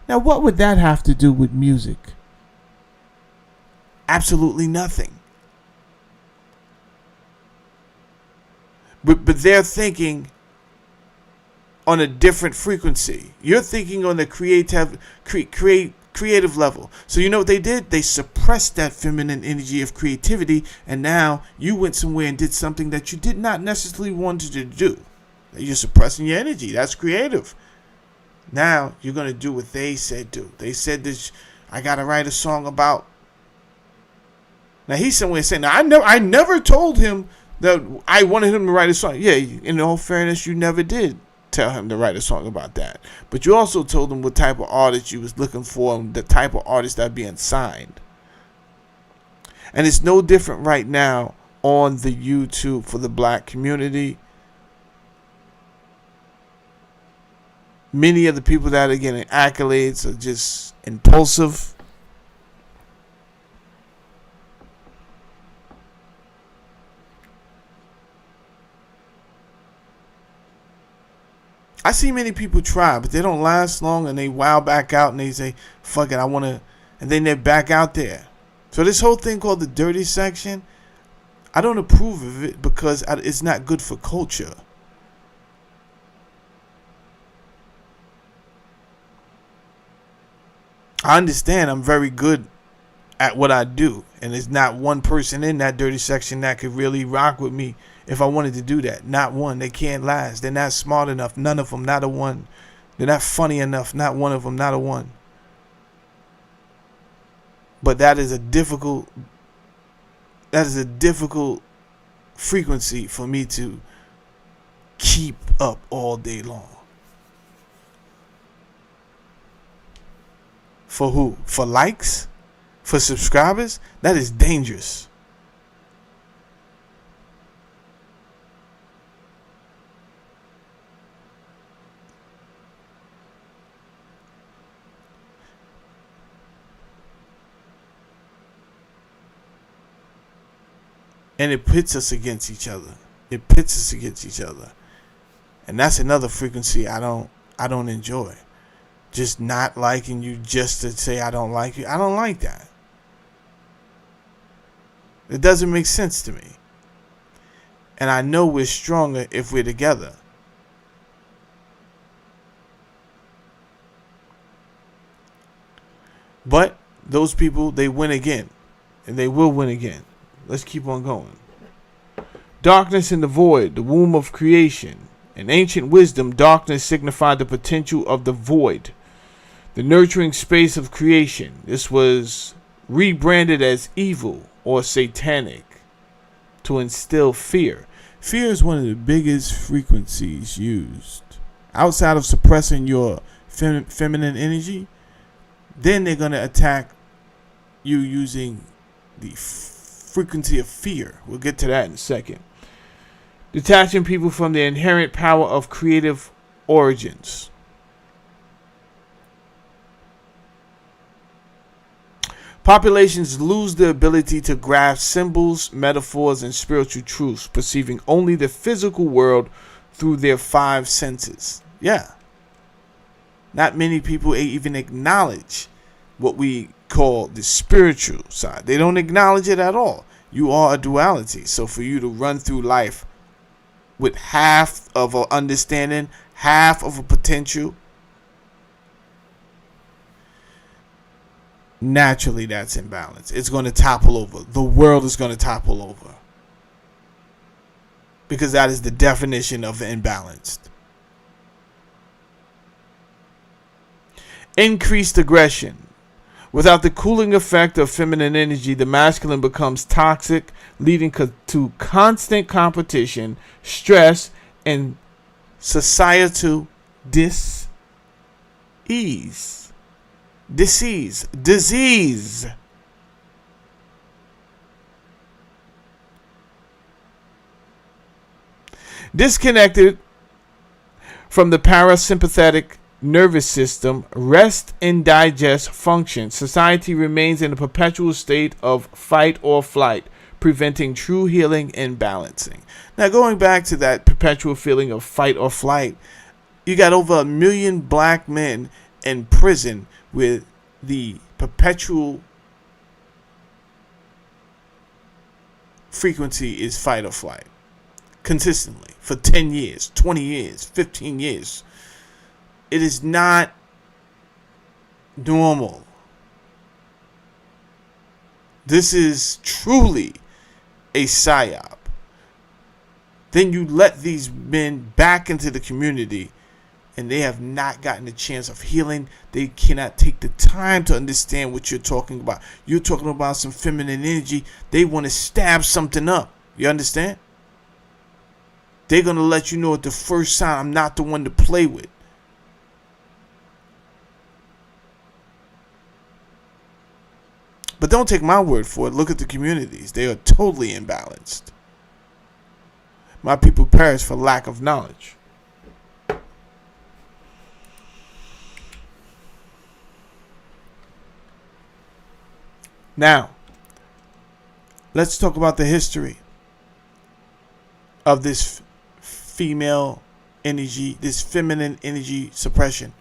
Now, what would that have to do with music? Absolutely nothing. But they're thinking on a different frequency. You're thinking on the creative level. So you know what they did? They suppressed that feminine energy of creativity, and now you went somewhere and did something that you did not necessarily want to do. You're suppressing your energy. That's creative. Now you're going to do what they said do. They said this, I got to write a song about. Now he's somewhere saying, now I never told him that I wanted him to write a song. Yeah, in all fairness, you never did tell him to write a song about that. But you also told him what type of artist you was looking for and the type of artist that being signed. And it's no different right now on the YouTube for the black community. Many of the people that are getting accolades are just impulsive. I see many people try, but they don't last long, and they wow back out and they say, fuck it, I want to, and then they're back out there. So this whole thing called the dirty section, I don't approve of it because it's not good for culture. I understand I'm very good at what I do, and there's not one person in that dirty section that could really rock with me if I wanted to do that. Not one. They can't last. They're not smart enough. None of them. Not a one. They're not funny enough. Not one of them. Not a one. But that is a difficult frequency for me to keep up all day long. For who? For likes? For subscribers? That is dangerous. And it pits us against each other. It pits us against each other. And that's another frequency I don't enjoy. Just not liking you just to say I don't like you. I don't like that. It doesn't make sense to me. And I know we're stronger if we're together. But those people, they win again. And they will win again. Let's keep on going. Darkness in the void, the womb of creation. In ancient wisdom, darkness signified the potential of the void, the nurturing space of creation. This was rebranded as evil or satanic to instill fear. Fear is one of the biggest frequencies used. Outside of suppressing your feminine energy, then they're going to attack you using the frequency of fear. We'll get to that in a second. Detaching people from the inherent power of creative origins. Populations lose the ability to grasp symbols, metaphors, and spiritual truths, perceiving only the physical world through their five senses. Yeah. Not many people even acknowledge what we call the spiritual side. They don't acknowledge it at all. You are a duality. So for you to run through life with half of an understanding, half of a potential, naturally that's imbalance. It's going to topple over. The world is going to topple over. Because that is the definition of imbalanced. Increased aggression. Without the cooling effect of feminine energy, the masculine becomes toxic, leading to constant competition, stress, and societal disease. Disconnected from the parasympathetic nervous system, rest and digest function, society remains in a perpetual state of fight or flight, preventing true healing and balancing. Now, going back to that perpetual feeling of fight or flight, you got over 1 million black men in prison with the perpetual frequency is fight or flight consistently for 10 years, 20 years, 15 years. It is not normal. This is truly a psyop. Then you let these men back into the community and they have not gotten a chance of healing. They cannot take the time to understand what you're talking about. You're talking about some feminine energy. They want to stab something up. You understand? They're going to let you know at the first sign, I'm not the one to play with. But don't take my word for it. Look at the communities. They are totally imbalanced. My people perish for lack of knowledge. Now, let's talk about the history of this female energy, this feminine energy suppression.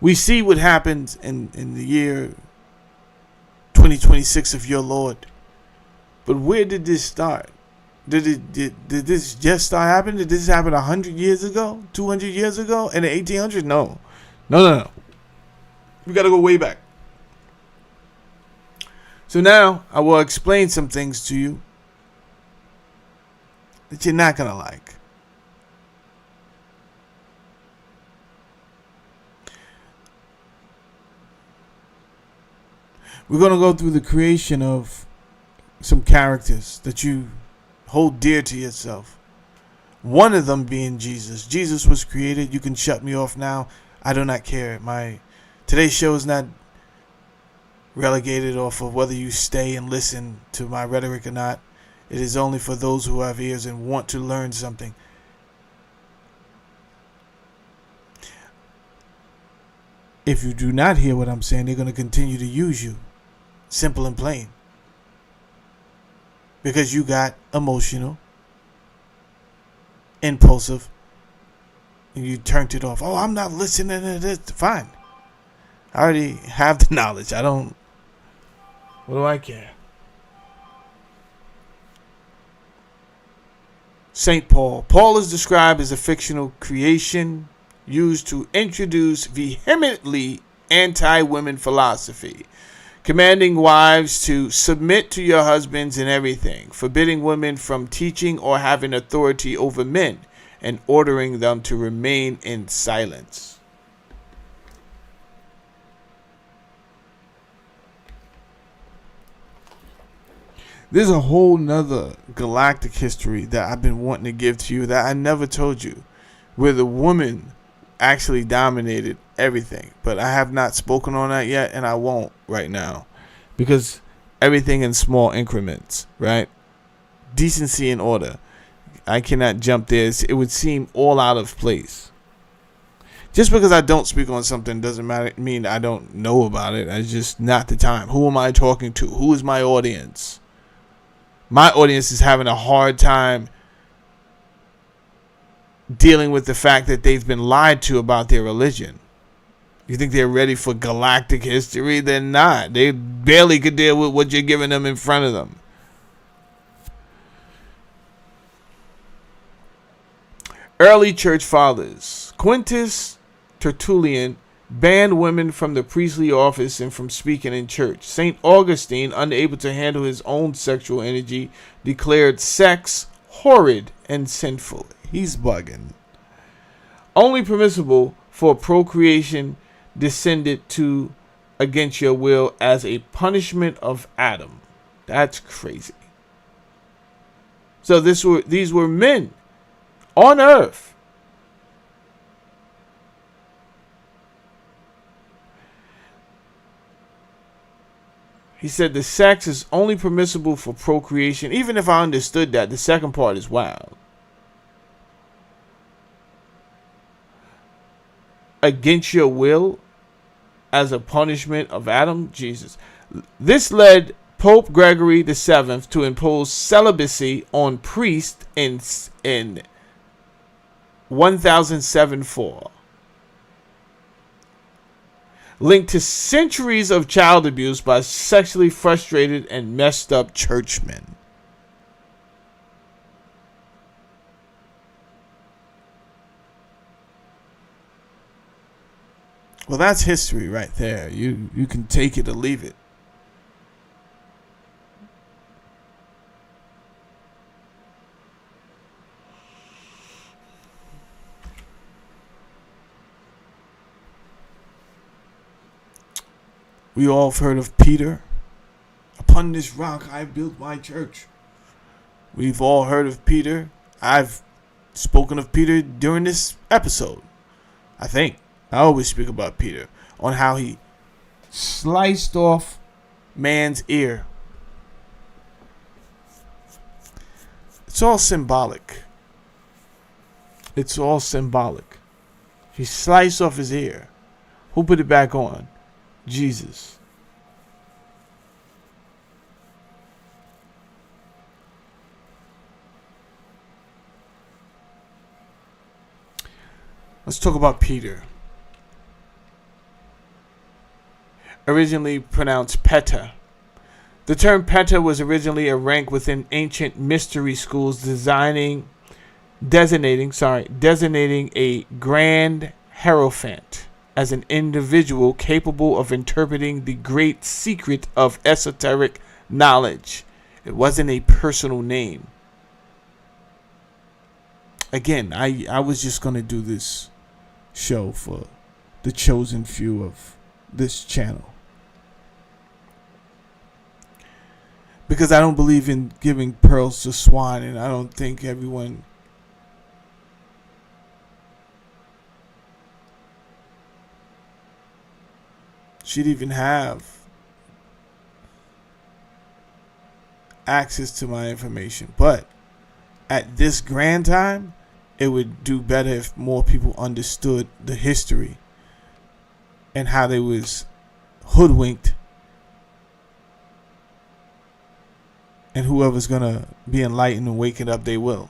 We see what happened in the year 2026 of your Lord. But where did this start? Did this just start happening? Did this happen 100 years ago? 200 years ago? In the 1800s? No. We got to go way back. So now I will explain some things to you that you're not going to like. We're going to go through the creation of some characters that you hold dear to yourself. One of them being Jesus. Jesus was created. You can shut me off now. I do not care. Today's show is not relegated off of whether you stay and listen to my rhetoric or not. It is only for those who have ears and want to learn something. If you do not hear what I'm saying, they're going to continue to use you. Simple and plain. Because you got emotional, impulsive, and you turned it off. Oh, I'm not listening to this. Fine. I already have the knowledge. What do I care? St. Paul. Paul is described as a fictional creation used to introduce vehemently anti-women philosophy, commanding wives to submit to your husbands in everything, forbidding women from teaching or having authority over men, and ordering them to remain in silence. There's a whole nother galactic history that I've been wanting to give to you that I never told you, where the woman actually dominated everything. But I have not spoken on that yet, and I won't right now. Because everything in small increments, right? Decency and order. I cannot jump there. It would seem all out of place. Just because I don't speak on something doesn't mean I don't know about it. It's just not the time. Who am I talking to? Who is my audience? My audience is having a hard time dealing with the fact that they've been lied to about their religion. You think they're ready for galactic history? They're not. They barely could deal with what you're giving them in front of them. Early church fathers. Quintus Tertullian banned women from the priestly office and from speaking in church. St. Augustine, unable to handle his own sexual energy, declared sex horrid and sinful. He's bugging. Only permissible for procreation descended to against your will as a punishment of Adam. That's crazy. So these were men on earth. He said the sex is only permissible for procreation. Even if I understood that, the second part is wild. Against your will as a punishment of Adam? Jesus. This led Pope Gregory VII to impose celibacy on priests in 1007-4. Linked to centuries of child abuse by sexually frustrated and messed up churchmen. Well, that's history right there. You can take it or leave it. We all have heard of Peter. Upon this rock I built my church. We've all heard of Peter. I've spoken of Peter during this episode. I think. I always speak about Peter. On how he sliced off man's ear. It's all symbolic. It's all symbolic. He sliced off his ear. Who put it back on? Jesus. Let's talk about Peter. Originally pronounced Peta. The term Peta was originally a rank within ancient mystery schools designating a grand hierophant as an individual capable of interpreting the great secret of esoteric knowledge. It wasn't a personal name. Again, I was just going to do this show for the chosen few of this channel. Because I don't believe in giving pearls to swine, and I don't think everyone should even have access to my information. But at this grand time, it would do better if more people understood the history and how they was hoodwinked. And whoever's going to be enlightened and wake it up, they will.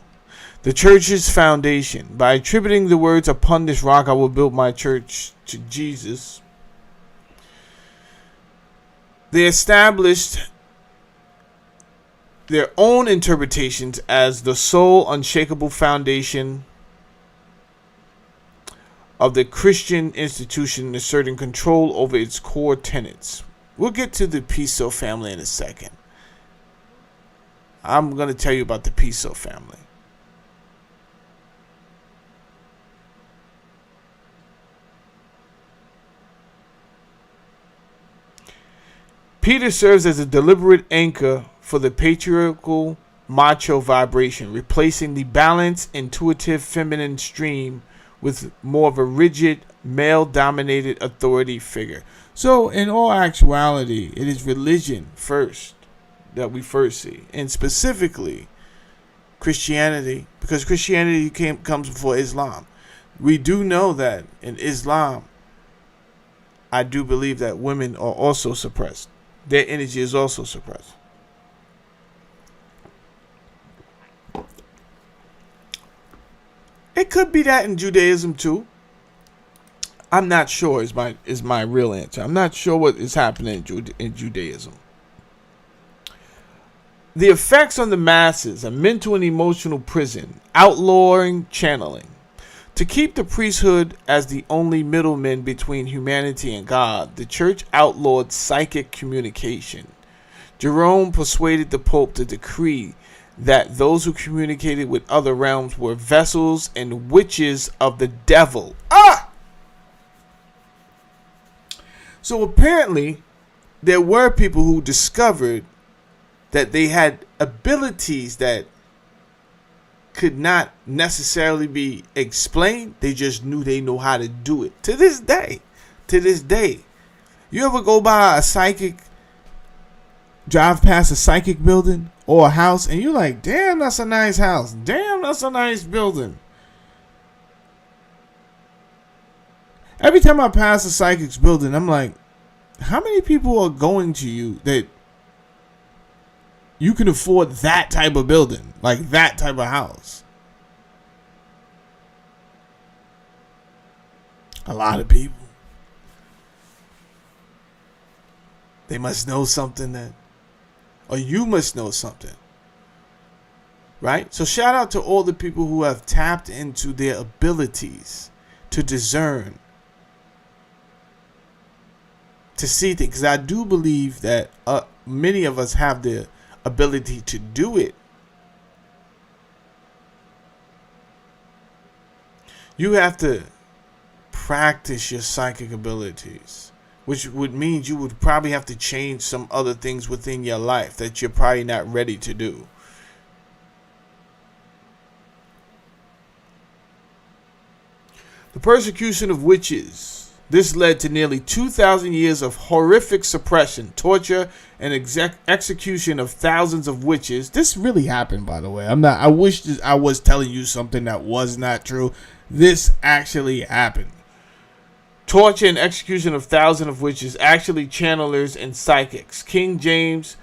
The church's foundation. By attributing the words, "Upon this rock I will build my church," to Jesus, they established their own interpretations as the sole unshakable foundation of the Christian institution, asserting control over its core tenets. We'll get to the Piso family in a second. I'm going to tell you about the Piso family. Peter serves as a deliberate anchor for the patriarchal macho vibration, replacing the balanced, intuitive feminine stream with more of a rigid, male-dominated authority figure. So, in all actuality, it is religion first that we first see, and specifically Christianity, because Christianity comes before Islam. We do know that in Islam, I do believe that women are also suppressed. Their energy is also suppressed. It could be that in Judaism too. I'm not sure is my real answer. I'm not sure what is happening in Judaism. The effects on the masses, a mental and emotional prison, outlawing channeling. To keep the priesthood as the only middleman between humanity and God, the church outlawed psychic communication. Jerome persuaded the Pope to decree that those who communicated with other realms were vessels and witches of the devil. So apparently, there were people who discovered that they had abilities that could not necessarily be explained. They just knew they know how to do it. To this day. You ever go by a psychic, drive past a psychic building or a house, and you're like, damn, that's a nice house. Damn, that's a nice building. Every time I pass a psychic's building, I'm like, how many people are going to you that you can afford that type of building, like that type of house? A lot of people. They must know something that, or you must know something, right? So shout out to all the people who have tapped into their abilities to discern, to see things. Because I do believe that many of us have the ability to do it. You have to practice your psychic abilities, which would mean you would probably have to change some other things within your life that you're probably not ready to do. The persecution of witches. This led to nearly 2,000 years of horrific suppression, torture, and execution of thousands of witches. This really happened, by the way. I wish I was telling you something that was not true. This actually happened. Torture and execution of thousands of witches, actually channelers and psychics. King James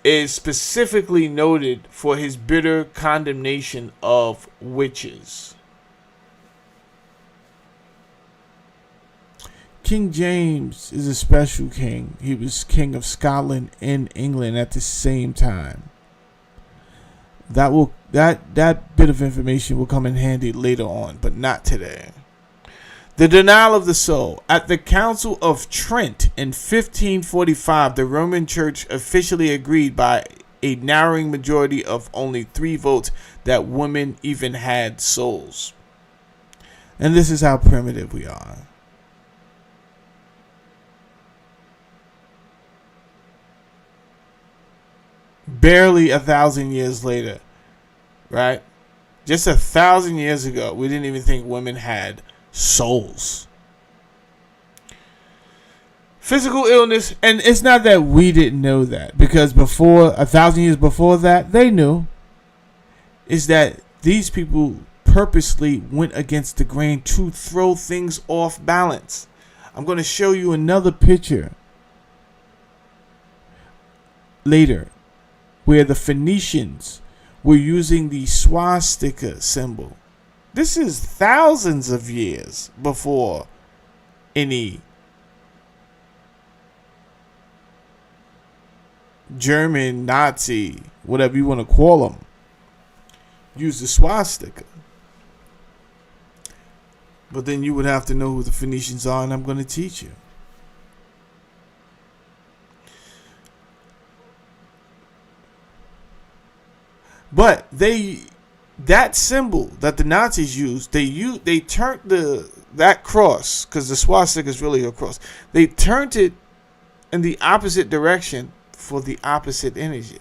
is specifically noted for his bitter condemnation of witches. King James is a special king. He was king of Scotland and England at the same time. That bit of information will come in handy later on, but not today. The denial of the soul. At the Council of Trent in 1545, the Roman Church officially agreed by a narrowing majority of only 3 votes that women even had souls. And this is how primitive we are. barely 1,000 years later, right? Just 1,000 years ago, we didn't even think women had souls. Physical illness, and it's not that we didn't know that, because before 1,000 years before that, they knew. Is that these people purposely went against the grain to throw things off balance. I'm going to show you another picture later where the Phoenicians were using the swastika symbol. This is thousands of years before any German, Nazi, whatever you want to call them, use the swastika. But then you would have to know who the Phoenicians are, and I'm going to teach you. But that symbol that the Nazis used, they turned that cross, because the swastika is really a cross. They turned it in the opposite direction for the opposite energy.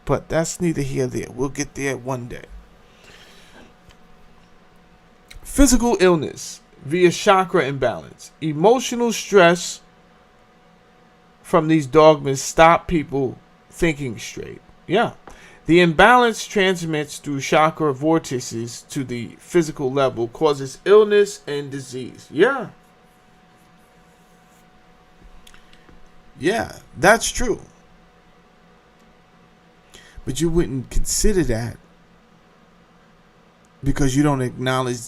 But that's neither here nor there. We'll get there one day. Physical illness via chakra imbalance. Emotional stress from these dogmas stop people thinking straight. Yeah. The imbalance transmits through chakra vortices to the physical level, causes illness and disease. Yeah. Yeah, that's true. But you wouldn't consider that because you don't acknowledge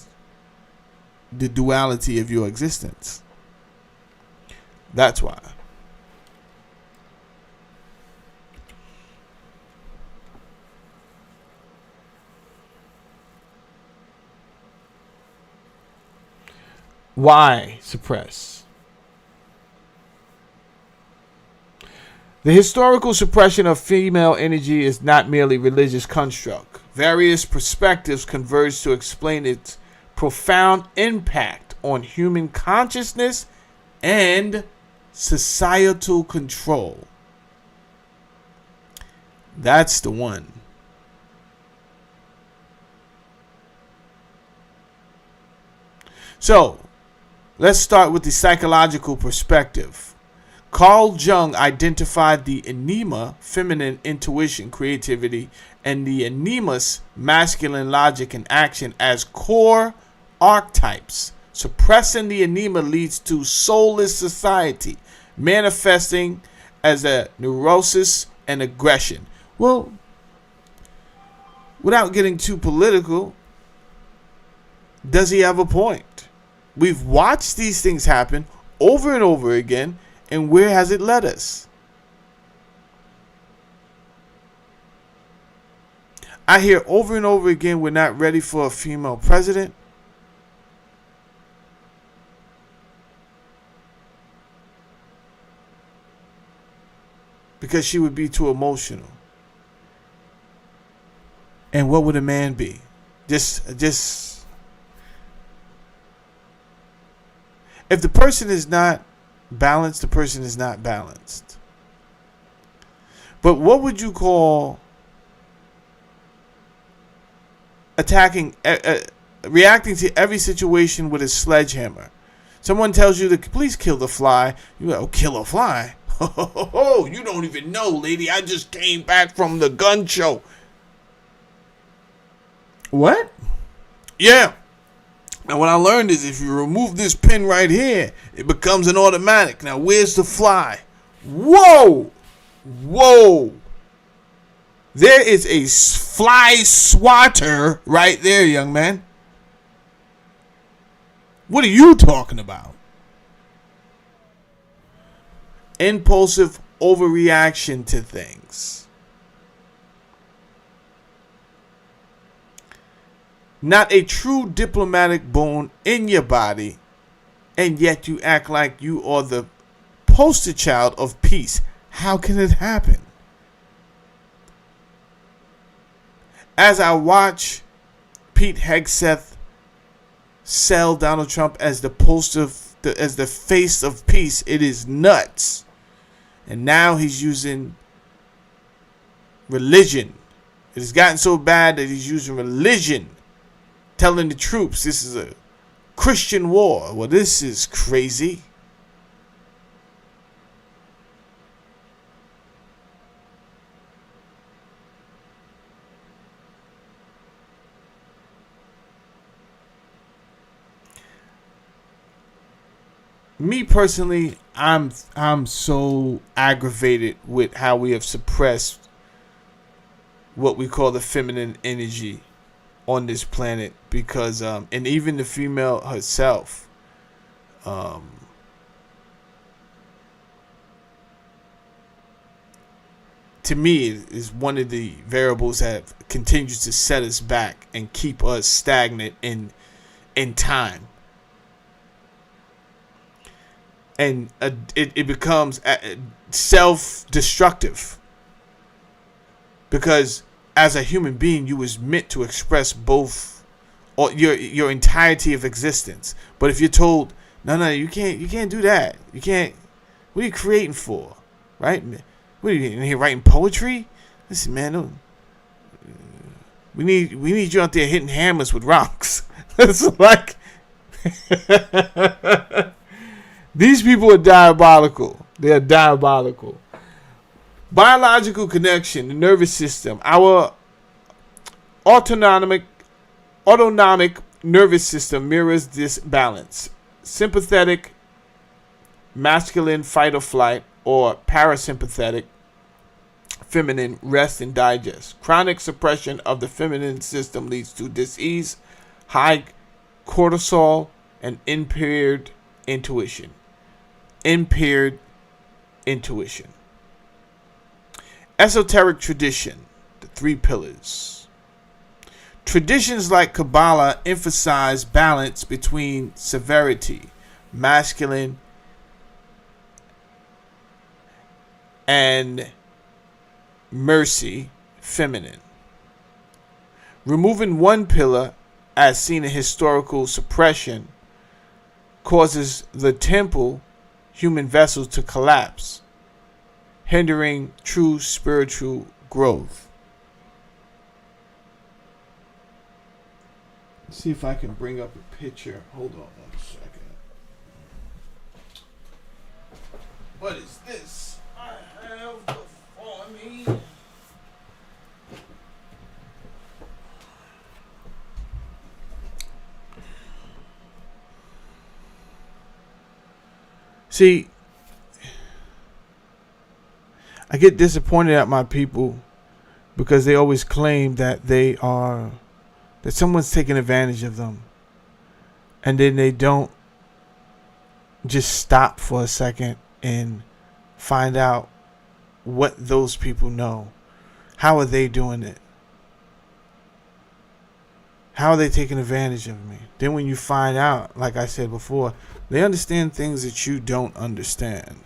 the duality of your existence. That's why. Why suppress? The historical suppression of female energy is not merely religious construct. Various perspectives converge to explain its profound impact on human consciousness and societal control. That's the one. So, let's start with the psychological perspective. Carl Jung identified the anima, feminine intuition, creativity, and the animus, masculine logic and action, as core archetypes. Suppressing the anima leads to soulless society, manifesting as a neurosis and aggression. Well, without getting too political, does he have a point? We've watched these things happen over and over again, and where has it led us? I hear over and over again we're not ready for a female president. Because she would be too emotional. And what would a man be? Just if the person is not balanced, the person is not balanced. But what would you call reacting to every situation with a sledgehammer? Someone tells you to please kill the fly. You go, kill a fly? Oh, you don't even know, lady. I just came back from the gun show. What? Yeah. Now, what I learned is if you remove this pin right here, it becomes an automatic. Now, where's the fly? Whoa! Whoa! There is a fly swatter right there, young man. What are you talking about? Impulsive overreaction to things. Not a true diplomatic bone in your body, and yet you act like you are the poster child of peace. How can it happen? As I watch Pete Hegseth sell Donald Trump as the as the face of peace, it is nuts. And now he's using Religion. It has gotten so bad that he's using religion, telling the troops this is a Christian war. Well, this is crazy. Me personally, I'm so aggravated with how we have suppressed what we call the feminine energy on this planet, because and even the female herself, to me, is one of the variables that continues to set us back and keep us stagnant in time. And it becomes self-destructive, because as a human being, you was meant to express both, or your entirety of existence. But if you're told, no, you can't do that. You can't. What are you creating for, right? What are you in here writing poetry? Listen, man, we need you out there hitting hammers with rocks. It's like. These people are diabolical. They are diabolical. Biological connection, the nervous system. Our autonomic nervous system mirrors this balance. Sympathetic, masculine, fight or flight, or parasympathetic, feminine, rest and digest. Chronic suppression of the feminine system leads to disease, high cortisol, and impaired intuition. Esoteric tradition, the 3 pillars. Traditions like Kabbalah emphasize balance between severity, masculine, and mercy, feminine. Removing one pillar, as seen in historical suppression, causes the temple, human vessels, to collapse, hindering true spiritual growth. Let's see if I can bring up a picture. Hold on 1 second. What is this I have before me? See, I get disappointed at my people because they always claim that that someone's taking advantage of them. And then they don't just stop for a second and find out what those people know. How are they doing it? How are they taking advantage of me? Then when you find out, like I said before, they understand things that you don't understand.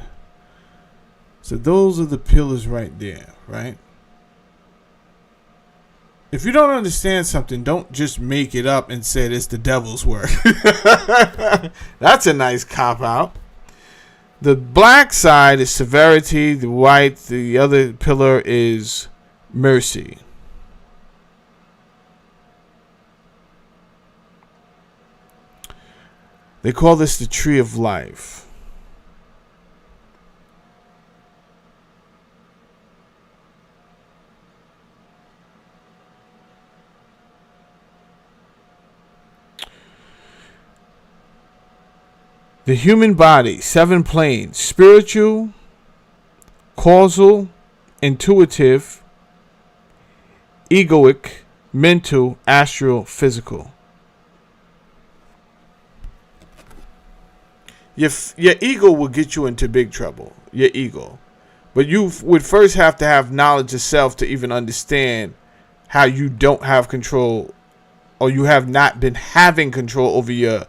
So those are the pillars right there, right? If you don't understand something, don't just make it up and say it's the devil's work. That's a nice cop-out. The black side is severity, the white, the other pillar is mercy. They call this the tree of life. The human body, 7 planes: spiritual, causal, intuitive, egoic, mental, astral, physical. Your ego will get you into big trouble. Your ego. But you would first have to have knowledge of self to even understand how you don't have control, or you have not been having control over your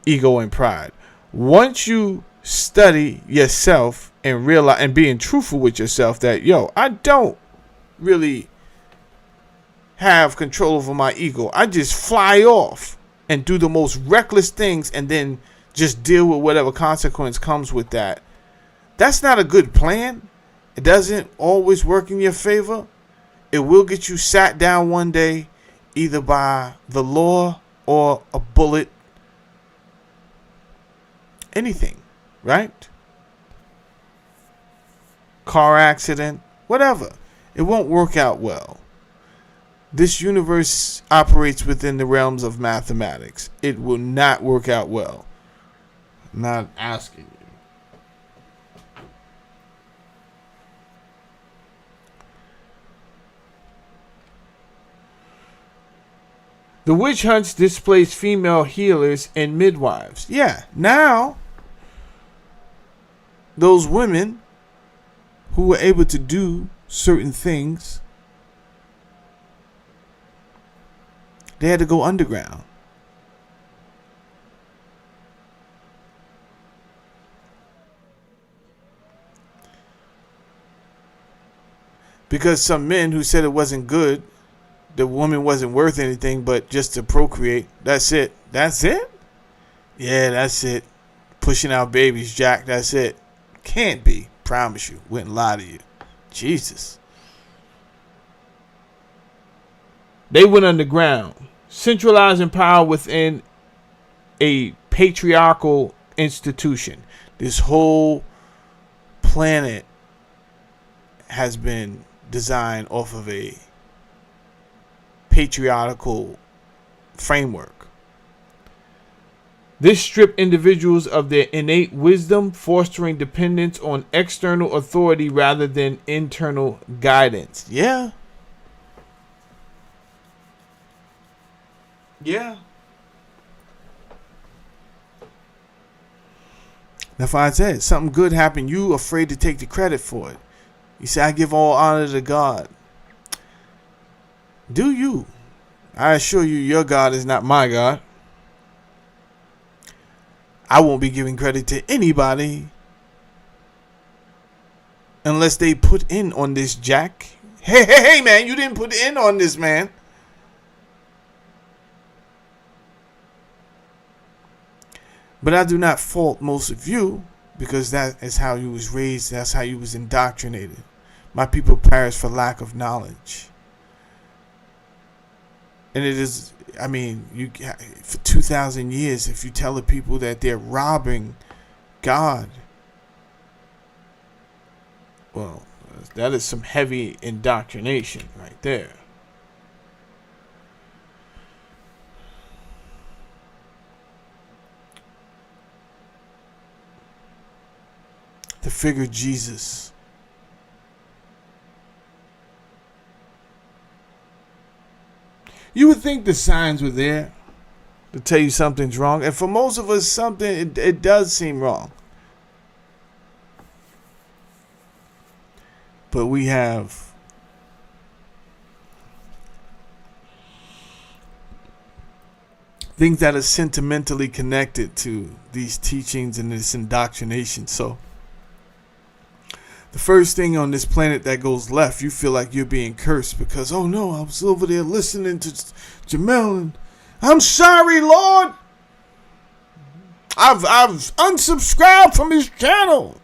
ego and pride. Once you study yourself and realize and being truthful with yourself that, I don't really have control over my ego. I just fly off and do the most reckless things and then just deal with whatever consequence comes with that. That's not a good plan. It doesn't always work in your favor. It will get you sat down one day, either by the law or a bullet. Anything, right? Car accident, whatever. It won't work out well. This universe operates within the realms of mathematics. It will not work out well. I'm not asking you. The witch hunts displaced female healers and midwives. Yeah, now those women who were able to do certain things, they had to go underground. Because some men who said it wasn't good, the woman wasn't worth anything but just to procreate. That's it. That's it? Yeah, that's it. Pushing out babies, Jack. That's it. Can't be. Promise you. Wouldn't lie to you. Jesus. They went underground, centralizing power within a patriarchal institution. This whole planet has been designed off of a patriarchal framework. This stripped individuals of their innate wisdom, fostering dependence on external authority rather than internal guidance. Yeah. Yeah. That's why I said something good happened. You afraid to take the credit for it. You say, I give all honor to God. Do you? I assure you, your God is not my God. I won't be giving credit to anybody unless they put in on this, Jack. Hey, man, you didn't put in on this, man. But I do not fault most of you, because that is how you was raised. That's how you was indoctrinated. My people perish for lack of knowledge. And it is, I mean, you for 2,000 years, if you tell the people that they're robbing God, well, that is some heavy indoctrination right there. The figure Jesus. You would think the signs were there to tell you something's wrong. And for most of us, it does seem wrong. But we have things that are sentimentally connected to these teachings and this indoctrination. So the first thing on this planet that goes left, you feel like you're being cursed because, oh no, I was over there listening to Jamel and I'm sorry, Lord. I've unsubscribed from his channel.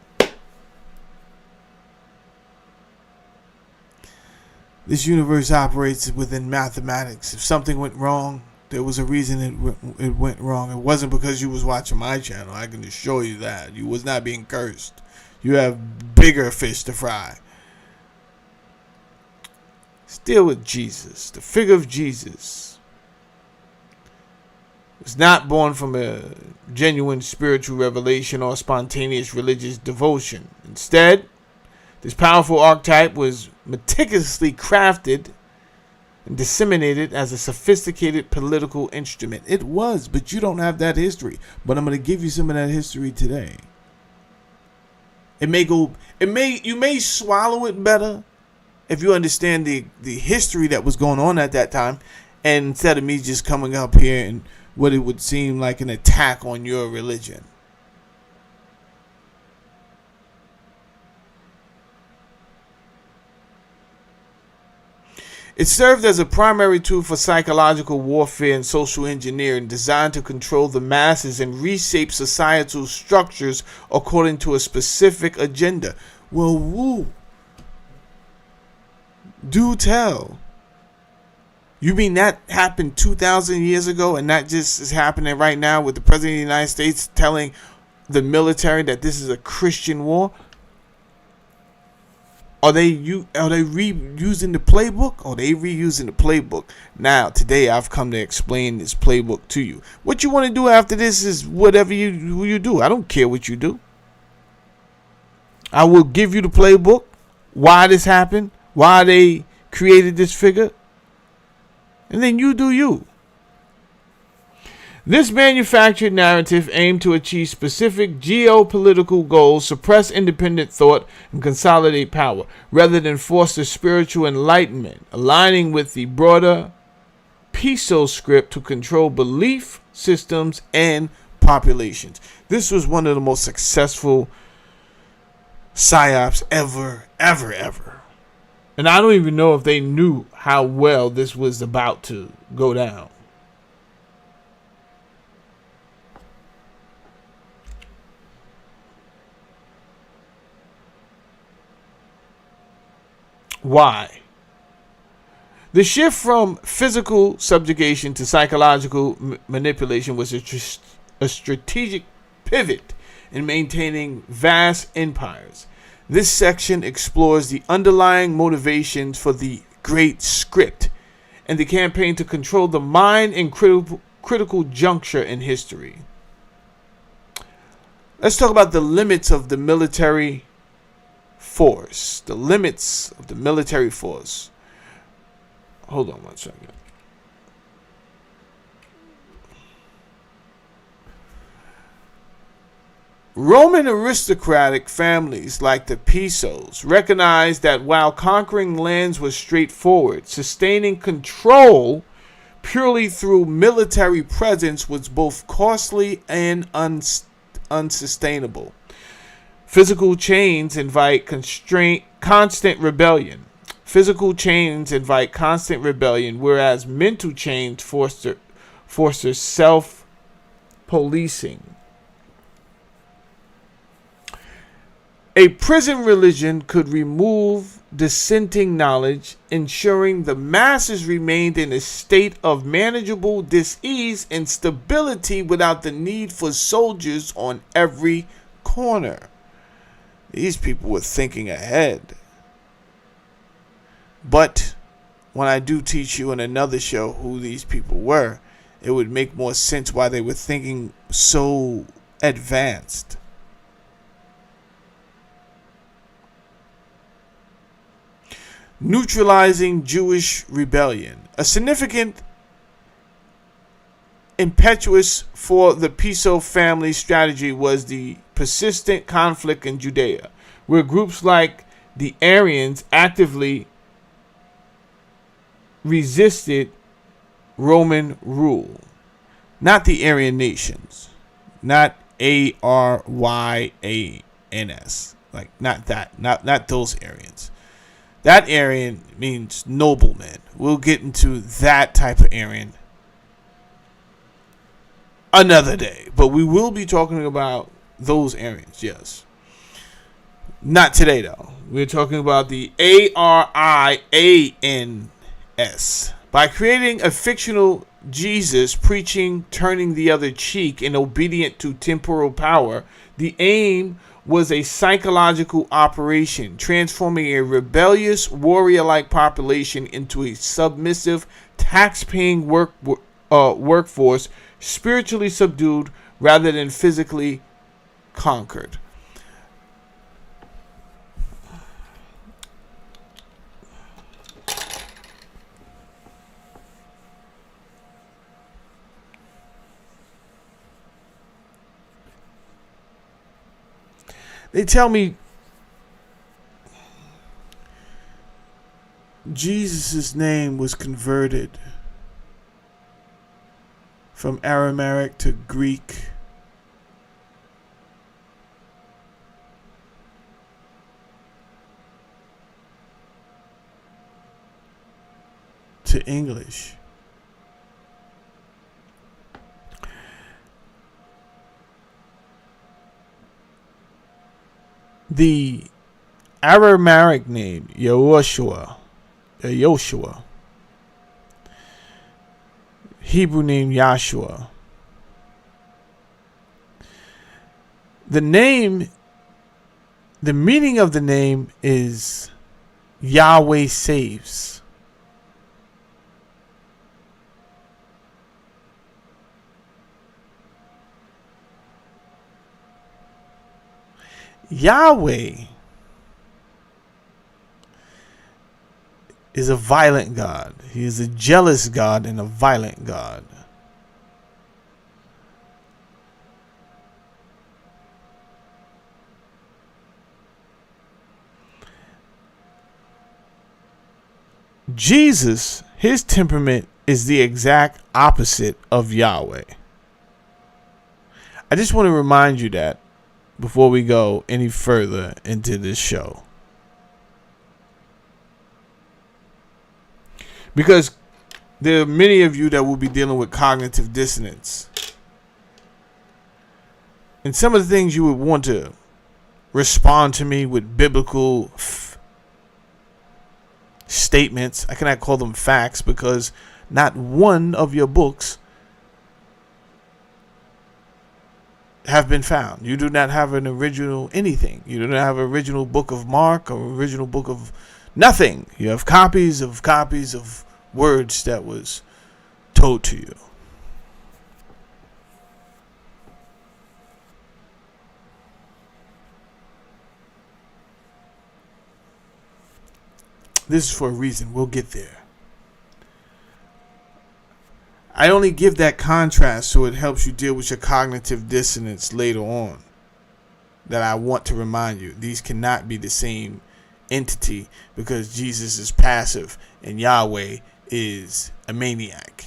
This universe operates within mathematics. If something went wrong, there was a reason it went wrong. It wasn't because you was watching my channel. I can assure you that. You was not being cursed. You have bigger fish to fry. Still with Jesus. The figure of Jesus was not born from a genuine spiritual revelation or spontaneous religious devotion. Instead, this powerful archetype was meticulously crafted and disseminated as a sophisticated political instrument. It was, but you don't have that history. But I'm going to give you some of that history today. You may swallow it better if you understand the history that was going on at that time, and instead of me just coming up here and what it would seem like an attack on your religion. It served as a primary tool for psychological warfare and social engineering, designed to control the masses and reshape societal structures according to a specific agenda. Well, woo. Do tell. You mean that happened 2,000 years ago and that just is happening right now with the President of the United States telling the military that this is a Christian war? Are they reusing the playbook? Are they reusing the playbook? Now, today I've come to explain this playbook to you. What you want to do after this is whatever you do. I don't care what you do. I will give you the playbook, why this happened, why they created this figure, and then you do you. This manufactured narrative aimed to achieve specific geopolitical goals, suppress independent thought, and consolidate power, rather than foster spiritual enlightenment, aligning with the broader Piso script to control belief systems and populations. This was one of the most successful psyops ever. And I don't even know if they knew how well this was about to go down. Why? The shift from physical subjugation to psychological manipulation was a strategic pivot in maintaining vast empires. This section explores the underlying motivations for the Great Script and the campaign to control the mind in critical juncture in history. Let's talk about the limits of the military force. The limits of the military force. Hold on one second. Roman aristocratic families like the Pisos recognized that while conquering lands was straightforward, sustaining control purely through military presence was both costly and unsustainable. Physical chains invite constant rebellion. Whereas mental chains foster self-policing. A prison religion could remove dissenting knowledge, ensuring the masses remained in a state of manageable dis-ease and stability without the need for soldiers on every corner. These people were thinking ahead. But when I do teach you in another show who these people were, it would make more sense why they were thinking so advanced. Neutralizing Jewish rebellion. A significant impetus for the Piso family strategy was the persistent conflict in Judea, where groups like the Arians actively resisted Roman rule. Not the Aryan nations. Not Aryans. Like not that. Not those Aryans. That Aryan means nobleman. We'll get into that type of Aryan another day. But we will be talking about those Aryans, yes. Not today, though. We're talking about the Arians. By creating a fictional Jesus preaching, turning the other cheek, and obedient to temporal power, the aim was a psychological operation, transforming a rebellious, warrior-like population into a submissive, tax-paying workforce, spiritually subdued rather than physically conquered. They tell me Jesus' name was converted from Aramaic to Greek. To English. The Aramaic name, Yahushua, Yoshua. Hebrew name Yahshua. The name, the meaning of the name is Yahweh saves. Yahweh is a violent God. He is a jealous God and a violent God. Jesus, his temperament is the exact opposite of Yahweh. I just want to remind you that before we go any further into this show. Because there are many of you that will be dealing with cognitive dissonance. And some of the things you would want to respond to me with biblical statements. I cannot call them facts because not one of your books have been found. You do not have an original anything. You do not have an original book of Mark or original book of nothing. You have copies of words that was told to you. This is for a reason. We'll get there. I only give that contrast so it helps you deal with your cognitive dissonance later on. That I want to remind you. These cannot be the same entity because Jesus is passive and Yahweh is a maniac.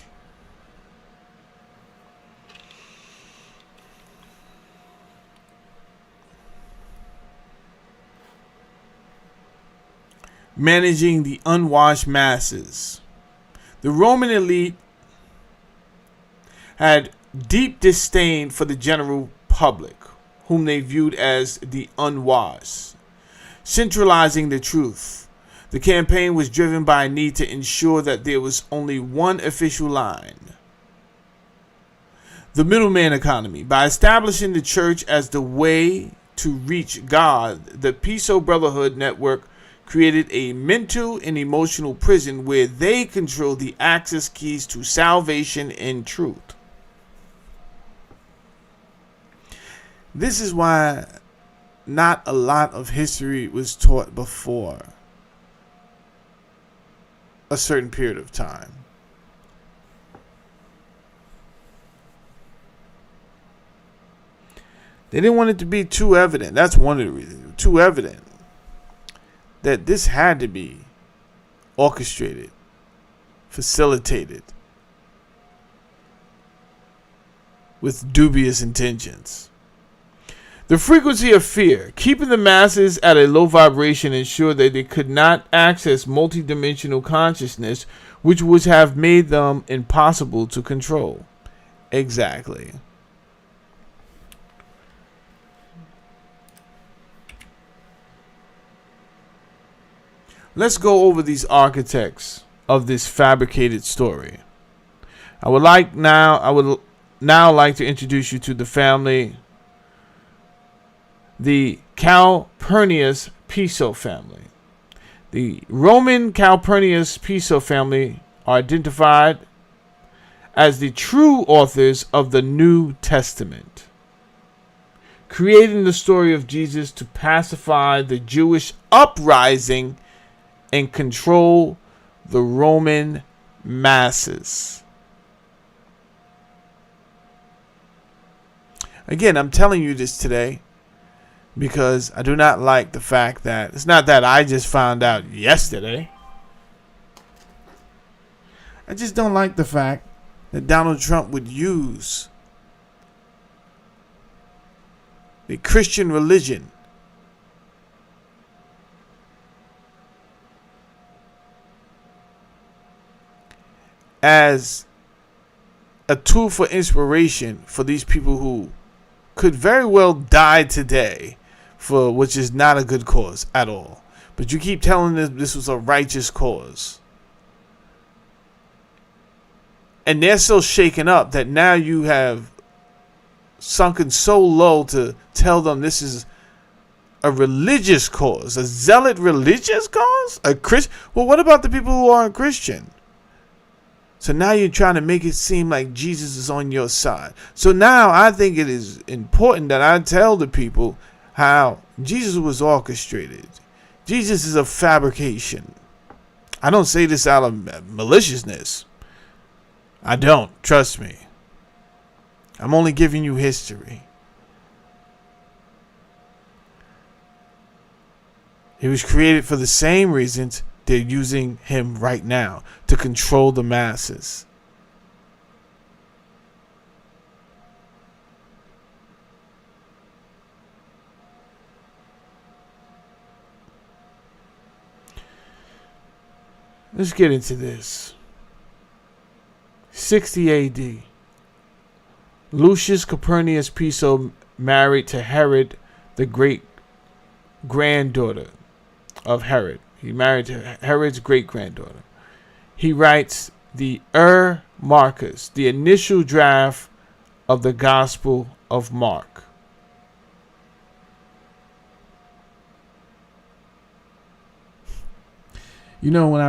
Managing the unwashed masses. The Roman elite had deep disdain for the general public, whom they viewed as the unwashed. Centralizing the truth. The campaign was driven by a need to ensure that there was only one official line. The middleman economy. By establishing the church as the way to reach God, the Piso Brotherhood Network created a mental and emotional prison where they control the access keys to salvation and truth. This is why not a lot of history was taught before a certain period of time. They didn't want it to be too evident. That's one of the reasons. Too evident that this had to be orchestrated, facilitated, with dubious intentions. The frequency of fear, keeping the masses at a low vibration, ensured that they could not access multidimensional consciousness, which would have made them impossible to control. Exactly. Let's go over these architects of this fabricated story. I would now like to introduce you to the family, the Calpurnius Piso family. The Roman Calpurnius Piso family are identified as the true authors of the New Testament, creating the story of Jesus to pacify the Jewish uprising and control the Roman masses. Again, I'm telling you this today because I do not like the fact that it's not that I just found out yesterday. I just don't like the fact that Donald Trump would use the Christian religion as a tool for inspiration for these people who could very well die today for which is not a good cause at all. But you keep telling them this was a righteous cause. And they're so shaken up that now you have sunken so low to tell them this is a religious cause, a zealot religious cause, a Christian. Well, what about the people who aren't Christian? So now you're trying to make it seem like Jesus is on your side. So now I think it is important that I tell the people how Jesus was orchestrated. Jesus is a fabrication. I don't say this out of maliciousness. I don't. Trust me. I'm only giving you history. He was created for the same reasons they're using him right now, to control the masses. Let's get into this. 60 AD. Lucius Copernicus Piso married to Herod, the great granddaughter of Herod. He married to Herod's great granddaughter. He writes the Marcus, the initial draft of the Gospel of Mark. You know, when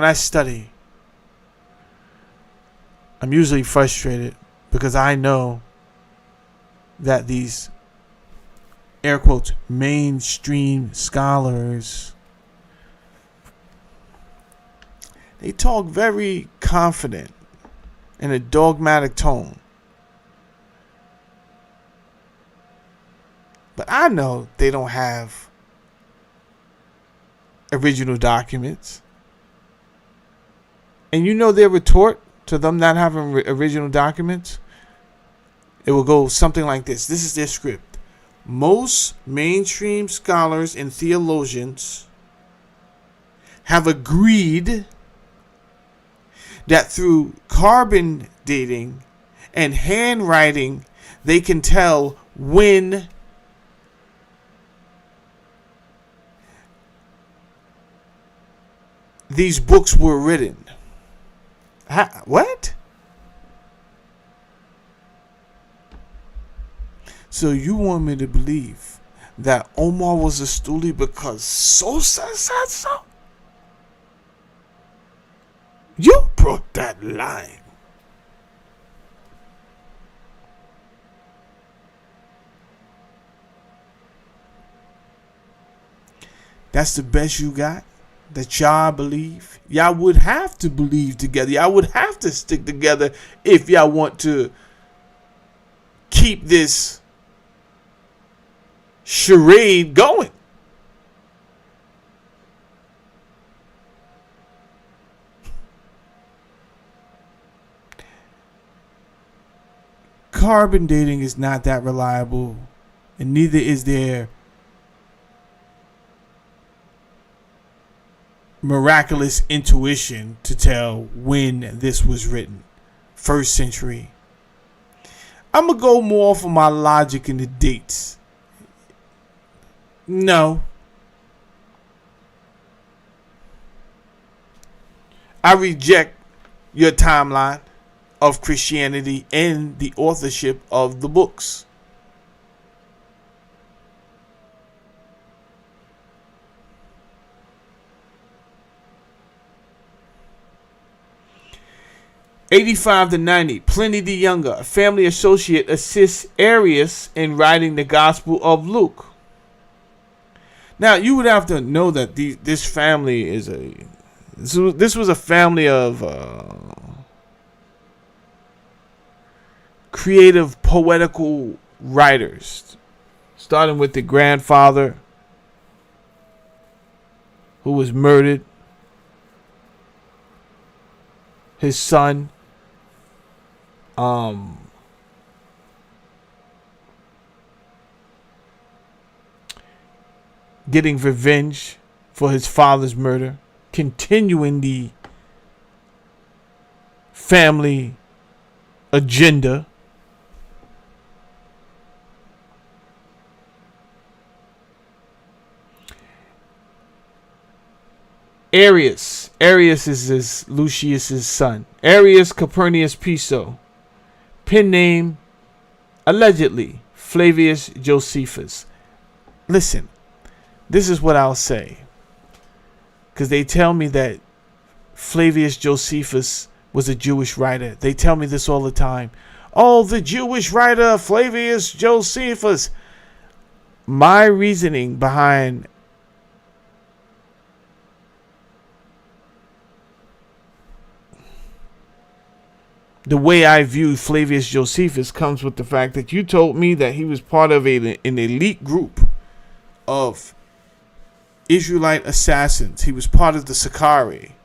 I study, I'm usually frustrated because I know that these, air quotes, mainstream scholars, they talk very confident in a dogmatic tone. But I know they don't have original documents. And you know their retort to them not having original documents? It will go something like this. This is their script. Most mainstream scholars and theologians have agreed that through carbon dating and handwriting, they can tell when these books were written. What? So you want me to believe that Omar was a stoolie because Sosa said so? You broke that line. That's the best you got? That y'all believe? Y'all would have to believe together. Y'all would have to stick together if y'all want to keep this charade going. Carbon dating is not that reliable, and neither is there miraculous intuition to tell when this was written. First century. I'm going to go more for my logic in the dates. No. I reject your timeline of Christianity and the authorship of the books. '85 to 90, Pliny the Younger, a family associate, assists Arius in writing the Gospel of Luke. Now, you would have to know that this family is this was a family of creative, poetical writers, starting with the grandfather who was murdered, his son, getting revenge for his father's murder, continuing the family agenda. Arius. Arius is Lucius's son. Arius Copernicus Piso. Pen name, allegedly, Flavius Josephus. Listen, this is what I'll say. Because they tell me that Flavius Josephus was a Jewish writer. They tell me this all the time. Oh, the Jewish writer Flavius Josephus. My reasoning behind the way I view Flavius Josephus comes with the fact that you told me that he was part of an elite group of Israelite assassins. He was part of the Sicarii.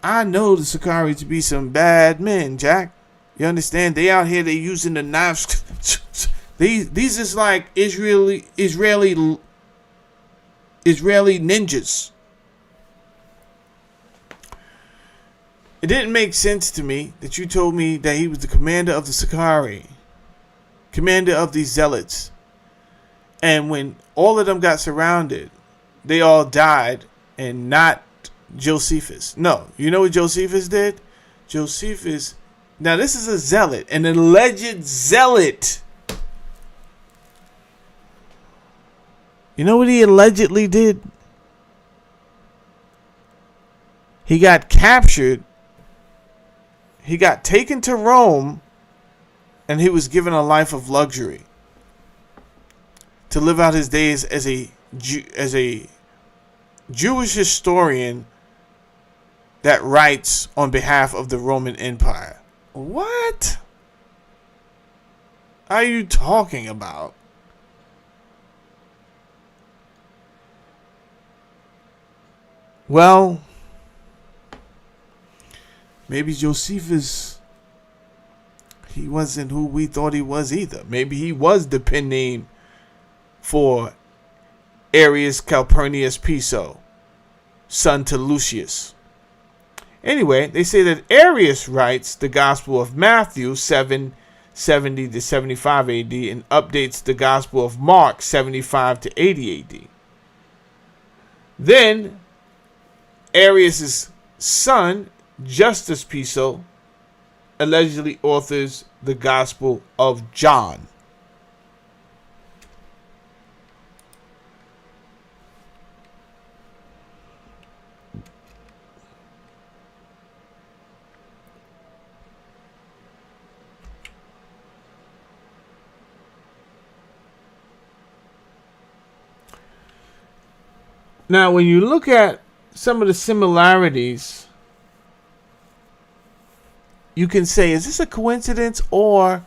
I know the Sicarii to be some bad men, Jack. You understand? They out here, they using the knives. These is like Israeli ninjas. It didn't make sense to me that you told me that he was the commander of the Sicarii, commander of these zealots. And when all of them got surrounded, they all died, and not Josephus. No, you know what Josephus did? Josephus, now this is a zealot, an alleged zealot. You know what he allegedly did? He got captured. He got taken to Rome, and he was given a life of luxury to live out his days as a Jewish historian that writes on behalf of the Roman Empire. What are you talking about? Well, maybe Josephus, he wasn't who we thought he was either. Maybe he was the pen name for Arius Calpurnius Piso, son to Lucius. Anyway, they say that Arius writes the Gospel of Matthew 770 to 75 AD and updates the Gospel of Mark 75 to 80 AD. Then Arius' son, Justus Piso, allegedly authors the Gospel of John. Now, when you look at some of the similarities, you can say, is this a coincidence, or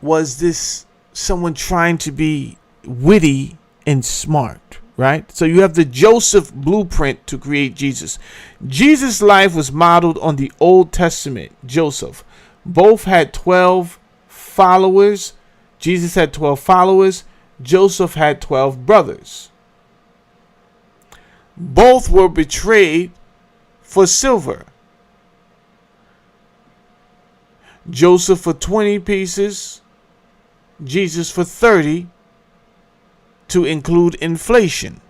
was this someone trying to be witty and smart, right? So you have the Joseph blueprint to create Jesus. Jesus' life was modeled on the Old Testament, Joseph. Both had 12 followers. Jesus had 12 followers. Joseph had 12 brothers. Both were betrayed for silver. Joseph for 20 pieces, Jesus for 30, to include inflation.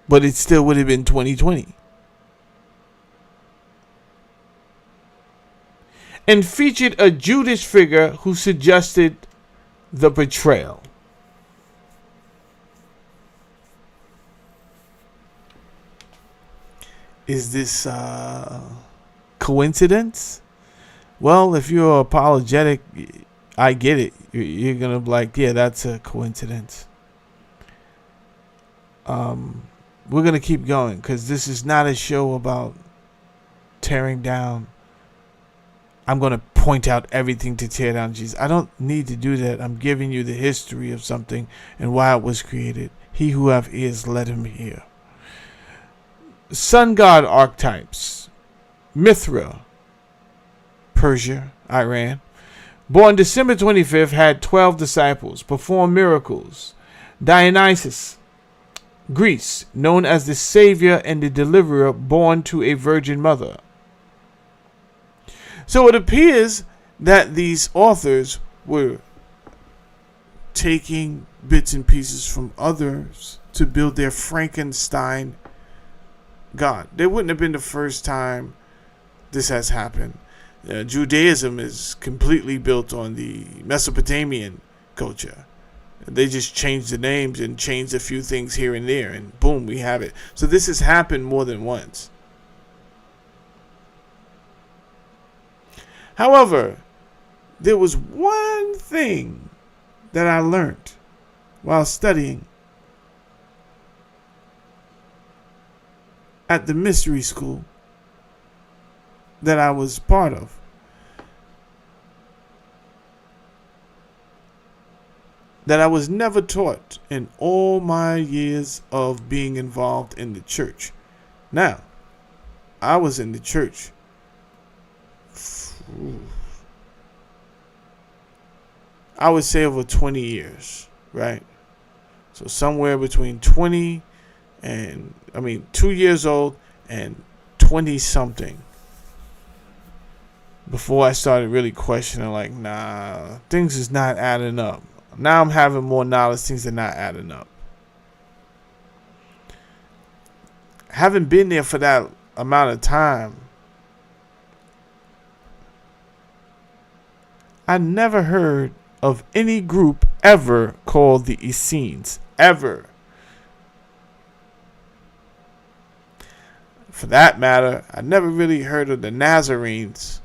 But it still would have been 2020. And featured a Judas figure who suggested the betrayal. Is this coincidence? Well, if you're apologetic, I get it. You're going to be like, yeah, that's a coincidence. We're going to keep going because this is not a show about tearing down. I'm going to point out everything to tear down Jesus. I don't need to do that. I'm giving you the history of something and why it was created. He who have ears, let him hear. Sun god archetypes. Mithra, Persia, Iran. Born December 25th, had 12 disciples, performed miracles. Dionysus, Greece, known as the savior and the deliverer, born to a virgin mother. So it appears that these authors were taking bits and pieces from others to build their Frankenstein God. They wouldn't have been the first time this has happened. Judaism is completely built on the Mesopotamian culture. They just changed the names and changed a few things here and there, and boom, we have it. So this has happened more than once. However, there was one thing that I learned while studying at the mystery school that I was part of. That I was never taught in all my years of being involved in the church. Now, I was in the church. I would say over 20 years, right? So somewhere between 2 years old and 20 something. Before I started really questioning, like, nah, things is not adding up. Now I'm having more knowledge, things are not adding up. Having been there for that amount of time, I never heard of any group ever called the Essenes. Ever. For that matter, I never really heard of the Nazarenes.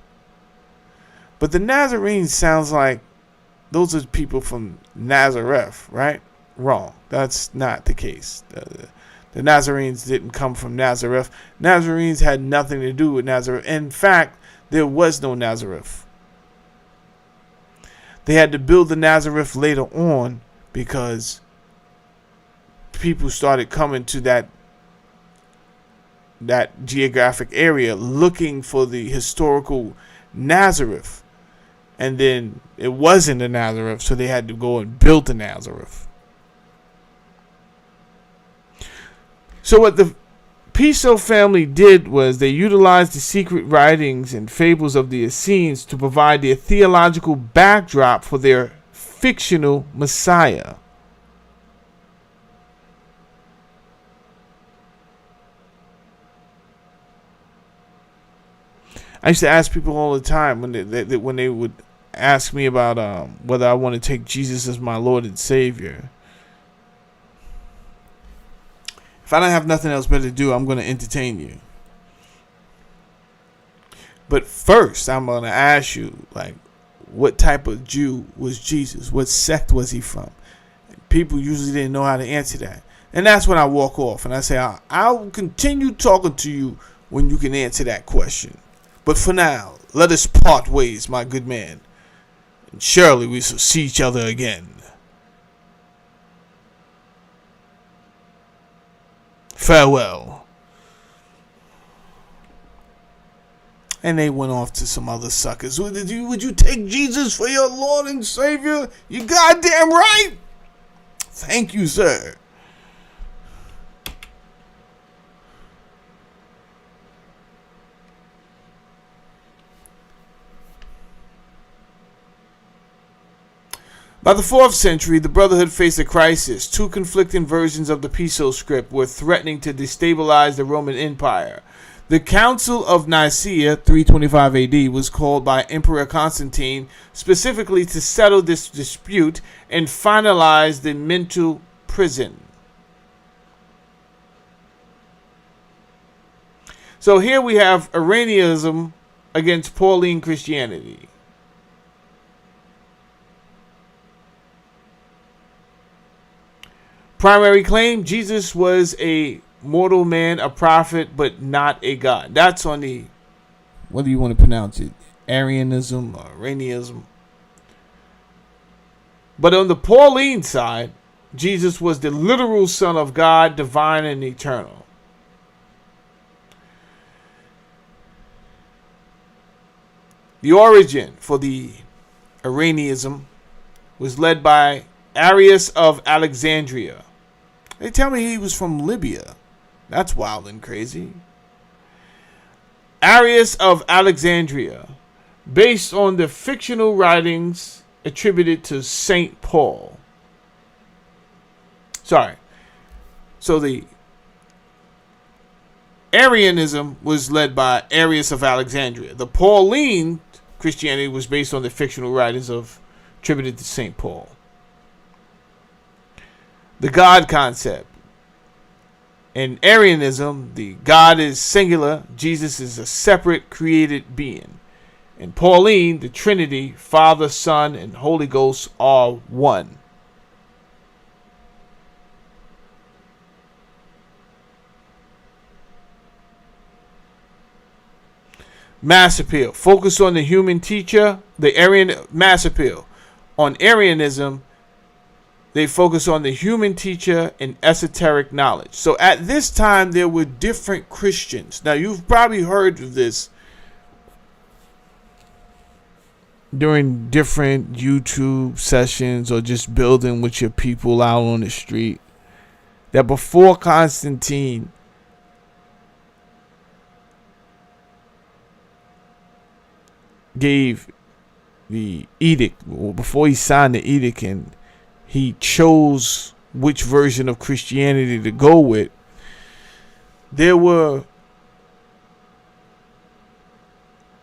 But the Nazarenes sounds like those are people from Nazareth, right? Wrong. That's not the case. The Nazarenes didn't come from Nazareth. Nazarenes had nothing to do with Nazareth. In fact, there was no Nazareth. They had to build the Nazareth later on because people started coming to that geographic area looking for the historical Nazareth. And then it wasn't a Nazareth, so they had to go and build the Nazareth. So what the Piso family did was they utilized the secret writings and fables of the Essenes to provide their theological backdrop for their fictional Messiah. I used to ask people all the time when they would ask me about whether I want to take Jesus as my Lord and Savior. If I don't have nothing else better to do, I'm going to entertain you. But first, I'm going to ask you, like, what type of Jew was Jesus? What sect was he from? And people usually didn't know how to answer that. And that's when I walk off and I say, I'll continue talking to you when you can answer that question. But for now, let us part ways, my good man. And surely we shall see each other again. Farewell. And they went off to some other suckers. Would you take Jesus for your Lord and Savior? You goddamn right. Thank you, sir. By the 4th century, the Brotherhood faced a crisis. Two conflicting versions of the Piso script were threatening to destabilize the Roman Empire. The Council of Nicaea, 325 AD, was called by Emperor Constantine specifically to settle this dispute and finalize the mental prison. So here we have Arianism against Pauline Christianity. Primary claim, Jesus was a mortal man, a prophet, but not a god. That's on the, what do you want to pronounce it? Arianism or Arianism. But on the Pauline side, Jesus was the literal Son of God, divine and eternal. The origin for the Arianism was led by Arius of Alexandria. They tell me he was from Libya. That's wild and crazy. Arius of Alexandria, based on the fictional writings attributed to Saint Paul. Sorry. So the Arianism was led by Arius of Alexandria. The Pauline Christianity was based on the fictional writings attributed to St. Paul. The God concept. In Arianism, the God is singular. Jesus is a separate created being. In Pauline, the Trinity, Father, Son, and Holy Ghost are one. Mass appeal. Focus on the human teacher. The Arian mass appeal. On Arianism, they focus on the human teacher and esoteric knowledge. So at this time, there were different Christians. Now, you've probably heard of this during different YouTube sessions or just building with your people out on the street. That before Constantine gave the edict, or before he signed the edict and he chose which version of Christianity to go with, there were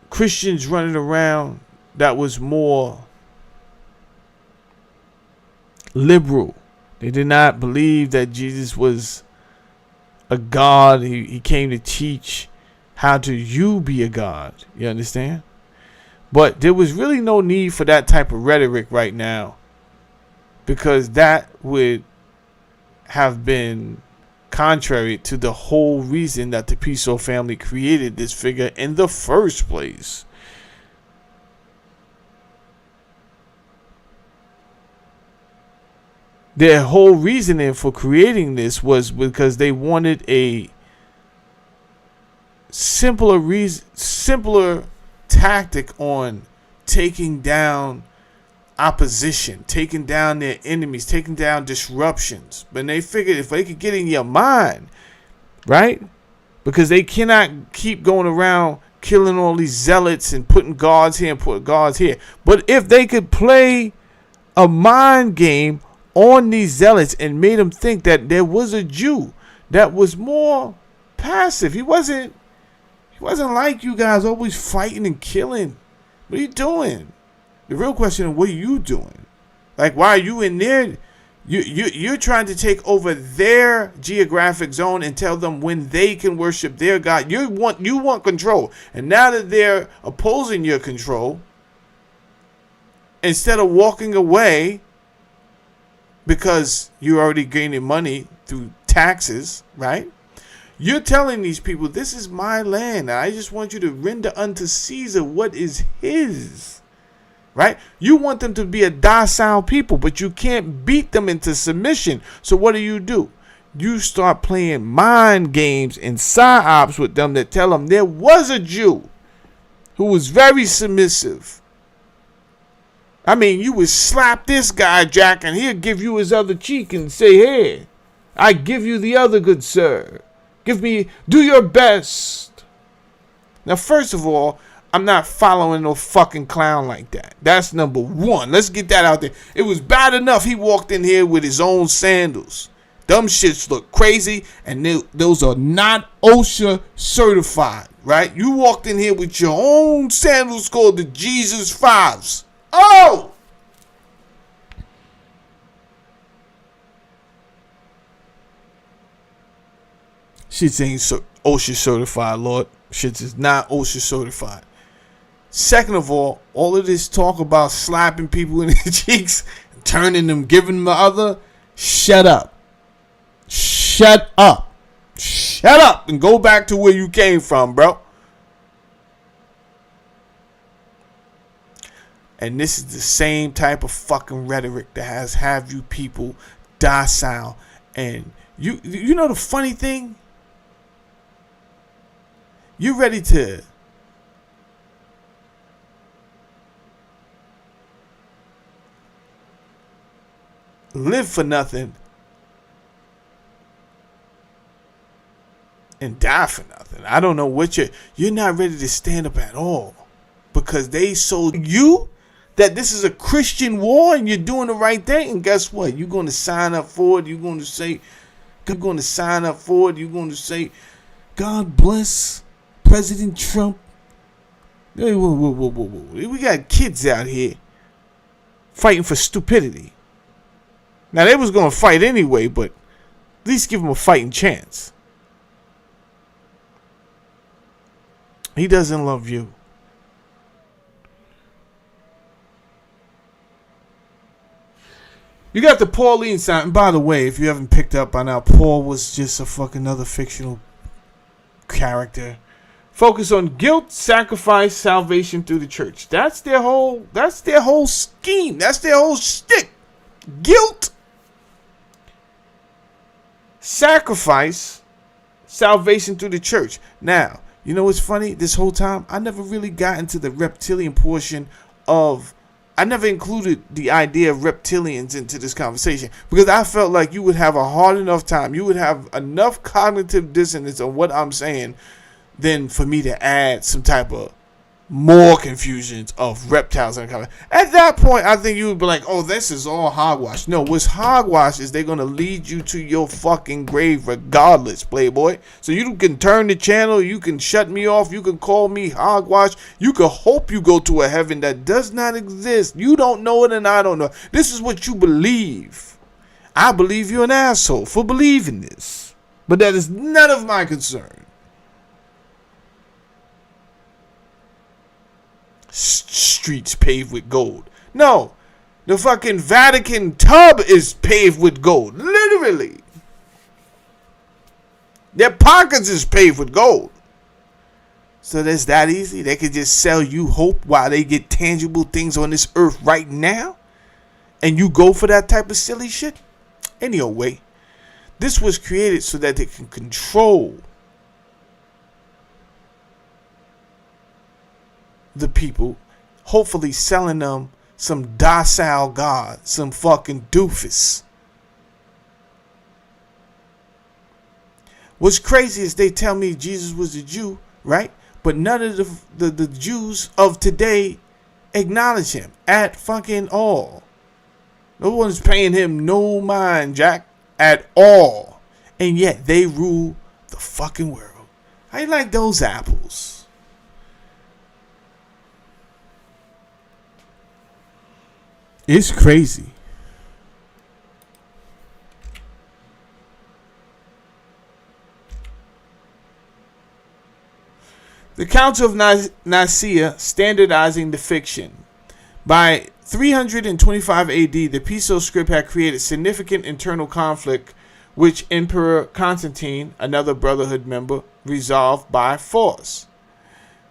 Christians running around that was more liberal. They did not believe that Jesus was a God. He came to teach how to you be a God. You understand? But there was really no need for that type of rhetoric right now, because that would have been contrary to the whole reason that the Piso family created this figure in the first place. Their whole reasoning for creating this was because they wanted a simpler tactic on taking down opposition, taking down their enemies, taking down disruptions. But they figured if they could get in your mind, right? Because they cannot keep going around killing all these zealots and putting guards here and putting guards here. But if they could play a mind game on these zealots and made them think that there was a Jew that was more passive. He wasn't like you guys always fighting and killing. What are you doing? The real question is, what are you doing? Like, why are you in there? You're trying to take over their geographic zone and tell them when they can worship their God. You want control. And now that they're opposing your control, instead of walking away because you're already gaining money through taxes, right? You're telling these people, this is my land. I just want you to render unto Caesar what is his. Right? You want them to be a docile people, but you can't beat them into submission. So what do? You start playing mind games and psyops with them that tell them there was a Jew who was very submissive. I mean, you would slap this guy, Jack, and he'll give you his other cheek and say, hey, I give you the other, good sir. Do your best. Now, first of all, I'm not following no fucking clown like that. That's number one. Let's get that out there. It was bad enough he walked in here with his own sandals. Them shits look crazy, and those are not OSHA certified, right? You walked in here with your own sandals called the Jesus 5s. Oh! Shits ain't OSHA certified, Lord. Shits is not OSHA certified. Second of all of this talk about slapping people in the cheeks, turning them, giving them the other, shut up. Shut up. Shut up and go back to where you came from, bro. And this is the same type of fucking rhetoric that have you people docile. And you know the funny thing? You're ready to live for nothing and die for nothing. I don't know what you're not ready to stand up at all, because they sold you that this is a Christian war and you're doing the right thing. And guess what? You're going to sign up for it. You're going to say, God bless President Trump. Hey, whoa. We got kids out here fighting for stupidity. Now, they was going to fight anyway, but at least give them a fighting chance. He doesn't love you. You got the Pauline sign. And by the way, if you haven't picked up by now, Paul was just a fucking other fictional character. Focus on guilt, sacrifice, salvation through the church. That's their whole scheme. That's their whole shtick. Guilt, sacrifice, salvation through the church. Now, you know what's funny? This whole time, I never really got into the reptilian portion of... I never included the idea of reptilians into this conversation because I felt like you would have a hard enough time. You would have enough cognitive dissonance on what I'm saying than for me to add some type of more confusions of reptiles. At that point, I think you would be like, oh, this is all hogwash. No, what's hogwash is they're going to lead you to your fucking grave regardless, playboy. So you can turn the channel. You can shut me off. You can call me hogwash. You can hope you go to a heaven that does not exist. You don't know it and I don't know. This is what you believe. I believe you're an asshole for believing this. But that is none of my concern. Streets paved with gold. No, the fucking Vatican tub is paved with gold. Literally. Their pockets is paved with gold. So that's that easy. They could just sell you hope while they get tangible things on this earth right now. And you go for that type of silly shit. Anyway, this was created so that they can control the people, hopefully selling them some docile god, some fucking doofus. What's crazy is they tell me Jesus was a Jew, right? But none of the Jews of today acknowledge him at fucking all. No one's paying him no mind, Jack, at all. And yet they rule the fucking world. How you like those apples? It's crazy. The Council of Nicaea standardizing the fiction. By 325 AD, the Piso script had created significant internal conflict, which Emperor Constantine, another Brotherhood member, resolved by force.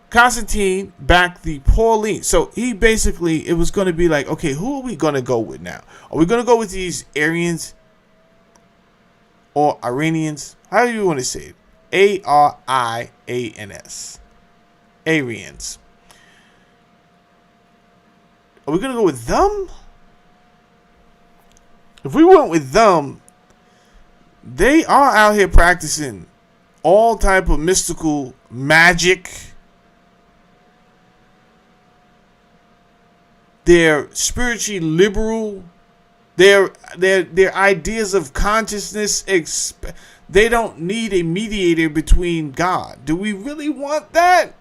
Constantine backed the Pauline. So he basically, it was going to be like, okay, who are we going to go with now? Are we going to go with these Arians or Iranians? How do you want to say it? Arians. Arians. Are we going to go with them? If we went with them, they are out here practicing all type of mystical magic. They're spiritually liberal. Their ideas of consciousness, they don't need a mediator between God. Do we really want that?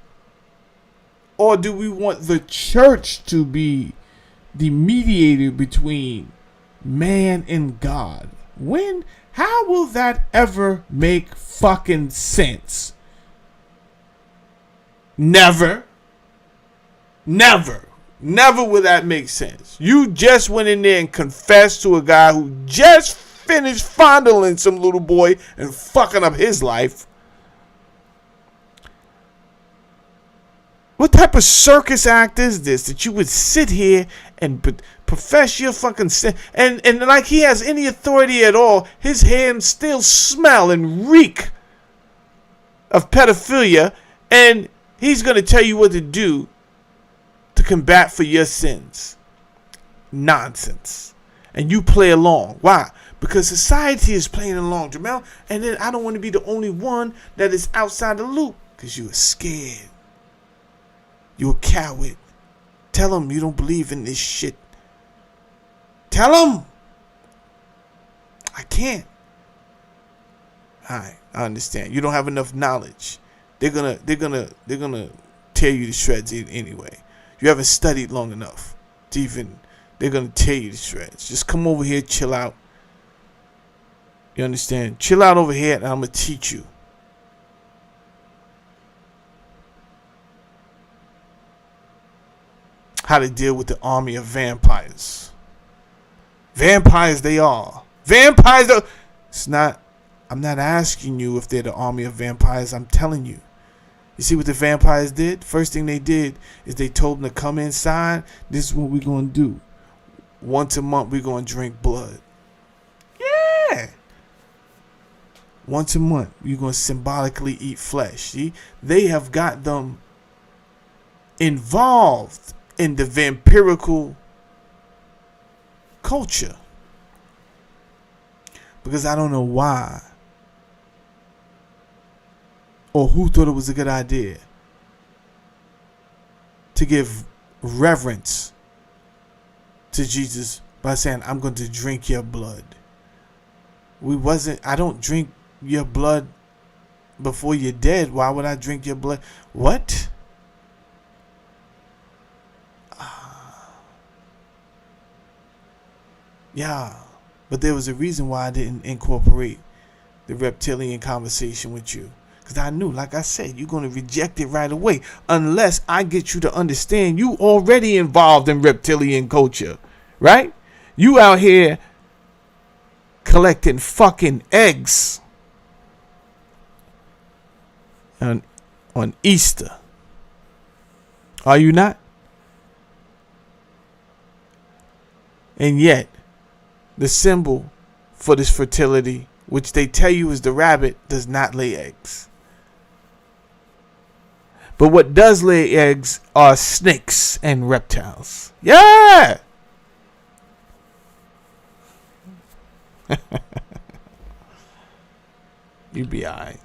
Or do we want the church to be the mediator between man and God? How will that ever make fucking sense? Never will that make sense. You just went in there and confessed to a guy who just finished fondling some little boy and fucking up his life. What type of circus act is this that you would sit here and profess your fucking sin and like he has any authority at all? His hands still smell and reek of pedophilia, and he's going to tell you what to do to combat for your sins. Nonsense. And you play along. Why? Because society is playing along, Jamel. And then I don't want to be the only one that is outside the loop. Because you are scared. You're a coward. Tell them you don't believe in this shit. Tell them. I can't. Alright, I understand. You don't have enough knowledge. They're gonna tear you to shreds anyway. You haven't studied long enough to even. They're gonna tear you to shreds. Just come over here, chill out. You understand? Chill out over here, and I'm gonna teach you. How to deal with the army of vampires. Vampires they are. Vampires. It's not. I'm not asking you if they're the army of vampires. I'm telling you. You see what the vampires did? First thing they did is they told them to come inside. This is what we're going to do. Once a month, we're going to drink blood. Yeah. Once a month, we're going to symbolically eat flesh. See? They have got them involved in the vampirical culture. Because I don't know why. Or who thought it was a good idea to give reverence to Jesus by saying, I'm going to drink your blood. I don't drink your blood before you're dead. Why would I drink your blood? What? Yeah. But there was a reason why I didn't incorporate the reptilian conversation with you. Because I knew, like I said, you're going to reject it right away. Unless I get you to understand you already involved in reptilian culture. Right? You out here collecting fucking eggs on Easter. Are you not? And yet, the symbol for this fertility, which they tell you is the rabbit, does not lay eggs. But what does lay eggs are snakes and reptiles. Yeah! You be alright.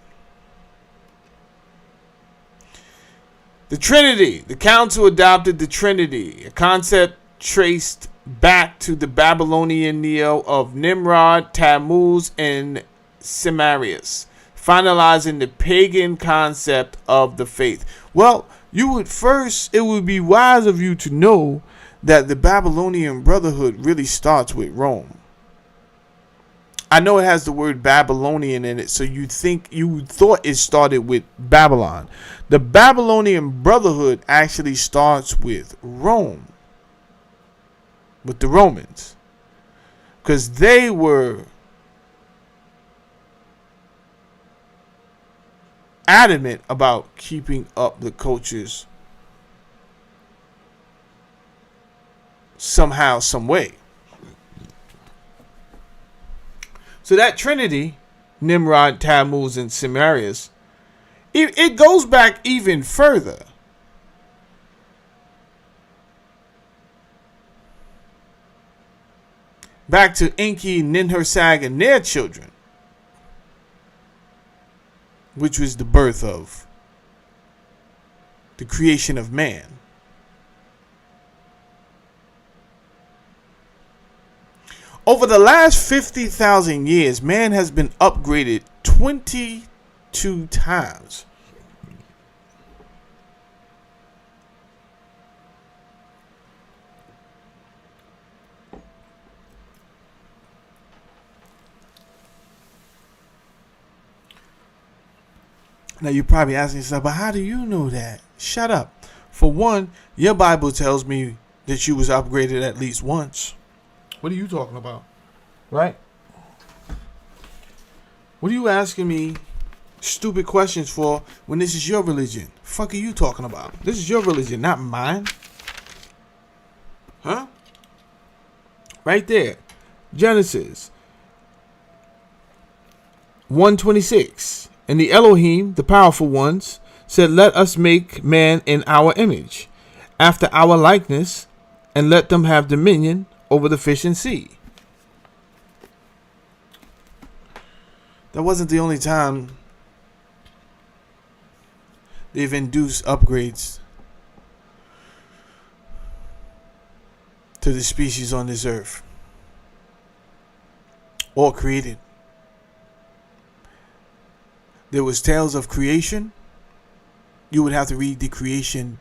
The Trinity. The Council adopted the Trinity, a concept traced back to the Babylonian Neo of Nimrod, Tammuz, and Semiramis, finalizing the pagan concept of the faith. Well, it would be wise of you to know that the Babylonian Brotherhood really starts with Rome. I know it has the word Babylonian in it, so you thought it started with Babylon. The Babylonian Brotherhood actually starts with Rome, with the Romans, because they were adamant about keeping up the cultures somehow, some way. So that Trinity, Nimrod, Tammuz, and Semiramis, it goes back even further. Back to Enki, Ninhursag, and their children, which was the birth of the creation of man. Over the last 50,000 years, man has been upgraded 22 times. Now you're probably asking yourself, but how do you know that? Shut up. For one, your Bible tells me that you was upgraded at least once. What are you talking about? Right? What are you asking me stupid questions for when this is your religion? Fuck are you talking about? This is your religion, not mine. Huh? Right there. Genesis 1:26. And the Elohim, the powerful ones, said, let us make man in our image, after our likeness, and let them have dominion over the fish and sea. That wasn't the only time they've induced upgrades to the species on this earth. All created. There was tales of creation. You would have to read the creation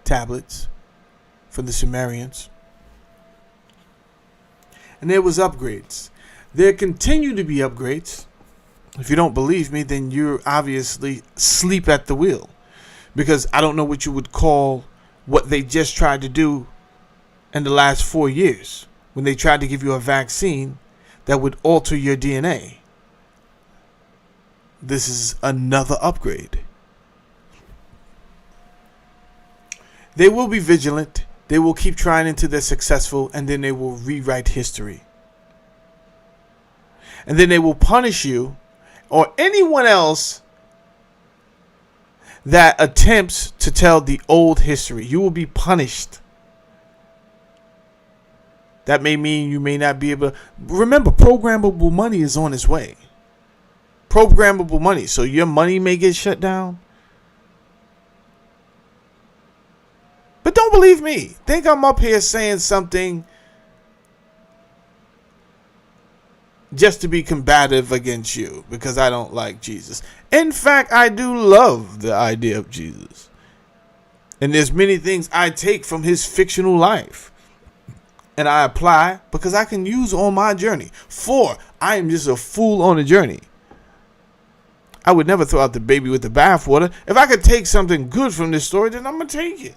tablets from the Sumerians. And there was upgrades. There continue to be upgrades. If you don't believe me, then you're obviously asleep at the wheel. Because I don't know what you would call what they just tried to do in the last 4 years, when they tried to give you a vaccine that would alter your DNA. This is another upgrade. They will be vigilant. They will keep trying until they're successful, and then they will rewrite history. And then they will punish you or anyone else that attempts to tell the old history. You will be punished. That may mean you may not be able to. Remember, programmable money is on its way. Programmable money. So your money may get shut down. But don't believe me. Think I'm up here saying something just to be combative against you because I don't like Jesus. In fact, I do love the idea of Jesus. And there's many things I take from his fictional life and I apply because I can use on my journey. For I am just a fool on a journey. I would never throw out the baby with the bathwater. If I could take something good from this story, then I'm going to take it.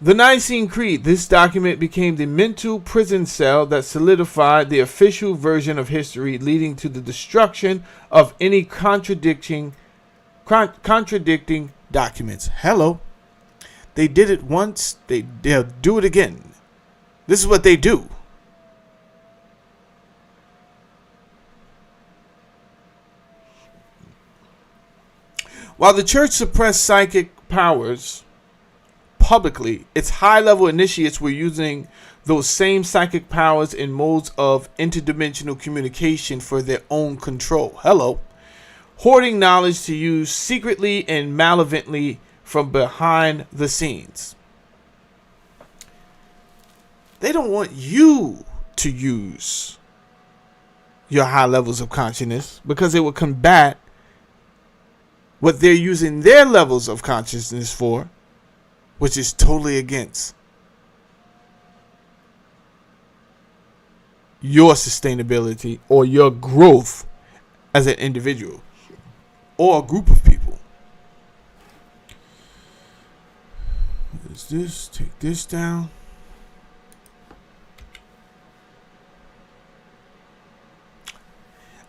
The Nicene Creed. This document became the mental prison cell that solidified the official version of history, leading to the destruction of any contradicting documents. Hello. They did it once. They'll do it again. This is what they do. While the church suppressed psychic powers publicly, its high-level initiates were using those same psychic powers in modes of interdimensional communication for their own control. Hello. Hoarding knowledge to use secretly and malevolently from behind the scenes. They don't want you to use your high levels of consciousness because it will combat what they're using their levels of consciousness for, which is totally against your sustainability or your growth as an individual or a group of people. What is this? Take this down.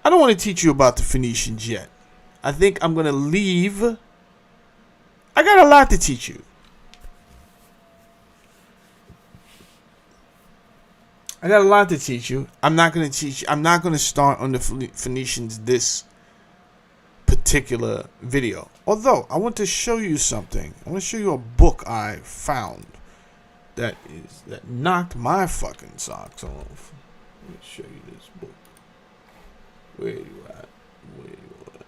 I don't want to teach you about the Phoenicians yet. I think I'm going to leave. I got a lot to teach you. I got a lot to teach you. I'm not going to start on the Phoenicians this particular video. Although, I want to show you something. I want to show you a book I found that knocked my fucking socks off. Let me show you this book. Where you at? Where you at?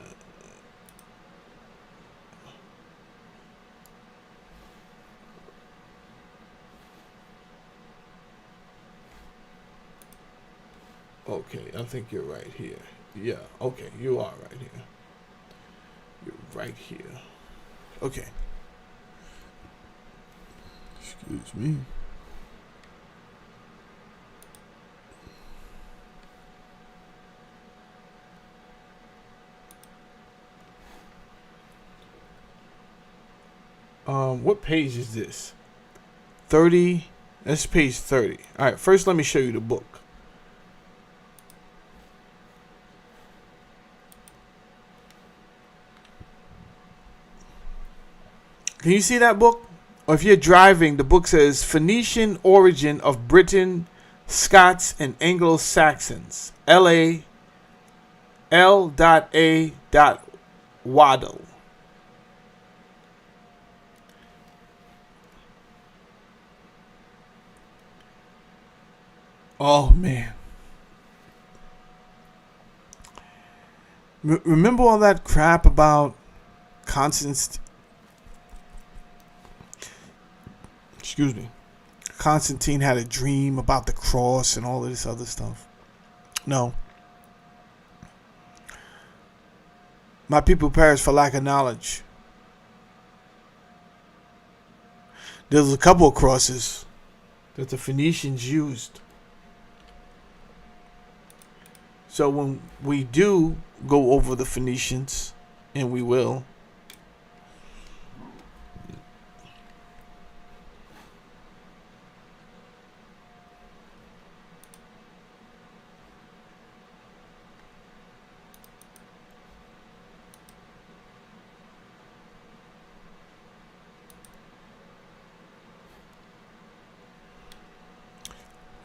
Okay, I think you're right here. Yeah, okay, you are right here. You're right here. Okay. Excuse me. What page is this? 30. That's page 30. All right, first let me show you the book. Can you see that book? Or if you're driving, the book says Phoenician Origin of Britain, Scots, and Anglo-Saxons. L.A. L.A. Waddle. Oh, man. Remember all that crap about Constance? Excuse me. Constantine had a dream about the cross and all of this other stuff. No. My people perish for lack of knowledge. There's a couple of crosses that the Phoenicians used. So when we do go over the Phoenicians, and we will,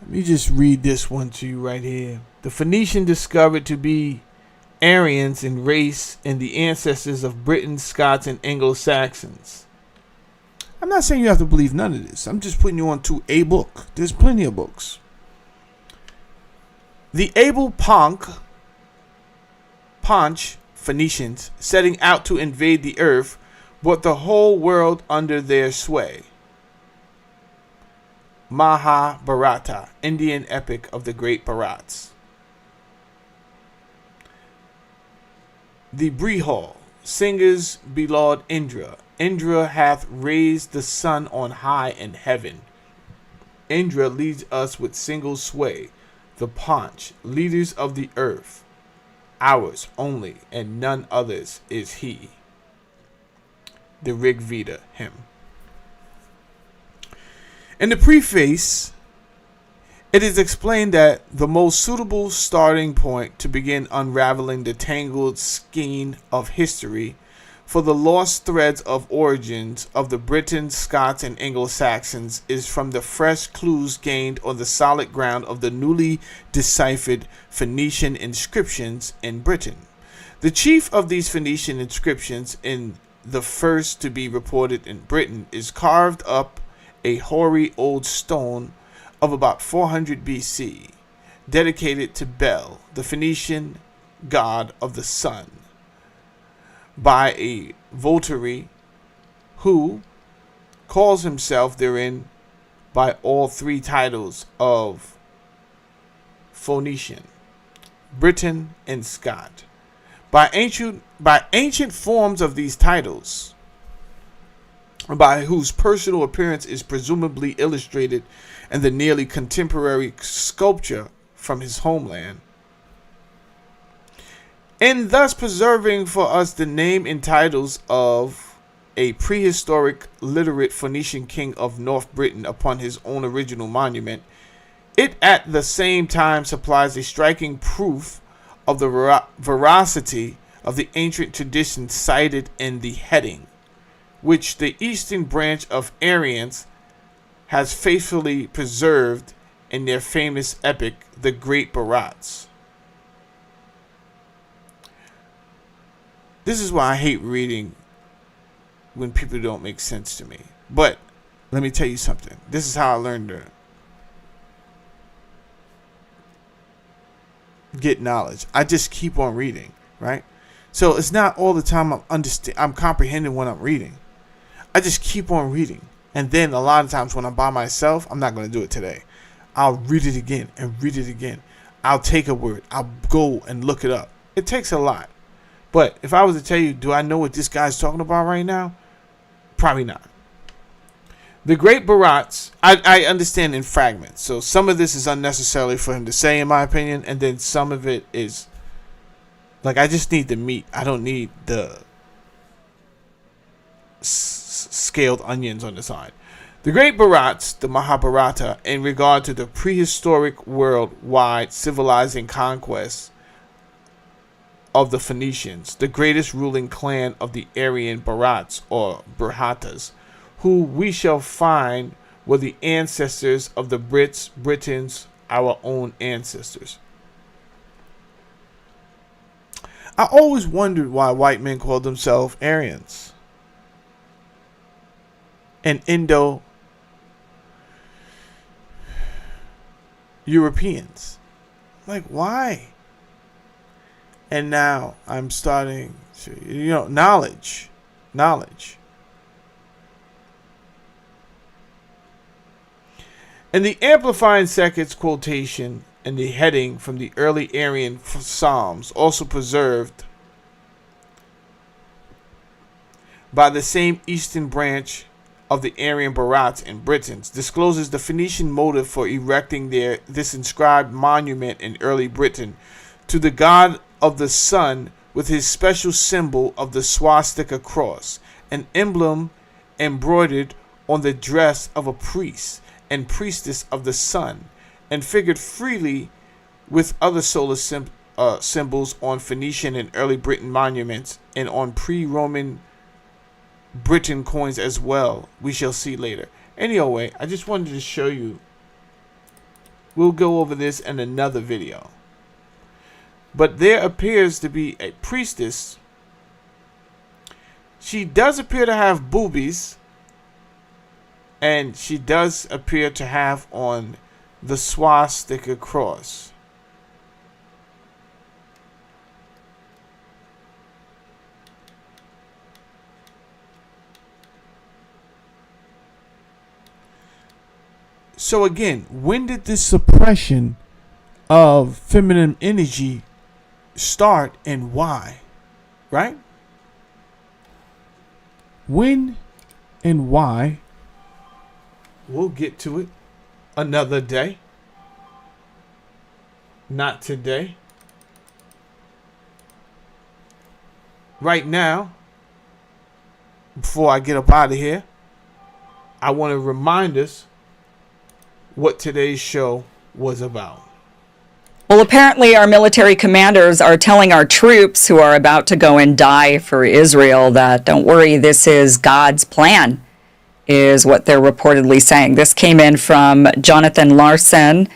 let me just read this one to you right here. The Phoenician discovered to be Aryans in race and the ancestors of Britons, Scots, and Anglo-Saxons. I'm not saying you have to believe none of this. I'm just putting you on to a book. There's plenty of books. The able Ponch Phoenicians, setting out to invade the earth, brought the whole world under their sway. Mahabharata, Indian epic of the great Bharats. The Brihal, singers belaud Indra. Indra hath raised the sun on high in heaven. Indra leads us with single sway. The Ponch, leaders of the earth. Ours only, and none others is he. The Rig Veda hymn. In the preface, it is explained that the most suitable starting point to begin unraveling the tangled skein of history for the lost threads of origins of the Britons, Scots, and Anglo-Saxons is from the fresh clues gained on the solid ground of the newly deciphered Phoenician inscriptions in Britain. The chief of these Phoenician inscriptions, in the first to be reported in Britain, is carved up a hoary old stone of about 400 BC, dedicated to Bel, the Phoenician god of the sun, by a votary who calls himself therein by all three titles of Phoenician, Briton, and Scot. By ancient forms of these titles, by whose personal appearance is presumably illustrated in the nearly contemporary sculpture from his homeland, and thus preserving for us the name and titles of a prehistoric literate Phoenician king of North Britain upon his own original monument, it at the same time supplies a striking proof of the veracity of the ancient tradition cited in the heading, which the eastern branch of Aryans has faithfully preserved in their famous epic, The Great Bharats. This is why I hate reading when people don't make sense to me. But let me tell you something. This is how I learned to get knowledge. I just keep on reading, right? So it's not all the time I'm comprehending what I'm reading. I just keep on reading. And then a lot of times when I'm by myself, I'm not going to do it today. I'll read it again and read it again. I'll take a word. I'll go and look it up. It takes a lot. But if I was to tell you, do I know what this guy's talking about right now? Probably not. The Great Bharats, I understand in fragments. So some of this is unnecessary for him to say, in my opinion. And then some of it is, like, I just need the meat. I don't need the scaled onions on the side. The Great Bharats, the Mahabharata, in regard to the prehistoric worldwide civilizing conquest of the Phoenicians, the greatest ruling clan of the Aryan Bharats or Bharats, who we shall find were the ancestors of the Britons, our own ancestors. I always wondered why white men called themselves Aryans and Indo-Europeans. Like, why? And now I'm starting to, knowledge. And the Amplifying Seconds quotation and the heading from the early Aryan Psalms, also preserved by the same eastern branch of the Aryan Barats in Britain, discloses the Phoenician motive for erecting this inscribed monument in early Britain to the god of the sun, with his special symbol of the swastika cross, an emblem embroidered on the dress of a priest and priestess of the sun, and figured freely with other solar symbols on Phoenician and early Britain monuments and on pre-Roman Britain coins as well. We shall see later. Anyway, I just wanted to show you. We'll go over this in another video. But there appears to be a priestess. She does appear to have boobies. And she does appear to have on the swastika cross. So again, when did this suppression of feminine energy start and why? Right? When and why? We'll get to it another day. Not today. Right now, before I get up out of here, I want to remind us what today's show was about. Well, apparently our military commanders are telling our troops who are about to go and die for Israel that, don't worry, this is God's plan, is what they're reportedly saying. This came in from Jonathan Larson,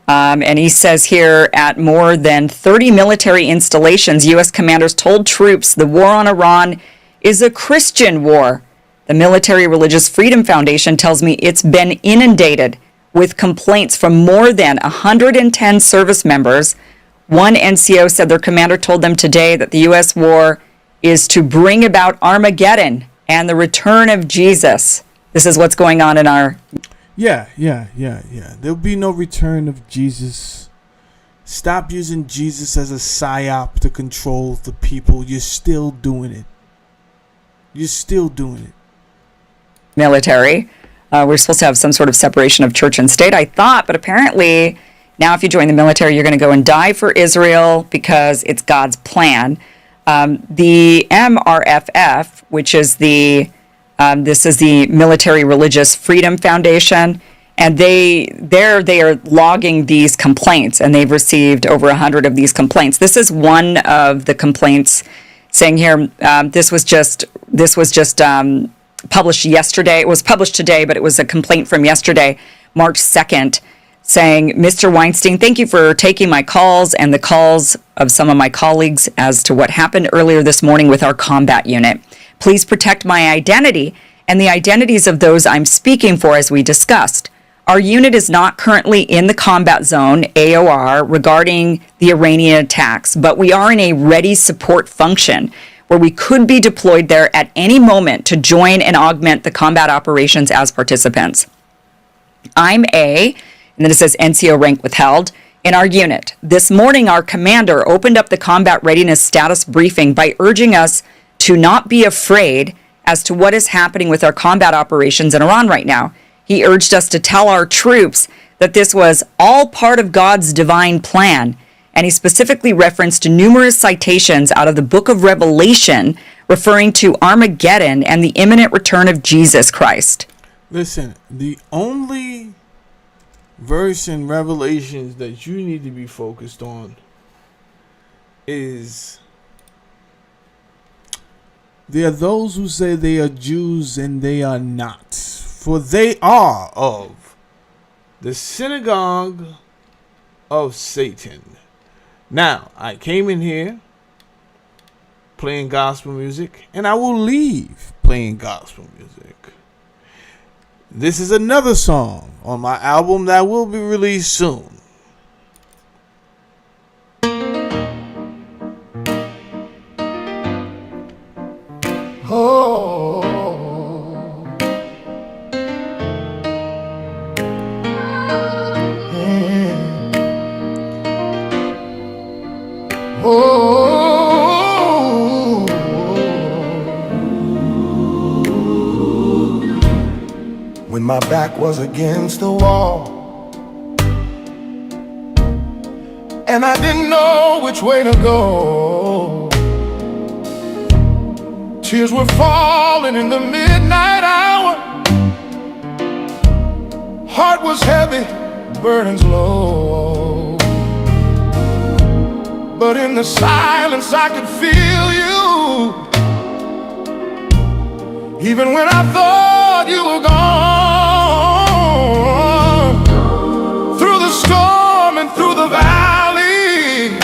and he says here, at more than 30 military installations, U.S. commanders told troops the war on Iran is a Christian war. The Military Religious Freedom Foundation tells me it's been inundated with complaints from more than 110 service members. One NCO said their commander told them today that the U.S. war is to bring about Armageddon and the return of Jesus. This is what's going on in our... Yeah. There'll be no return of Jesus. Stop using Jesus as a psyop to control the people. You're still doing it. Military. We're supposed to have some sort of separation of church and state, I thought, but apparently now if you join the military, you're going to go and die for Israel because it's God's plan. The MRFF, which is this is the Military Religious Freedom Foundation, and they are logging these complaints, and they've received over 100 of these complaints. This is one of the complaints saying here, this was just published yesterday. It was published today, but it was a complaint from yesterday, March 2nd, saying, Mr. Weinstein, thank you for taking my calls and the calls of some of my colleagues as to what happened earlier this morning with our combat unit. Please protect my identity and the identities of those I'm speaking for, as we discussed. Our unit is not currently in the combat zone, AOR, regarding the Iranian attacks, but we are in a ready support function where we could be deployed there at any moment to join and augment the combat operations as participants. I'm and then it says NCO rank withheld, in our unit. This morning, our commander opened up the combat readiness status briefing by urging us to not be afraid as to what is happening with our combat operations in Iran right now. He urged us to tell our troops that this was all part of God's divine plan, and he specifically referenced numerous citations out of the book of Revelation referring to Armageddon and the imminent return of Jesus Christ. Listen, the only verse in Revelations that you need to be focused on is, there are those who say they are Jews and they are not, for they are of the synagogue of Satan. Now, I came in here playing gospel music, and I will leave playing gospel music. This is another song on my album that will be released soon. Oh, when my back was against the wall and I didn't know which way to go, tears were falling in the midnight hour, heart was heavy, burdens low, but in the silence I could feel you, even when I thought you were gone. Through the storm and through the valley,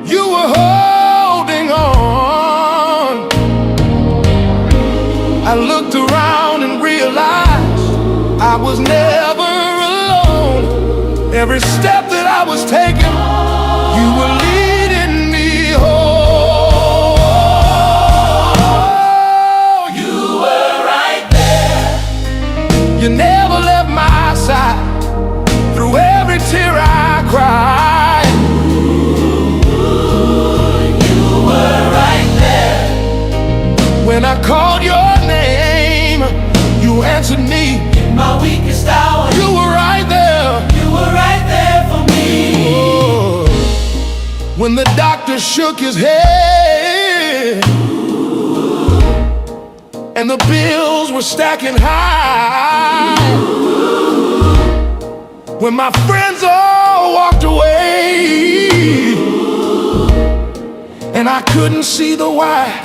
you were holding on. I looked around and realized I was never alone. Every step that I was taking, you were leading me home. You were right there. You never left my side through every tear I cried. You were right there. When I called your name, you answered me. In my weakest hour, you were right there. You were right there for me. Oh, when the doctor shook his head and the bills were stacking high, when my friends all walked away and I couldn't see the why.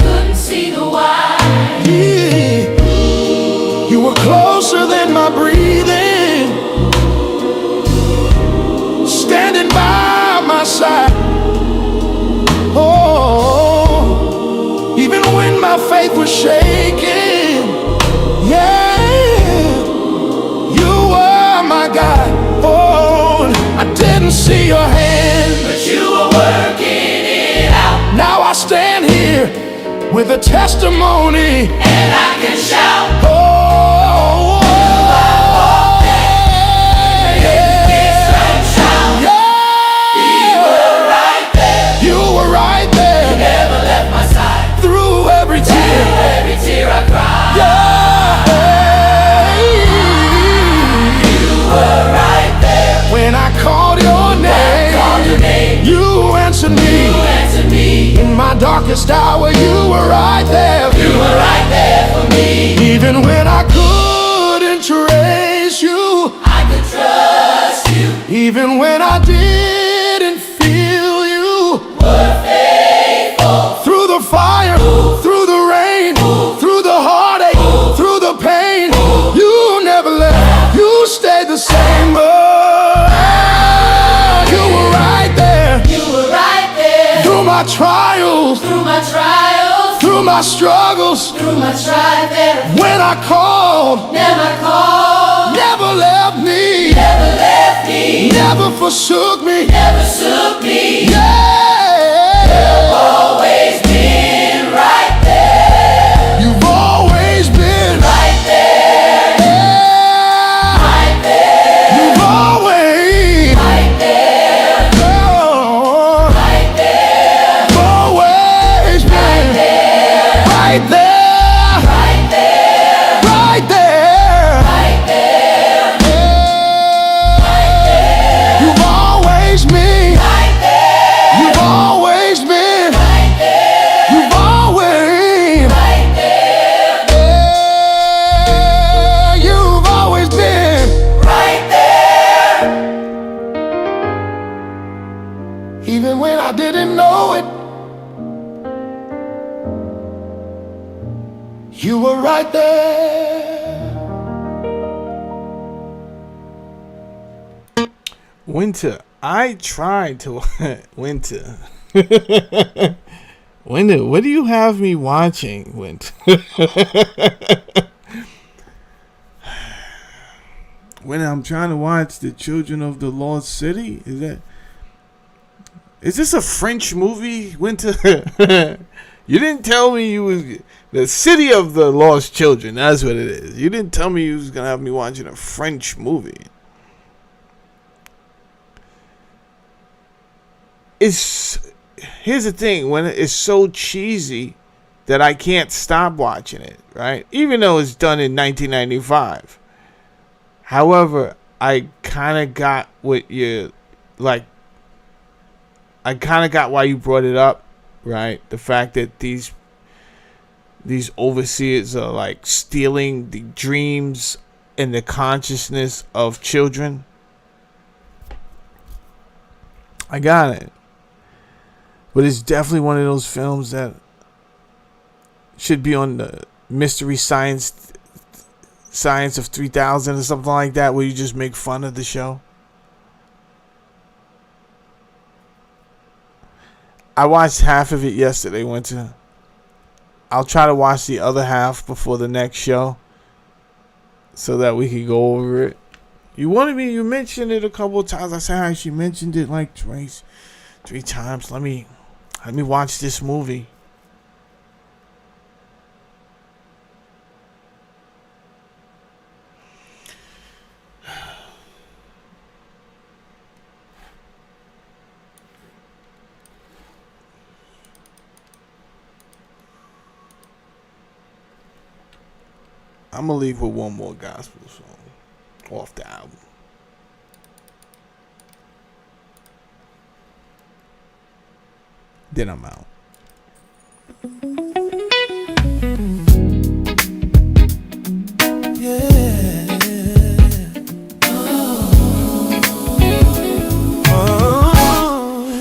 Yeah. You were closer than my breathing, standing by my side. Oh, even when my faith was shaking, yeah, you were my God. Oh, I didn't see your hand, but you were working it out. Now I stand here with a testimony, and I can shout. Oh, yeah, yeah. You were right there. You were right there. You never left my side through every tear. Every tear I cried. Yeah. You were right there. When I called your name, you answered me. In my darkest hour, you were right there. You were right there for me. Even when I couldn't trace you, I could trust you. Even when I didn't feel you, were faithful. Through the fire, through the rain, through the heartache, through the pain, you never left. You stayed the same. You were right there. You were right there. Through my trials, through my struggles, when I called, never left me, never forsook me, yeah. You've always been right there. You've always been right there, yeah. Right there. You've always right there. Oh, right there. You've always been right there. Right there. Right there. Right there. Right there. Yeah. Right there. You've always been right there. You've always been right there. You've always right there. Yeah. You've always been right there. Even when I didn't know it, you were right there. Winter. I tried to Winter. Winter, what do you have me watching, Winter? Winter, I'm trying to watch The Children of the Lost City. Is this a French movie, Winter? You didn't tell me you was The City of the Lost Children. That's what it is. You didn't tell me you was gonna have me watching a French movie. here's the thing, when it's so cheesy that I can't stop watching it, right? Even though it's done in 1995. However, I kind of got what you like. I kind of got why you brought it up, right? The fact that these overseers are like stealing the dreams and the consciousness of children. I got it. But it's definitely one of those films that should be on the Mystery Science of 3000 or something like that, where you just make fun of the show. I watched half of it yesterday, Winter. I'll try to watch the other half before the next show so that we can go over it. You mentioned it a couple of times. I said I actually mentioned it like three times. Let me watch this movie. I'm going to leave with one more gospel song off the album. Then I'm out. Yeah.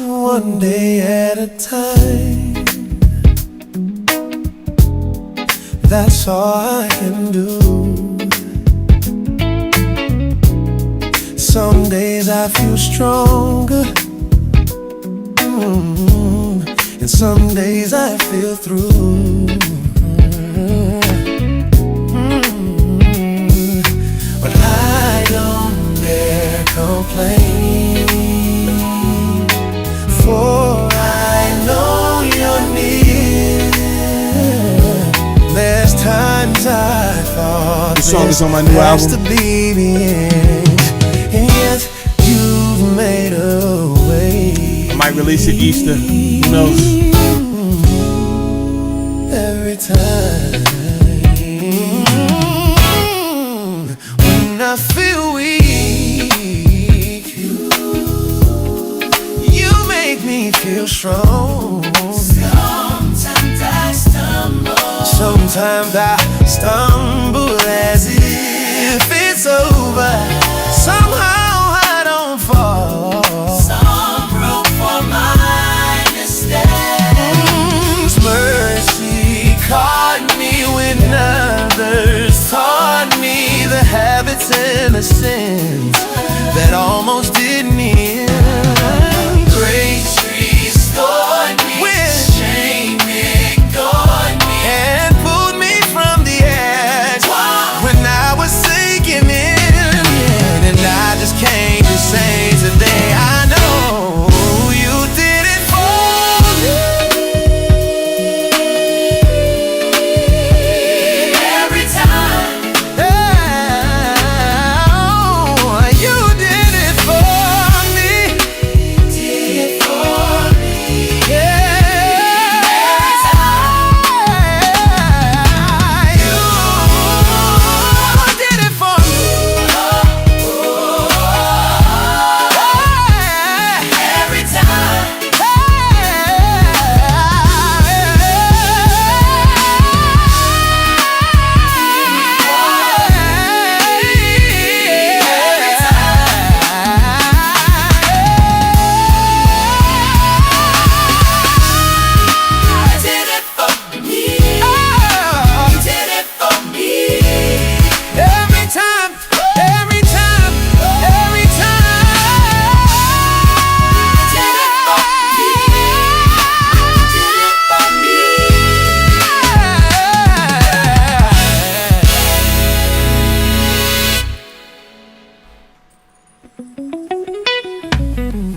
One day at a time. That's all I can do. Some days I feel stronger, and some days I feel through. But I don't dare complain, for I know you're near. There's times I thought this song is on my new album. To be the end, and yet you've made a way. I might release it Easter. Who knows? Every time when I feel weak, you make me feel strong. Sometimes I stumble.